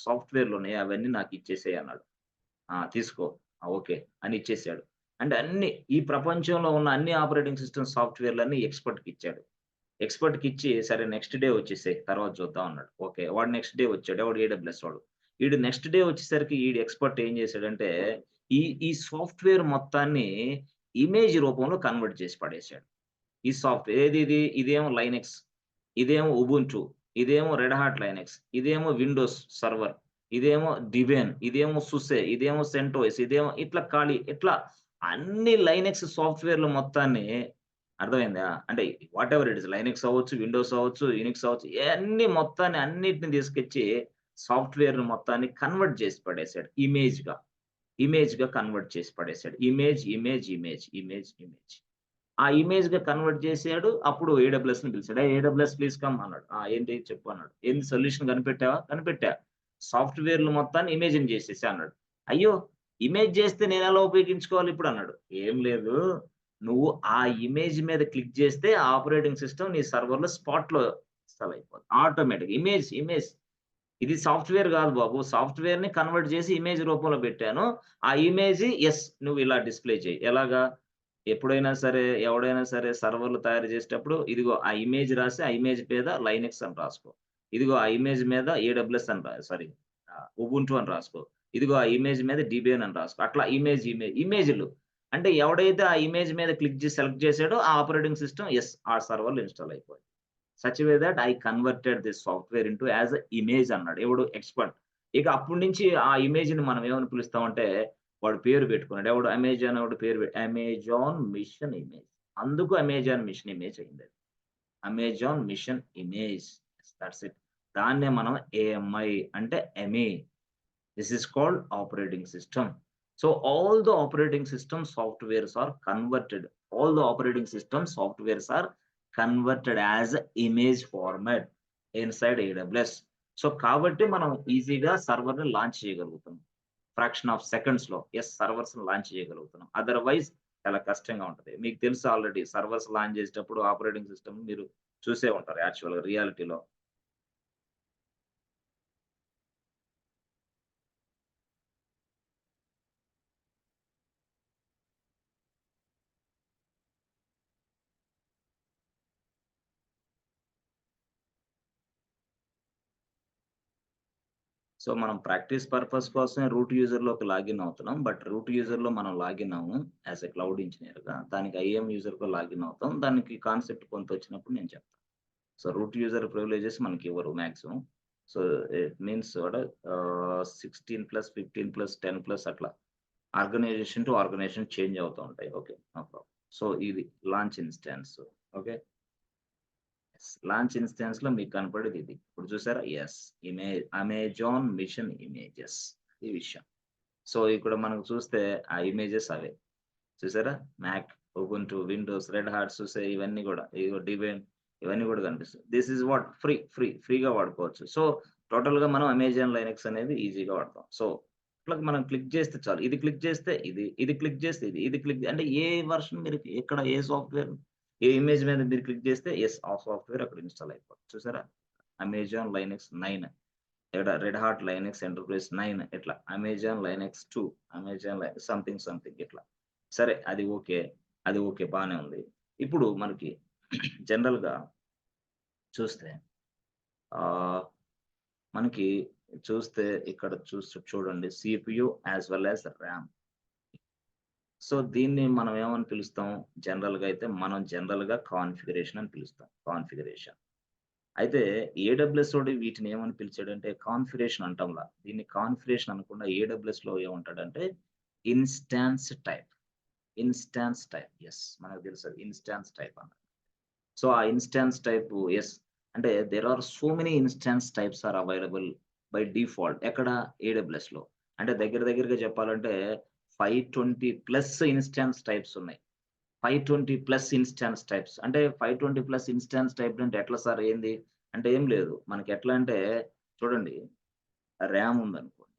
సాఫ్ట్‌వేర్‌లున్నాయి అవన్నీ నాకిచ్చేసేయి" అన్నాడు. తీసుకో. ఓకే. అని ఇచ్చేసాడు. అంటే ఈ ప్రపంచంలో ఉన్న అన్ని ఆపరేటింగ్ సిస్టమ్ సాఫ్ట్‌వేర్‌లన్నీ ఎక్స్‌పర్ట్‌కిచ్చాడు. ఎక్స్‌పర్ట్‌కిచ్చి సరే నెక్స్ట్ డే వచ్చేసేయి తర్వాత చూద్దాం అన్నాడు. ఓకే. వాడు నెక్స్ట్ డే వచ్చాడు. ఎవడు? AWS వాడు. ఈడు నెక్స్ట్ డే వచ్చేసరికి ఈడు ఎక్స్‌పర్ట్ ఏం చేసాడంటే ఈ ఈ సాఫ్ట్‌వేర్ మొత్తాన్ని ఇమేజ్ రూపంలో కన్వర్ట్ చేసి పడేసాడు. ఈ సాఫ్ట్‌వేర్ ఏదిది? ఇదేమో లైనక్స్, ఇదేమో ఉబుంటు, ఇదేమో రెడ్ హాట్ లైనక్స్, ఇదేమో విండోస్ సర్వర్, ఇదేమో డిబెన్, ఇదేమో సుసే, ఇదేమో సెంటోస్, ఇదేమో ఇట్లా అన్ని లైనక్స్ సాఫ్ట్‌వేర్‌లు మొత్తాన్ని అర్థమైందా? అంటే వాటెవర్ ఇట్ ఇస్ లైనక్స్ అవ్వచ్చు, విండోస్ అవ్వచ్చు, యునిక్స్ అవ్వచ్చు, మొత్తాన్ని అన్నిటిని తీసుకొచ్చి సాఫ్ట్‌వేర్‌ని మొత్తాన్ని కన్వర్ట్ చేసి పడేసాడు ఇమేజ్‌గా కన్వర్ట్ చేసి పడేసాడు. ఇమేజ్. ఆ ఇమేజ్‌గా కన్వర్ట్ చేసాడు. అప్పుడు AWS‌ని పిలిసాడు. AWS ప్లీజ్ కమ్ అన్నాడు. ఏంటి చెప్పు అన్నాడు. ఏంది సొల్యూషన్ కనిపెట్టావా? కనిపెట్టా. సాఫ్ట్‌వేర్‌లు మొత్తాన్ని ఇమేజిన్ చేసేసా అన్నాడు. అయ్యో! ఇమేజ్ చేస్తే నేనెలా ఉపయోగించుకోవాలి ఇప్పుడు అన్నాడు. ఏం లేదు. నువ్వు ఆ ఇమేజ్ మీద క్లిక్ చేస్తే ఆ ఆపరేటింగ్ సిస్టమ్ నీ సర్వర్‌లో స్పాట్‌లో ఇన్‌స్టాల్ అయిపోద్ది. ఆటోమేటిక్‌గా ఇమేజ్. ఇది సాఫ్ట్‌వేర్ గాదు బాబు. సాఫ్ట్‌వేర్‌ని కన్వర్ట్ చేసి ఇమేజ్ రూపంలో పెట్టాను. ఆ ఇమేజ్ నువ్వు ఇలా డిస్‌ప్లే చెయి. ఎలాగా? ఎప్పుడైనా సరే, ఎవడైనా సరే సర్వర్‌లు తయారు చేసేటప్పుడు ఇదిగో ఆ ఇమేజ్ రాసి, ఆ ఇమేజ్ మీద లైనక్స్ అని రాసుకో. ఇదిగో ఆ ఇమేజ్ మీద AWS అని ఉబుంటు అని రాసుకో. ఇదిగో ఆ ఇమేజ్ మీద డిబియన్ అని రాసుకో. అట్లా ఇమేజ్‌లు. అంటే ఎవడైతే ఆ ఇమేజ్ మీద క్లిక్ చేసి సెలెక్ట్ చేసాడో ఆ ఆపరేటింగ్ సిస్టమ్ ఆ సర్వర్‌లో ఇన్‌స్టాల్ అయిపోయింది. Such way that I converted this software into as image అన్నాడు ఎవడు ఎక్స్పర్ట్. ఇక అప్పటి నుంచి ఆ ఇమేజ్ ని మనం ఏమని పిలుస్తామంటే వాడు పేరు పెట్టుకున్నాడు. ఎవడు అమెజాన్ ఎవడు పేరు అమెజాన్ మిషన్ ఇమేజ్. అందుకు అమెజాన్ మిషన్ ఇమేజ్ అయింది. Amazon machine image. That's it. దాన్నే మనం ఏఎంఐ అంటే MA. This is called operating system. So all the operating system softwares are converted. All the operating system softwares are converted as image format inside AWS. So కాబట్టి మనం ఈజీగా server ని launch చేయగలుగుతాం. Fraction of seconds లో servers launch చేయగలుగుతున్నాం. Otherwise చాలా కష్టంగా ఉంటుంది. మీకు తెలుసు ఆల్రెడీ సర్వర్స్ లాంచ్ చేసేటప్పుడు ఆపరేటింగ్ సిస్టమ్ మీరు చూసే ఉంటారు యాక్చువల్ గా రియాలిటీలో. సో మనం ప్రాక్టీస్ పర్పస్ కోసమే రూట్ యూజర్ లోకి లాగిన్ అవుతున్నాం. బట్ రూట్ యూజర్ లో మనం లాగిన్ అవ్వం యాజ్ ఎ క్లౌడ్ ఇంజనీర్ గా. దానికి ఐఎం యూజర్ గా లాగిన్ అవుతాం. దానికి కాన్సెప్ట్ కొంత వచ్చినప్పుడు నేను చెప్తాను. సో రూట్ యూజర్ ప్రివిలేజెస్ మనకి ఇవ్వరు మాక్సిమం. సో ఇట్ మీన్స్ 16+, 15+, 10+ అట్లా ఆర్గనైజేషన్ టు ఆర్గనైజేషన్ చేంజ్ అవుతూ ఉంటాయి. Okay, no problem. సో ఇది launch instance. Okay, launch instance లో మీకు కనపడేది ఇది. ఇప్పుడు చూసారా? ఇమేజ్ అమెజాన్ మిషన్ ఇమేజెస్ ఈ విషయం. సో ఇక్కడ మనకు చూస్తే ఆ ఇమేజెస్ అవే చూసారా? Mac, Ubuntu, Windows, Red Hat చూసే ఇవన్నీ కూడా డివైన్ ఇవన్నీ కూడా కనిపిస్తుంది. దిస్ ఇస్ వాట్ ఫ్రీగా వాడుకోవచ్చు. సో టోటల్ గా మనం అమెజాన్ లైనక్స్ అనేది ఈజీగా వాడతాం. సో ఇట్లా మనం క్లిక్ చేస్తే చాలు. ఇది క్లిక్ చేస్తే ఇది క్లిక్ చేస్తే ఇది క్లిక్ అంటే ఏ వర్షన్ మీరు ఎక్కడ ఏ సాఫ్ట్వేర్ ఏ ఇమేజ్ మీద మీరు క్లిక్ చేస్తే ఆ సాఫ్ట్వేర్ అక్కడ ఇన్స్టాల్ అయిపోతుంది. చూసారా? అమెజాన్ లైనక్స్ 9, ఇక్కడ రెడ్ హాట్ లైనక్స్ ఎంటర్ప్రైజ్ 9, ఇట్లా అమెజాన్ లైనక్స్ 2, అమెజాన్ సంథింగ్ ఇట్లా. సరే, అది ఓకే బాగానే ఉంది. ఇప్పుడు మనకి జనరల్ గా చూస్తే మనకి ఇక్కడ చూడండి CPU as well as RAM. So దీన్ని మనం ఏమని పిలుస్తాం? జనరల్ గా అయితే మనం జనరల్ గా కాన్ఫిగరేషన్ అని పిలుస్తాం. కాన్ఫిగరేషన్. అయితే ఏడబ్ల్యూఎస్ తోటి వీటిని ఏమని పిలిచాడంటే కాన్ఫిగరేషన్ అంటాంలా. దీన్ని కాన్ఫిగరేషన్ అనకుండా ఏడబ్ల్యూఎస్ లో ఏమంటాడంటే ఇన్స్టాన్స్ టైప్. మనకు తెలుసు ఇన్స్టాన్స్ టైప్ అన్న. సో ఆ ఇన్స్టాన్స్ టైప్ అంటే there are so many instance types are available by default. ఎక్కడ? ఏడబ్ల్యూఎస్ లో. అంటే దగ్గరగా చెప్పాలంటే 520+ ఇన్స్టాన్స్ టైప్స్ ఉన్నాయి. 520+ ఇన్స్టాన్స్ టైప్స్ అంటే 520+ ఇన్స్టాన్స్ టైప్ అంటే ఎట్లా సార్? ఏంది అంటే ఏం లేదు. మనకి ఎట్లా అంటే చూడండి, ర్యామ్ ఉందనుకోండి.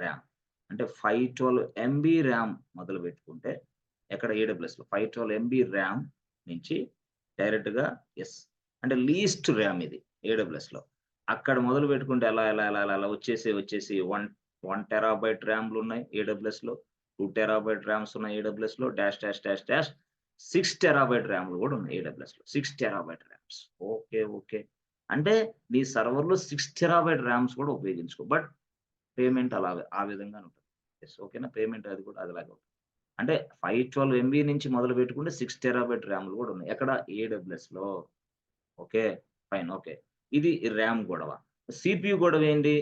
ర్యామ్ అంటే 512 MB ర్యామ్ మొదలు పెట్టుకుంటే ఎక్కడ? AWS లో 512 MB ర్యామ్ నుంచి డైరెక్ట్ గా అంటే లీస్ట్ ర్యామ్ ఇది AWS లో. అక్కడ మొదలు పెట్టుకుంటే ఎలా వచ్చేసి 1 టెరాబైట్ ర్యామ్లు ఉన్నాయి AWS లో, 2 టెరాబైట్ ర్యామ్స్ ఉన్నాయి AWS లో, డాష్ 6 టెరాబైట్ ర్యామ్లు కూడా ఉన్నాయి AWS లో. 6 టెరాబైట్ ర్యామ్స్. ఓకే అంటే నీ సర్వర్ లో 6 టెరాబైట్ ర్యామ్స్ కూడా ఉపయోగించుకో. బట్ పేమెంట్ ఆ విధంగా ఉంటుంది. ఓకేనా? పేమెంట్ అది కూడా అదిలాగే ఉంటుంది. అంటే 512 MB నుంచి మొదలు పెట్టుకుంటే 6 టెరాబైట్ ర్యామ్లు కూడా ఉన్నాయి. ఎక్కడ? AWS లో. Okay, fine. ఓకే, ఇది ర్యామ్ గొడవ. CPU గొడవ ఏంటి?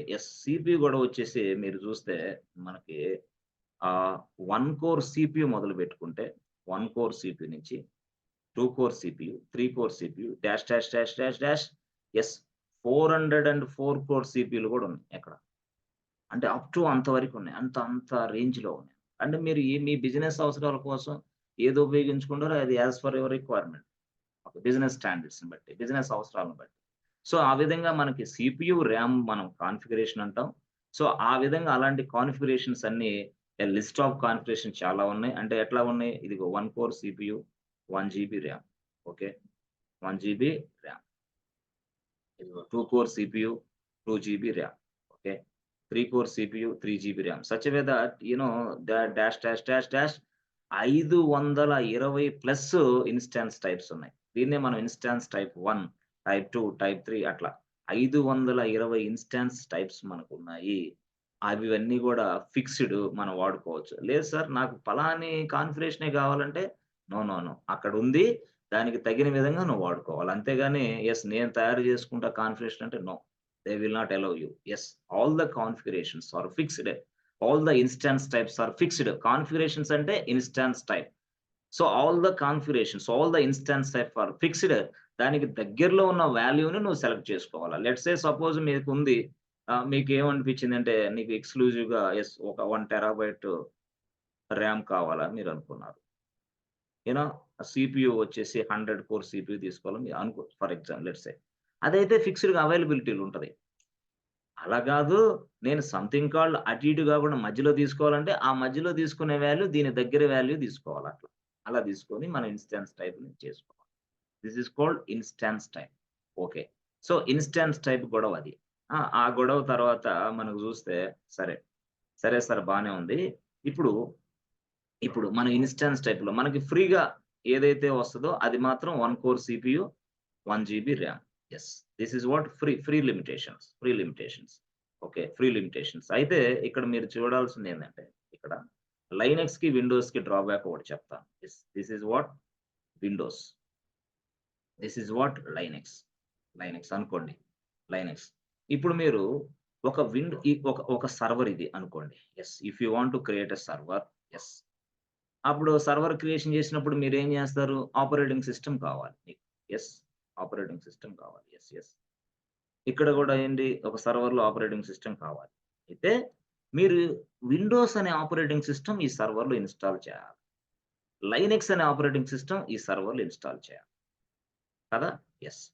CPU గొడవ వచ్చేసి మీరు చూస్తే మనకి 1 కోర్ CPU మొదలు పెట్టుకుంటే 1 కోర్ CPU నుంచి 2 core CPU, 3 core CPU, dash 404 core CPUలు కూడా ఉన్నాయి. ఎక్కడ? అంటే అప్ టు అంతవరకు ఉన్నాయి. అంత రేంజ్ లో ఉన్నాయి. అంటే మీరు మీ బిజినెస్ అవసరాల కోసం ఏది ఉపయోగించుకుంటారో అది as for your requirement. Business standards బట్టి, బిజినెస్ అవసరాలను బట్టి. సో ఆ విధంగా మనకి CPU, ర్యామ్ మనం కాన్ఫిగరేషన్ అంటాం. సో ఆ విధంగా అలాంటి కాన్ఫిగరేషన్స్ అన్ని లిస్ట్ ఆఫ్ కాన్ఫిగరేషన్ చాలా ఉన్నాయి. అంటే ఎట్లా ఉన్నాయి? ఇదిగో 1 core CPU, 1 GB RAM. Okay, 1 GB RAM. ఇదిగో 2 core CPU, 2 GB RAM. Okay, 3 core CPU, 3 GB RAM. Such way that dash 520+ instance types ఉన్నాయి. దీన్నే మనం ఇన్స్టాన్స్ టైప్ 1, టైప్ 2, టైప్ 3 అట్లా 520 ఇన్స్టాన్స్ టైప్స్ మనకు ఉన్నాయి. అవన్నీ కూడా ఫిక్స్డ్ మనం వాడుకోవచ్చు. లేదు సార్ నాకు పలాని కాన్ఫిగరేషనే కావాలంటే నో. అక్కడ ఉంది. దానికి తగిన విధంగా నువ్వు వాడుకోవాలి. అంతేగాని యెస్ నేను తయారు చేసుకుంటా కాన్ఫిగరేషన్ అంటే నో. They will not allow you. Yes all the configurations are fixed. All the instance types are fixed. Configurations అంటే instance type. So all the configurations, all the instance type are fixed. దానికి దగ్గరలో ఉన్న వాల్యూని నువ్వు select చేసుకోవాలా. Let's say suppose మీకుంది మీకేమనిపించిందంటే నీకు ఎక్స్‌క్లూజివ్‌గా yes ఒక 1 టెరాబైట్ ర్యామ్ కావాలా మీరనుకున్నారు. యూనో సీపీయూ వచ్చేసి 100 కోర్ సీపీయూ తీసుకోవాలని మీరు అనుకో ఫర్ ఎగ్జాంపుల్ లెట్స్ సే. అదైతే ఫిక్స్‌డ్‌గా అవైలబిలిటీలో ఉంటది. అలా కాదు నేను సంథింగ్ కాల్డ్ అటు ఇటు కాకుండా మధ్యలో తీసుకోవాలంటే, ఆ మధ్యలో తీసుకునే వాల్యూ దీని దగ్గర వాల్యూ తీసుకోవాలి అట్లా. అలా తీసుకొని మనం ఇన్‌స్టాన్స్ టైప్‌ని చేసుకోవాలి. This is called instance type. Okay. So instance type గొడవ అది. ఆ గొడవ తర్వాత మనకు చూస్తే సరే. సరే సార్ బానే ఉంది. ఇప్పుడు ఇప్పుడు మన ఇన్‌స్టాన్స్ టైప్‌లో మనకి ఫ్రీగా ఏదైతే వస్తదో అది మాత్రం 1 core CPU, 1 GB RAM. Yes. This is what free limitations. Okay. Free limitations. అయితే ఇక్కడ మీరు చూడాల్సిందేంటంటే ఇక్కడ లైనక్స్‌కి, విండోస్‌కి డ్రాబ్యాక్ ఒకటి చెప్తాను. Yes. This is what Windows. This is what Linux అనుకోండి. లైనక్స్. ఇప్పుడు మీరు ఒక ఒక సర్వర్ ఇది అనుకోండి. Yes. If you want to create a server. Yes. అప్పుడు సర్వర్ క్రియేషన్ చేసినప్పుడు మీరేం చేస్తారు? ఆపరేటింగ్ సిస్టమ్ కావాలి మీకు. యెస్. ఆపరేటింగ్ సిస్టమ్ కావాలి. యెస్. ఇక్కడ కూడా ఏంటి ఒక సర్వర్‌లో ఆపరేటింగ్ సిస్టమ్ కావాలి. అయితే మీరు విండోస్ అనే ఆపరేటింగ్ సిస్టమ్ ఈ సర్వర్‌లో ఇన్‌స్టాల్ చేయాలి. లైనక్స్ అనే ఆపరేటింగ్ సిస్టమ్ ఈ సర్వర్‌లో ఇన్‌స్టాల్ చేయాలి. కదా! యెస్.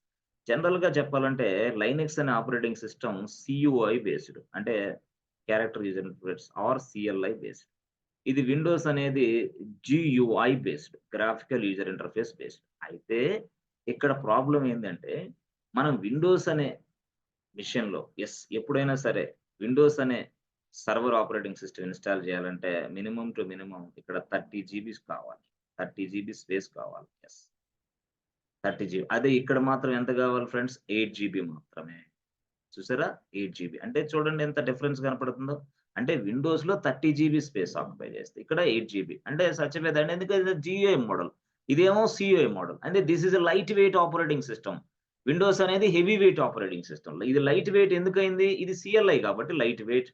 జనరల్‌గా చెప్పాలంటే లైనక్స్ అనే ఆపరేటింగ్ సిస్టమ్ CUI బేస్డ్ అంటే character user interface or CLI based. ఇది విండోస్ అనేది GUI based graphical user interface based. అయితే ఇక్కడ ప్రాబ్లమ్ ఏందంటే మనం విండోస్ అనే మిషన్‌లో ఎప్పుడైనా సరే విండోస్ అనే సర్వర్ ఆపరేటింగ్ సిస్టమ్ ఇన్‌స్టాల్ చేయాలంటే మినిమమ్ టు మినిమమ్ ఇక్కడ 30 జీబీస్ కావాలి. 30 జీబీ స్పేస్ కావాలి. 30 జీబీ. అదే ఇక్కడ మాత్రం ఎంత కావాలి ఫ్రెండ్స్? 8 జీబీ మాత్రమే. చూసారా? 8 జీబీ. అంటే చూడండి ఎంత డిఫరెన్స్ కనపడుతుందో. అంటే విండోస్‌లో 30 జీబీ స్పేస్ ఆక్యుపై చేస్తే ఇక్కడ 8 జీబీ. అంటే సత్యవేద ఎందుకంటే GUI మోడల్. ఇదేమో CUI మోడల్. అంటే this is a light weight operating system. Windows అనేది హెవీ వెయిట్ ఆపరేటింగ్ సిస్టమ్. ఇది లైట్ వెయిట్ ఎందుకయింది? ఇది CLI కాబట్టి లైట్ వెయిట్.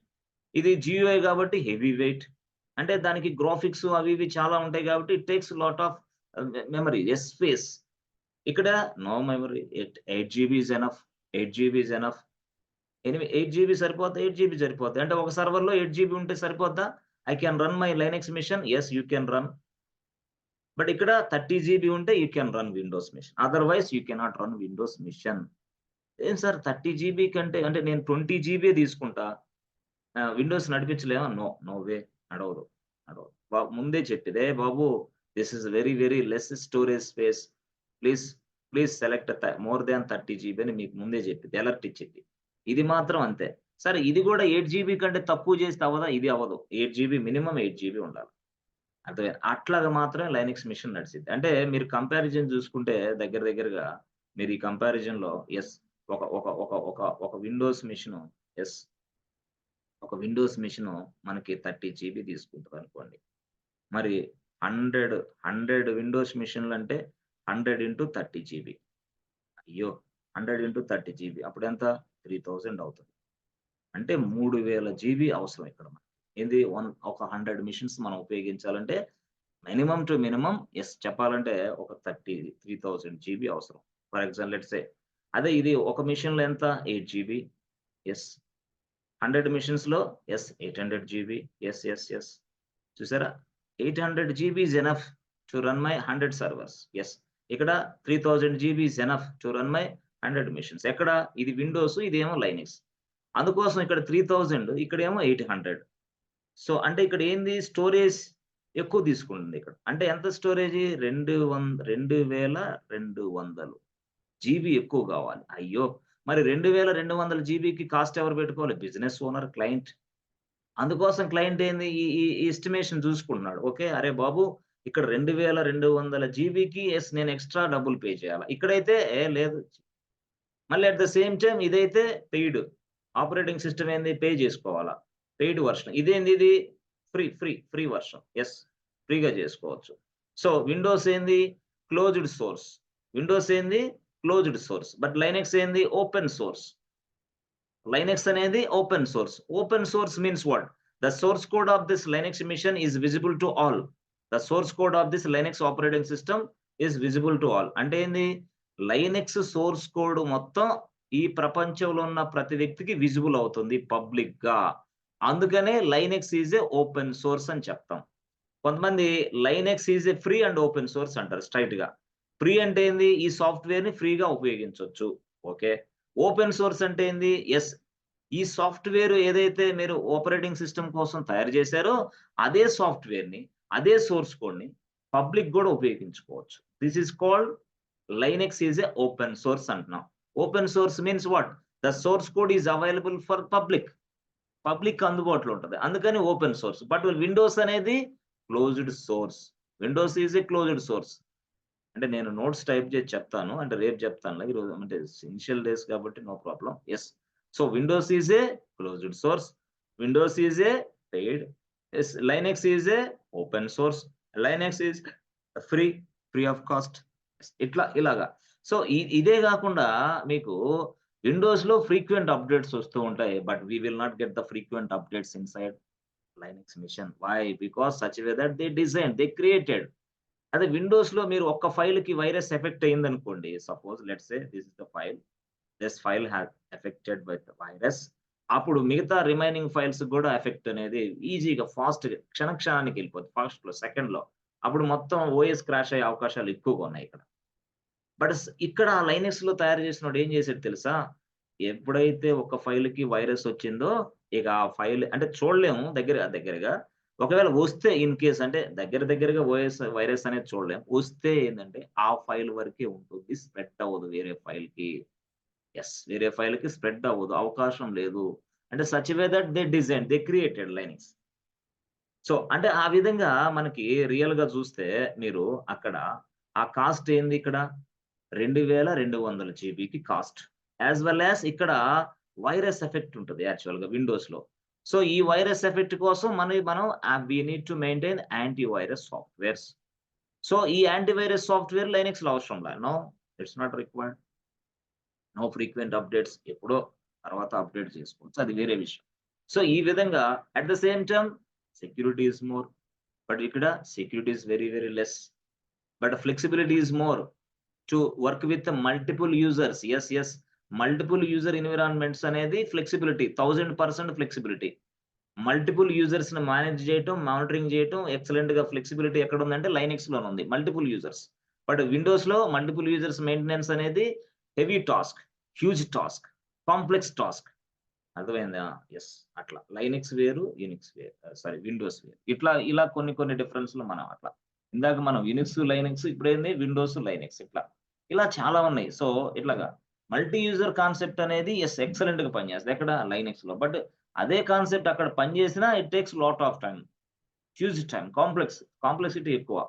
ఇది GUI కాబట్టి హెవీ వెయిట్. అంటే దానికి గ్రాఫిక్స్ అవి ఇవి చాలా ఉంటాయి కాబట్టి it takes lot of memory space. ఇక్కడ no memory. 8 GB is enough. 8 GB is enough. 8 GB సరిపోద్దా? 8 జీబీ సరిపోద్ది. అంటే ఒక సర్వర్‌లో 8 జీబీ ఉంటే సరిపోద్దా? I can run my Linux machine. Yes you can run. But ఇక్కడ 30 జీబీ ఉంటే you can run Windows machine. Otherwise you cannot run Windows machine. ఏం sir 30 GB కంటే అంటే నేను 20 జీబీయే తీసుకుంటా. విండోస్ నడిపించలేమా? No way. నడవదు. ముందే చెప్పేది. "ఏయ్ బాబు this is very less storage space. Please select more than 30 GB" అని మీకు ముందే చెప్పిద్ది. అలర్ట్ ఇచ్చిద్ది. ఇది మాత్రం అంతే. సరే ఇది కూడా 8 జీబీ కంటే తక్కువ చేస్తే అవ్వదా? ఇది అవ్వదు. 8 జీబీ మినిమమ్ 8 జీబీ ఉండాలి. అర్థమైందా? అట్లాగా మాత్రమే లైనక్స్ మిషన్ నడిసిద్ది. అంటే మీరు కంపారిజన్ చూసుకుంటే దగ్గరగా మీరు ఈ కంపారిజన్‌లో ఒక ఒక ఒక ఒక ఒక విండోస్ మిషను యెస్. ఒక విండోస్ మిషను మనకి 30 జీబీ తీసుకుంటదనుకోండి. మరి 100 విండోస్ మిషన్‌లంటే 100 ఇంటూ 30 జీబీ. అయ్యో! 100 ఇంటూ 30 జీబీ అప్పుడెంత? 3000 అవుతది. అంటే 3000 జీబీ అవసరం ఇక్కడ మనకి. ఏంది ఒక 100 మిషన్స్ మనం ఉపయోగించాలంటే మినిమమ్ టు మినిమమ్ చెప్పాలంటే ఒక 3000 జీబీ అవసరం. ఫర్ ఎగ్జాంపుల్ లెట్స్ సే అదే ఇది ఒక మిషన్‌లో ఎంత? 8 జీబీ. 100 మిషన్స్‌లో 800 జీబీ. యెస్. చూసారా? 800 GB is enough to run my 100 servers. ఇక్కడ 3000 GB is enough to run my 100 machines. ఎక్కడ? ఇది విండోస్ ఇదేమో లైనక్స్. అందుకోసం ఇక్కడ 3000 ఇక్కడేమో 800. సో, అంటే ఇక్కడ ఏంది స్టోరేజ్ ఎక్కువ తీసుకుంటుంది ఇక్కడ. అంటే ఎంత స్టోరేజి? 2200 జీబీ ఎక్కువ కావాలి. అయ్యో! మరి 2200 జీబీకి కాస్ట్ ఎవరు పెట్టుకోవాలి? Business owner, client. అందుకోసం క్లయింట్ ఏంది ఈ ఎస్టిమేషన్ చూసుకుంటున్నాడు. ఓకే. అరే బాబు ఇక్కడ 2200 జీబీకి నేను ఎక్స్‌ట్రా డబ్బులు పే చేయాలా? ఇక్కడైతే లేదు. మళ్ళీ అట్ ద సేమ్ టైమ్ ఇదైతే పెయిడ్. ఆపరేటింగ్ సిస్టమ్ ఏంది? పే చేసుకోవాలా? Paid version. ఇది ఫ్రీ వెర్షన్. ఫ్రీగా చేసుకోవచ్చు. సో, విండోస్ ఏంది? Closed source. విండోస్ ఏంది క్లోజ్డ్ సోర్స్. బట్ లైనెక్స్ ఏంది ఓపెన్ సోర్స్. లైనెక్స్ అనేది open source. Open source means what? The source code of this Linux machine is visible to all. The source code of this Linux operating system is visible to all. అంటే ఏంది? Linux source code మొత్తం ఈ ప్రపంచంలో ఉన్న ప్రతి వ్యక్తికి visible అవుతుంది public గా. అందుకనే Linux is a open source అని చెప్తాం. కొంతమంది Linux is A free and open source అంటారు స్ట్రైట్ గా. ఫ్రీ అంటే ఏంది? ఈ సాఫ్ట్వేర్ ని ఫ్రీగా ఉపయోగించవచ్చు. ఓకే. ఓపెన్ సోర్స్ అంటే ఏంది? ఎస్, ఈ సాఫ్ట్వేర్ ఏదైతే మీరు ఆపరేటింగ్ సిస్టమ్ కోసం తయారు చేశారో అదే సాఫ్ట్వేర్ ని, అదే సోర్స్ కోడ్ ని పబ్లిక్ కూడా ఉపయోగించుకోవచ్చు. This is called Linux is a open source అంటున్నాం. Open source means what? The source code is available for public. Public అందుబాటులో ఉంటుంది, అందుకని ఓపెన్ సోర్స్. బట్ విండోస్ అనేది closed source. Windows is a closed source. అంటే నేను notes type చేసి చెప్తాను, అంటే రేపు చెప్తాను. ఈరోజు అంటే ఇనిషియల్ డేస్ కాబట్టి no problem. Yes, so Windows is a closed source, Windows is a paid, yes, Linux is a open source, Linux is free of cost. ఇట్లా ఇలాగా. సో ఇదే కాకుండా మీకు విండోస్ లో ఫ్రీక్వెంట్ అప్డేట్స్ వస్తూ ఉంటాయి. But we will not get the frequent updates inside Linux machine. Why? Because such way that they design, they created. అదే Windows లో మీరు ఒక్క ఫైల్ కి వైరస్ ఎఫెక్ట్ అయింది అనుకోండి, suppose let's say this is the file, this file has affected by the virus. అప్పుడు మిగతా remaining files కూడా ఎఫెక్ట్ అనేది ఈజీగా ఫాస్ట్ గా క్షణానికి వెళ్ళిపోతుంది, ఫాస్ట్ లో సెకండ్ లో. అప్పుడు మొత్తం ఓఎస్ క్రాష్ అయ్యే అవకాశాలు ఎక్కువగా ఉన్నాయి ఇక్కడ. బట్ ఇక్కడ లైనెక్స్ లో తయారు చేసినోడు ఏం చేసాడు తెలుసా? ఎప్పుడైతే ఒక ఫైల్ కి వైరస్ వచ్చిందో ఇక ఆ ఫైల్ అంటే చూడలేము దగ్గరగా. ఒకవేళ వస్తే ఇన్ కేస్ అంటే దగ్గరగా ఓఎస్ వైరస్ అనేది చూడలేము. వస్తే ఏంటంటే ఆ ఫైల్ వరకే ఉంటుంది, స్ప్రెడ్ అవ్వదు వేరే ఫైల్ కి. ఎస్, వేరే ఫైల్ కి స్ప్రెడ్ అవ్వదు, అవకాశం లేదు. అంటే such way that they design, they created Linux. So అంటే ఆ విధంగా మనకి రియల్ గా చూస్తే మీరు అక్కడ ఆ కాస్ట్ ఏంది? ఇక్కడ 2200 జీబీకి కాస్ట్, యాజ్ వెల్ యాజ్ ఇక్కడ వైరస్ ఎఫెక్ట్ ఉంటుంది యాక్చువల్ గా విండోస్ లో. సో ఈ వైరస్ ఎఫెక్ట్ కోసం మనం we need to maintain antivirus softwares. So ఈ యాంటీవైరస్ సాఫ్ట్వేర్ లైనెక్స్ లో అవసరం లేదు. No, it's not required. No frequent updates, ఎప్పుడో తర్వాత అప్డేట్ చేసుకోవచ్చు, అది వేరే విషయం. సో ఈ విధంగా at the same time security is more, but ఇక్కడ security is very very less, but flexibility is more to work with multiple users. Yes, multiple user environments అనేది ఫ్లెక్సిబిలిటీ, 1000% ఫ్లెక్సిబిలిటీ. మల్టిపుల్ యూజర్స్ ని manage చేయటం, monitoring చేయటం, excellent గా flexibility ఎక్కడ ఉందంటే Linux లోనే ఉంది, మల్టిపుల్ యూజర్స్. బట్ విండోస్ లో మల్టిపుల్ యూజర్స్ మెయింటెనెన్స్ అనేది heavy task, huge task, complex task. అర్థమైందా? ఎస్, అట్లా లైనెక్స్ వేరు, యూనిక్స్ వేరు, సారీ విండోస్ వేరు. ఇలా కొన్ని డిఫరెన్స్లు మనం అట్లా. ఇందాక మనం యూనిక్స్ లైనెక్స్, ఇప్పుడేంది విండోస్ లైనెక్స్, ఇలా చాలా ఉన్నాయి. సో ఇట్లాగా మల్టీ యూజర్ కాన్సెప్ట్ అనేది ఎస్ ఎక్సలెంట్ గా పనిచేస్తుంది ఎక్కడ లైనెక్స్ లో. బట్ అదే కాన్సెప్ట్ అక్కడ పనిచేసినా it takes lot of time, huge time, complexity ఎక్కువ.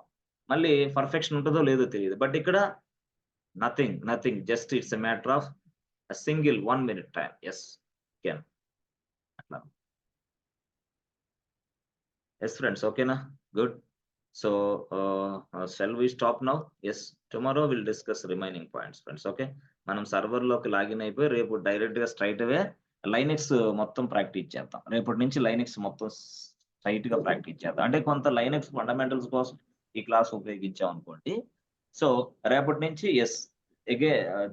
మళ్ళీ పర్ఫెక్షన్ ఉంటుందో లేదో తెలియదు. బట్ ఇక్కడ nothing, just it's a matter of a single 1 minute time. Yes, can. Yes friends, okay na? Good. So shall we stop now? Yes, tomorrow we'll discuss remaining points friends. Okay, మనం server లోకి login అయిపోయి రేపు direct గా straight అవే Linux మొత్తం practice చేద్దాం. రేపటి నుంచి Linux మొత్తం స్ట్రైట్ గా ప్రాక్టీస్ చేద్దాం. అంటే కొంత లైనెక్స్ ఫండమెంటల్స్ కోసం ఈ క్లాస్ ఉపయోగించాం అనుకోండి. సో రేపటి నుంచి yes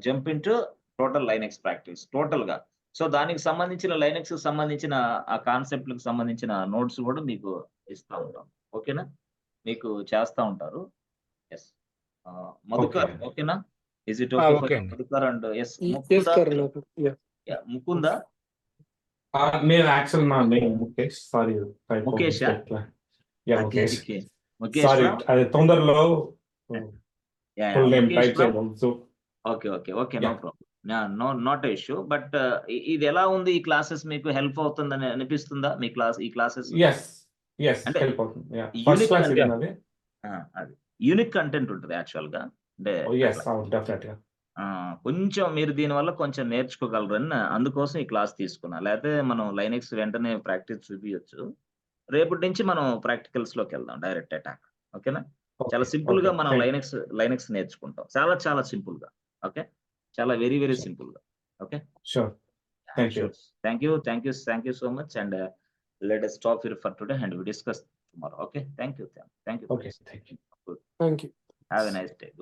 jump into total Linux practice total గా. సో దానికి సంబంధించిన లైనెక్స్ సంబంధించిన ఆ కాన్సెప్ట్లకు సంబంధించిన నోట్స్ కూడా మీకు ఇస్తా ఉంటాం. ఓకేనా? మీకు చేస్తా ఉంటారు. ఎస్, మధుకర్ ఓకేనా? Is it okay for Madhukar and yes Mukunda? నేను యాక్చువల్ నా name Mukesh, sorry Mukesh. Mukesh, sorry అది తొందరలో ఫుల్ నేమ్ టైప్ చేయడం. Okay no problem, not issue. But ఇది ఎలా ఉంది ఈ క్లాసెస్, మీకు హెల్ప్ అవుతుందని అనిపిస్తుందా? మీ ఈ క్లాసెస్ అంటే హెల్ప్ అవుతుంది. ఫస్ట్ క్లాస్ ఇది అది యూనిక్ కంటెంట్ ఉంటుంది యాక్చువల్ గా. అంటే డెఫినెట్ గా కొంచెం మీరు దీని వల్ల కొంచెం నేర్చుకోగలరని అందుకోసం ఈ క్లాస్ తీసుకున్నా. లేకపోతే మనం లైనెక్స్ వెంటనే ప్రాక్టీస్ చూపించచ్చు. రేపటి నుంచి మనం ప్రాక్టికల్స్ లోకి వెళ్దాం, డైరెక్ట్ అటాక్. ఓకేనా? చాలా సింపుల్ గా okay, మనం thank- లైనక్స్ నేర్చుకుంటాం. చాలా సింపుల్ గా. ఓకే. చాలా వెరీ Sure. సింపుల్ గా. Okay. Sure. Thank you. Thank you so much. And let us stop here for today and we discuss tomorrow. Okay. Thank you. Thank you. Okay, thank you. Good. Thank you. Have a nice day.